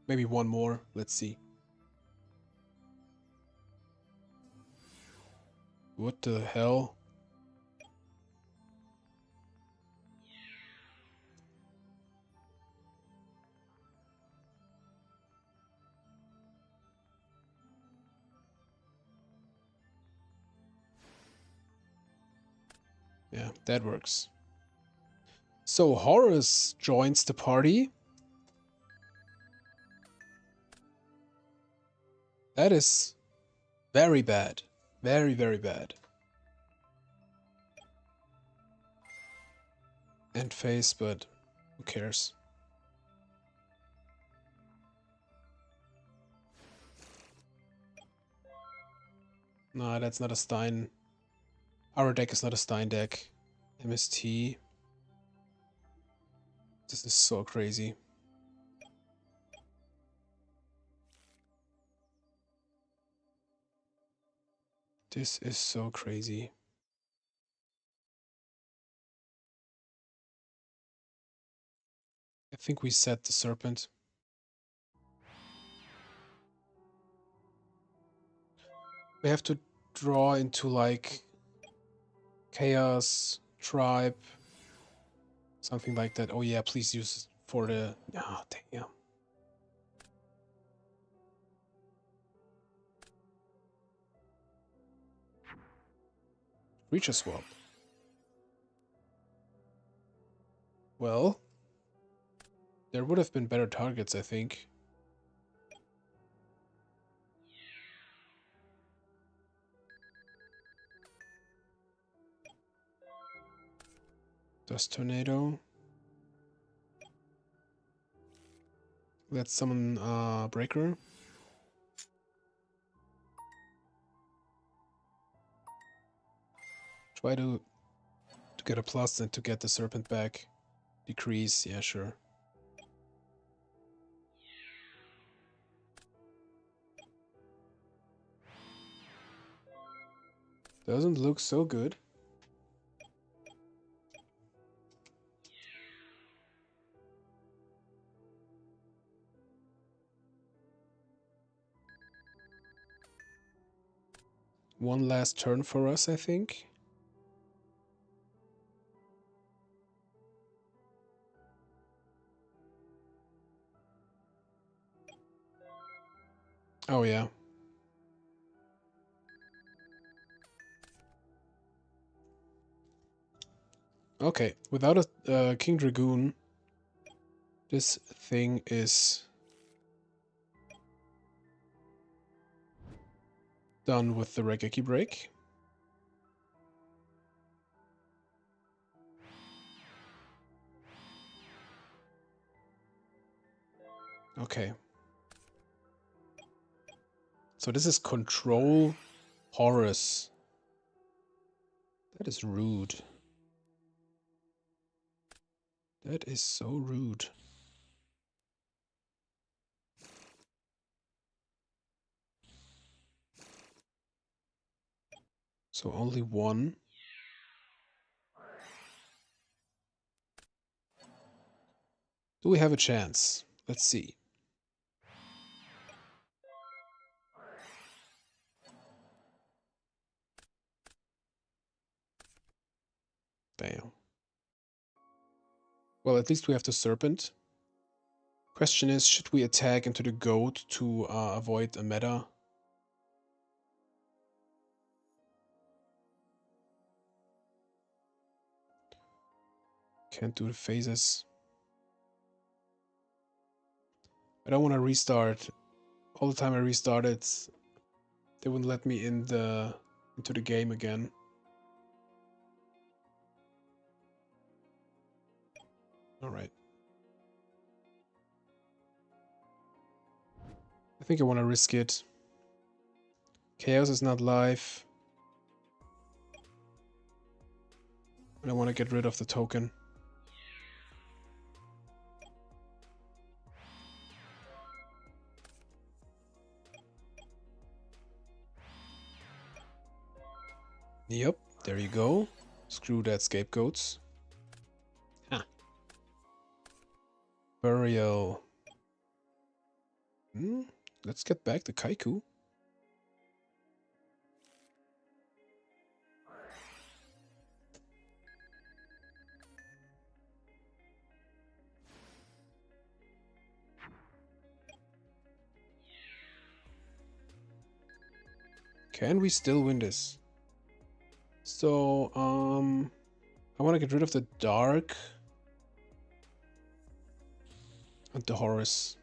Maybe one more. Let's see. What the hell? Yeah, that works. So Horus joins the party. That is very bad. Very, very bad. End phase, but who cares? No, that's not a Stein. Our deck is not a Stein deck. MST. This is so crazy. This is so crazy. I think we set the Serpent. We have to draw into like Chaos, Tribe, something like that. Oh yeah, please use it for the... Oh, damn. Creature swap. Well, there would have been better targets, I think. Dust Tornado. Let's summon Breaker. Try to get a plus and to get the serpent back. Decrease, yeah, sure. Doesn't look so good. One last turn for us, I think. Oh, yeah. Okay, without a King Dragoon, this thing is done with the Regeki break. Okay. So this is control Horus. That is rude. That is so rude. So only one. Do we have a chance? Let's see. Damn. Well, at least we have the serpent. Question is, should we attack into the goat to avoid a meta? Can't do the phases. I don't want to restart. All the time I restarted, they wouldn't let me into the game again. All right. I think I want to risk it. Chaos is not live. And I want to get rid of the token. Yep, there you go. Screw that scapegoats. Huh. Burial. Let's get back to Kaiku. Can we still win this? So, I want to get rid of the dark and the Horus.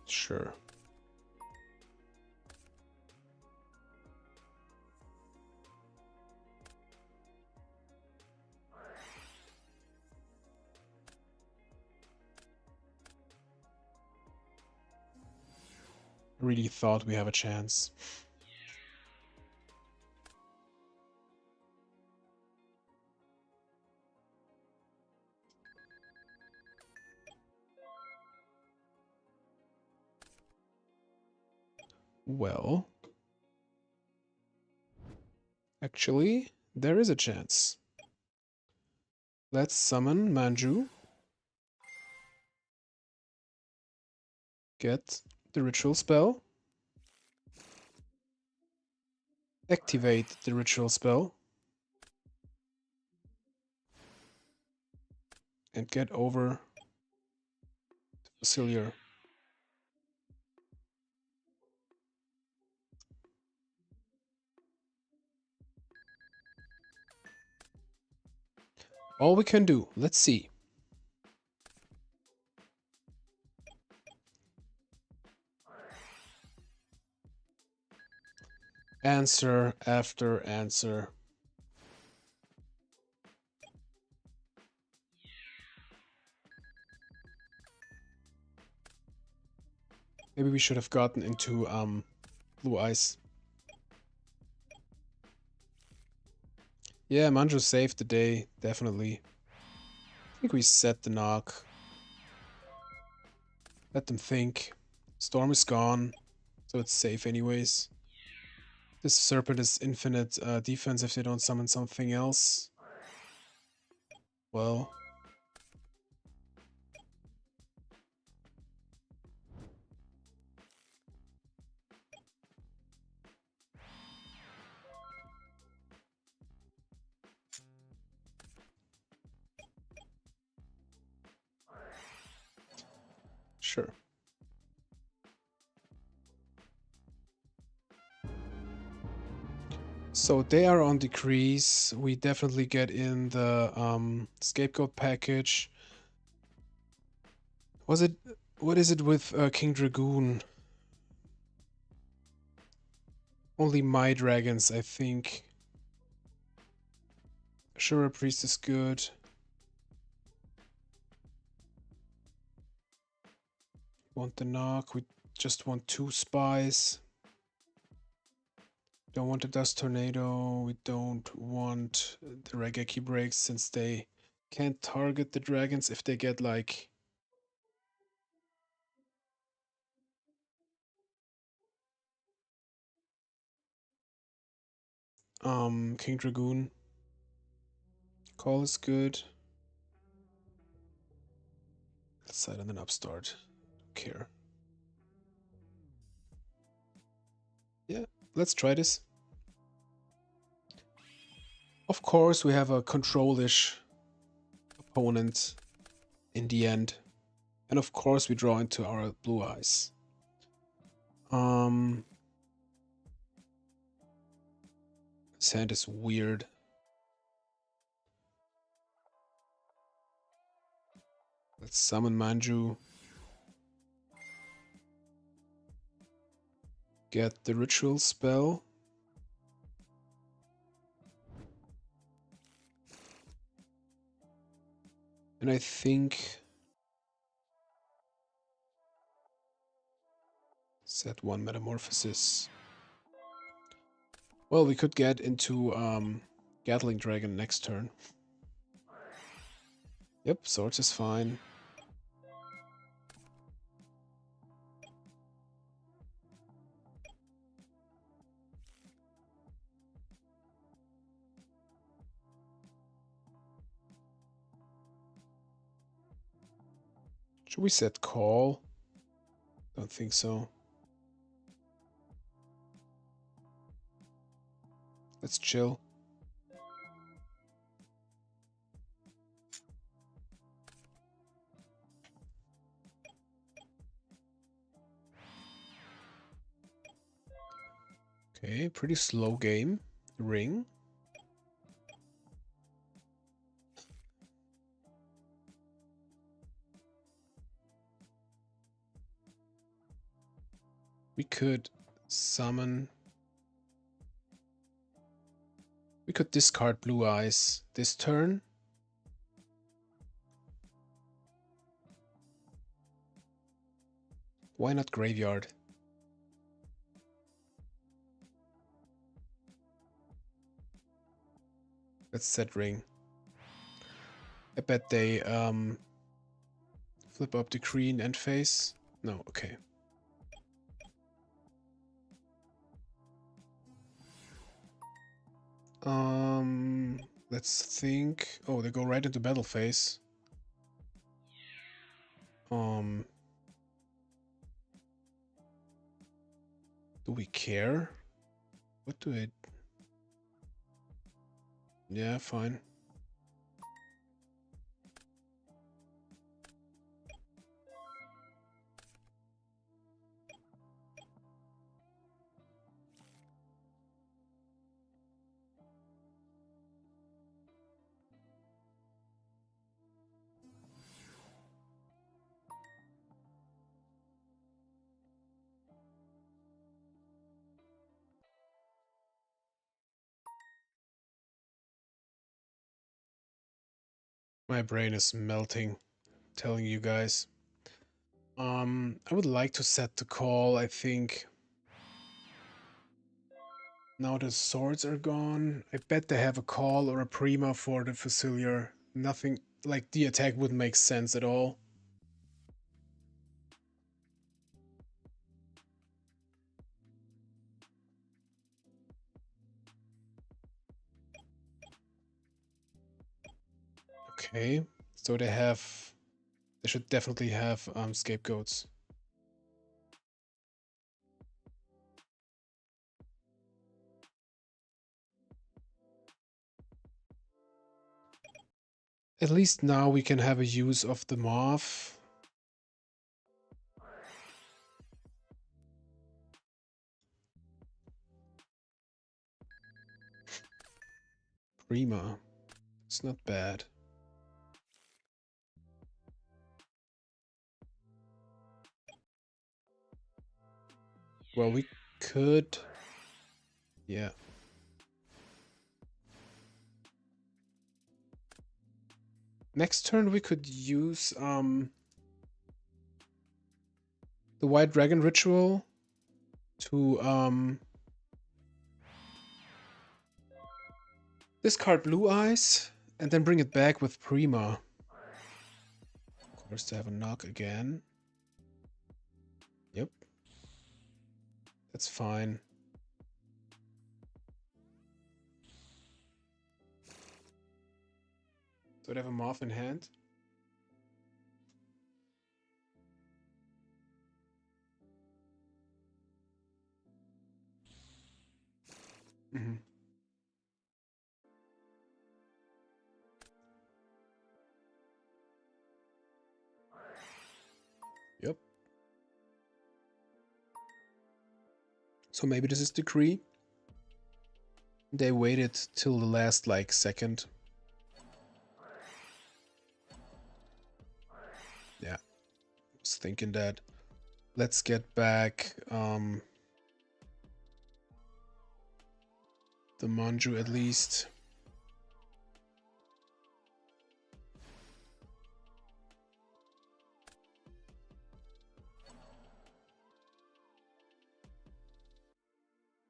Sure. I really thought we have a chance. Well, actually, there is a chance. Let's summon Manju. Get the ritual spell. Activate the ritual spell. And get over to Facilier. All we can do. Let's see. Answer after answer. should have gotten into blue eyes. Yeah, Manju saved the day, definitely. I think we set the knock. Let them think. Storm is gone, so it's safe anyways. This Serpent is infinite defense if they don't summon something else. Well. Sure. So they are on decrease. We definitely get in the scapegoat package. Was it... What is it with King Dragoon? Only my dragons, I think. Ashura Priest is good. Want the knock. We just want 2 spies. Don't want the Dust Tornado. We don't want the Regeki breaks since they can't target the dragons if they get like... King Dragoon. Call is good. Let's side on an upstart. Don't care. Yeah, let's try this. Of course, we have a control-ish opponent in the end. And of course, we draw into our blue eyes. This hand is weird. Let's summon Manju. Get the ritual spell. And I think... Set 1 Metamorphosis. Well, we could get into Gatling Dragon next turn. Yep, Swords is fine. Should we set Call? Don't think so. Let's chill. Okay, pretty slow game. Ring. We could summon... We could discard Blue Eyes this turn. Why not Graveyard? Let's set Ring. I bet they flip up the green end phase. No, okay. Let's think. Oh, they go right into battle phase. Do we care? What do I... Yeah, fine. My brain is melting, telling you guys. I would like to set the call, I think. Now the swords are gone. I bet they have a call or a prima for the Facilier. Nothing, like the attack wouldn't make sense at all. Okay, so they should definitely have scapegoats. At least now we can have a use of the Morph. Prima. It's not bad. Well, we could... Yeah. Next turn we could use the White Dragon Ritual to discard Blue Eyes and then bring it back with Prima. Of course, to have a knock again. Yep. That's fine. So they have a Morph in hand. Mm-hmm. Yep. So maybe this is Decree. They waited till the last, like, second. Yeah. I was thinking that. Let's get back the Manju at least.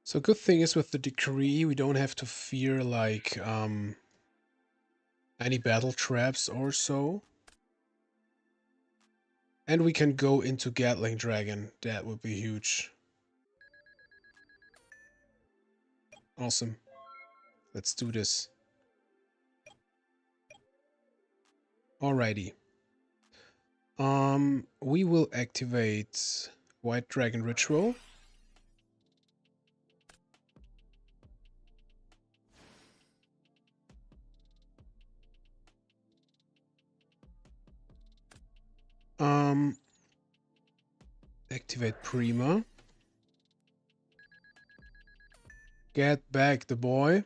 So good thing is with the Decree, we don't have to fear like any battle traps or so. And we can go into Gatling Dragon. That would be huge. Awesome. Let's do this. Alrighty. We will activate White Dragon Ritual. Activate Prima. Get back the boy.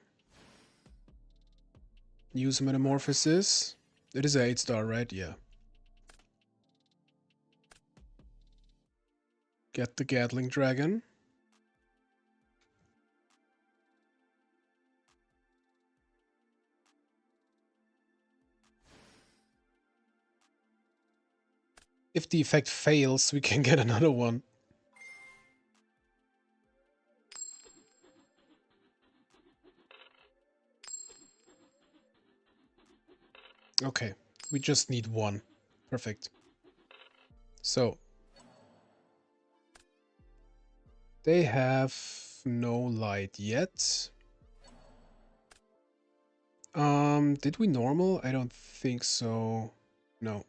Use Metamorphosis. It is a 8-star, right? Yeah. Get the Gatling Dragon. If the effect fails, we can get another one. Okay, we just need one. Perfect. So, they have no light yet. Did we normal? I don't think so. No.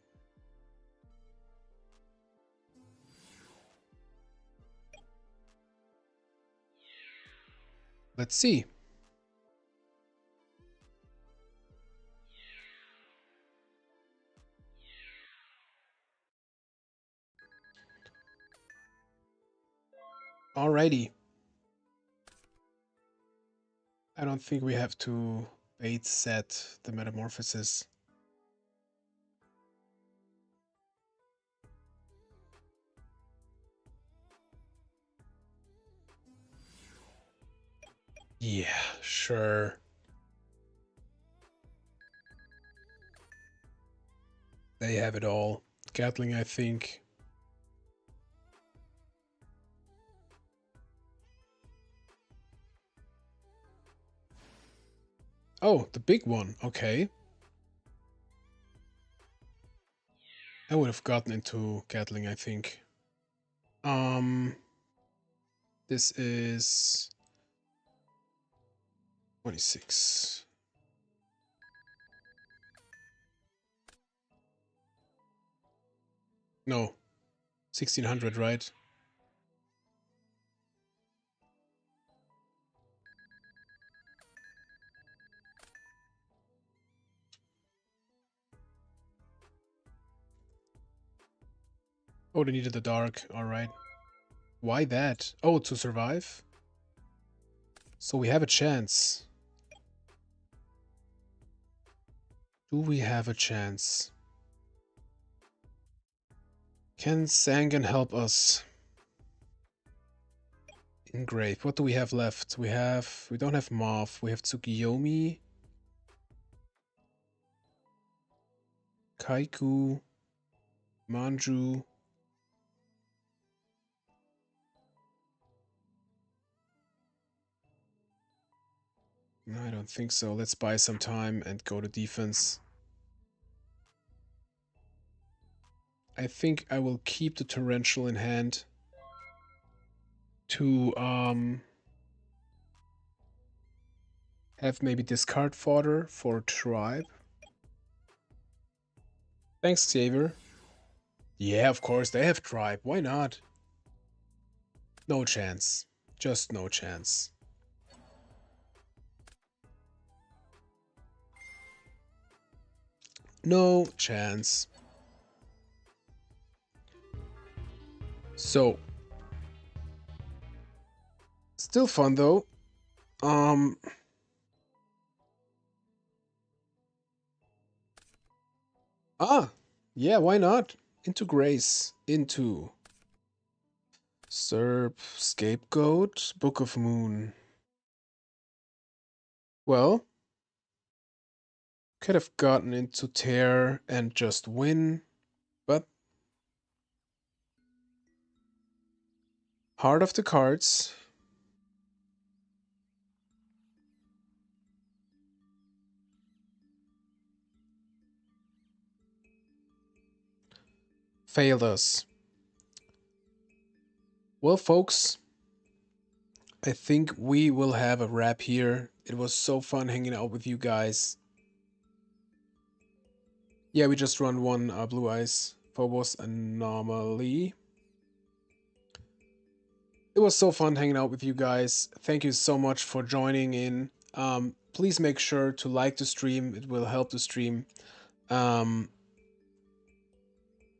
Let's see. Alrighty. I don't think we have to bait set the Metamorphosis. Yeah, sure. They have it all. Gatling, I think. Oh, the big one. Okay. I would have gotten into Gatling, I think. This is 26. No, 1600, right? Oh, they needed the dark. All right. Why that? Oh, to survive? So we have a chance. Do we have a chance? Can Sangan help us? Engrave. What do we have left? We don't have Marv. We have Tsukiyomi, Kaiku, Manju. No, I don't think so. Let's buy some time and go to defense. I think I will keep the Torrential in hand to have maybe discard fodder for Tribe. Thanks, Xavier. Yeah, of course, they have Tribe. Why not? No chance. Just no chance. No chance. So, still fun though. Yeah, why not? Into Grace. Into Serp, Scapegoat, Book of Moon. Well, could have gotten into Tear and just win, but Heart of the Cards. Failed us. Well, folks, I think we will have a wrap here. It was so fun hanging out with you guys. Yeah, we just run one Blue Eyes Phobos Anomaly. It was so fun hanging out with you guys. Thank you so much for joining in. Please make sure to like the stream. It will help the stream.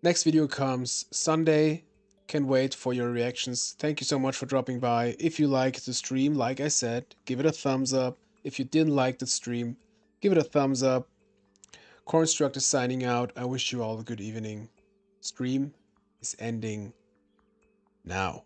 Next video comes Sunday. Can't wait for your reactions. Thank you so much for dropping by. If you liked the stream, like I said, give it a thumbs up. If you didn't like the stream, give it a thumbs up. Cornstruct is signing out. I wish you all a good evening. Stream is ending now.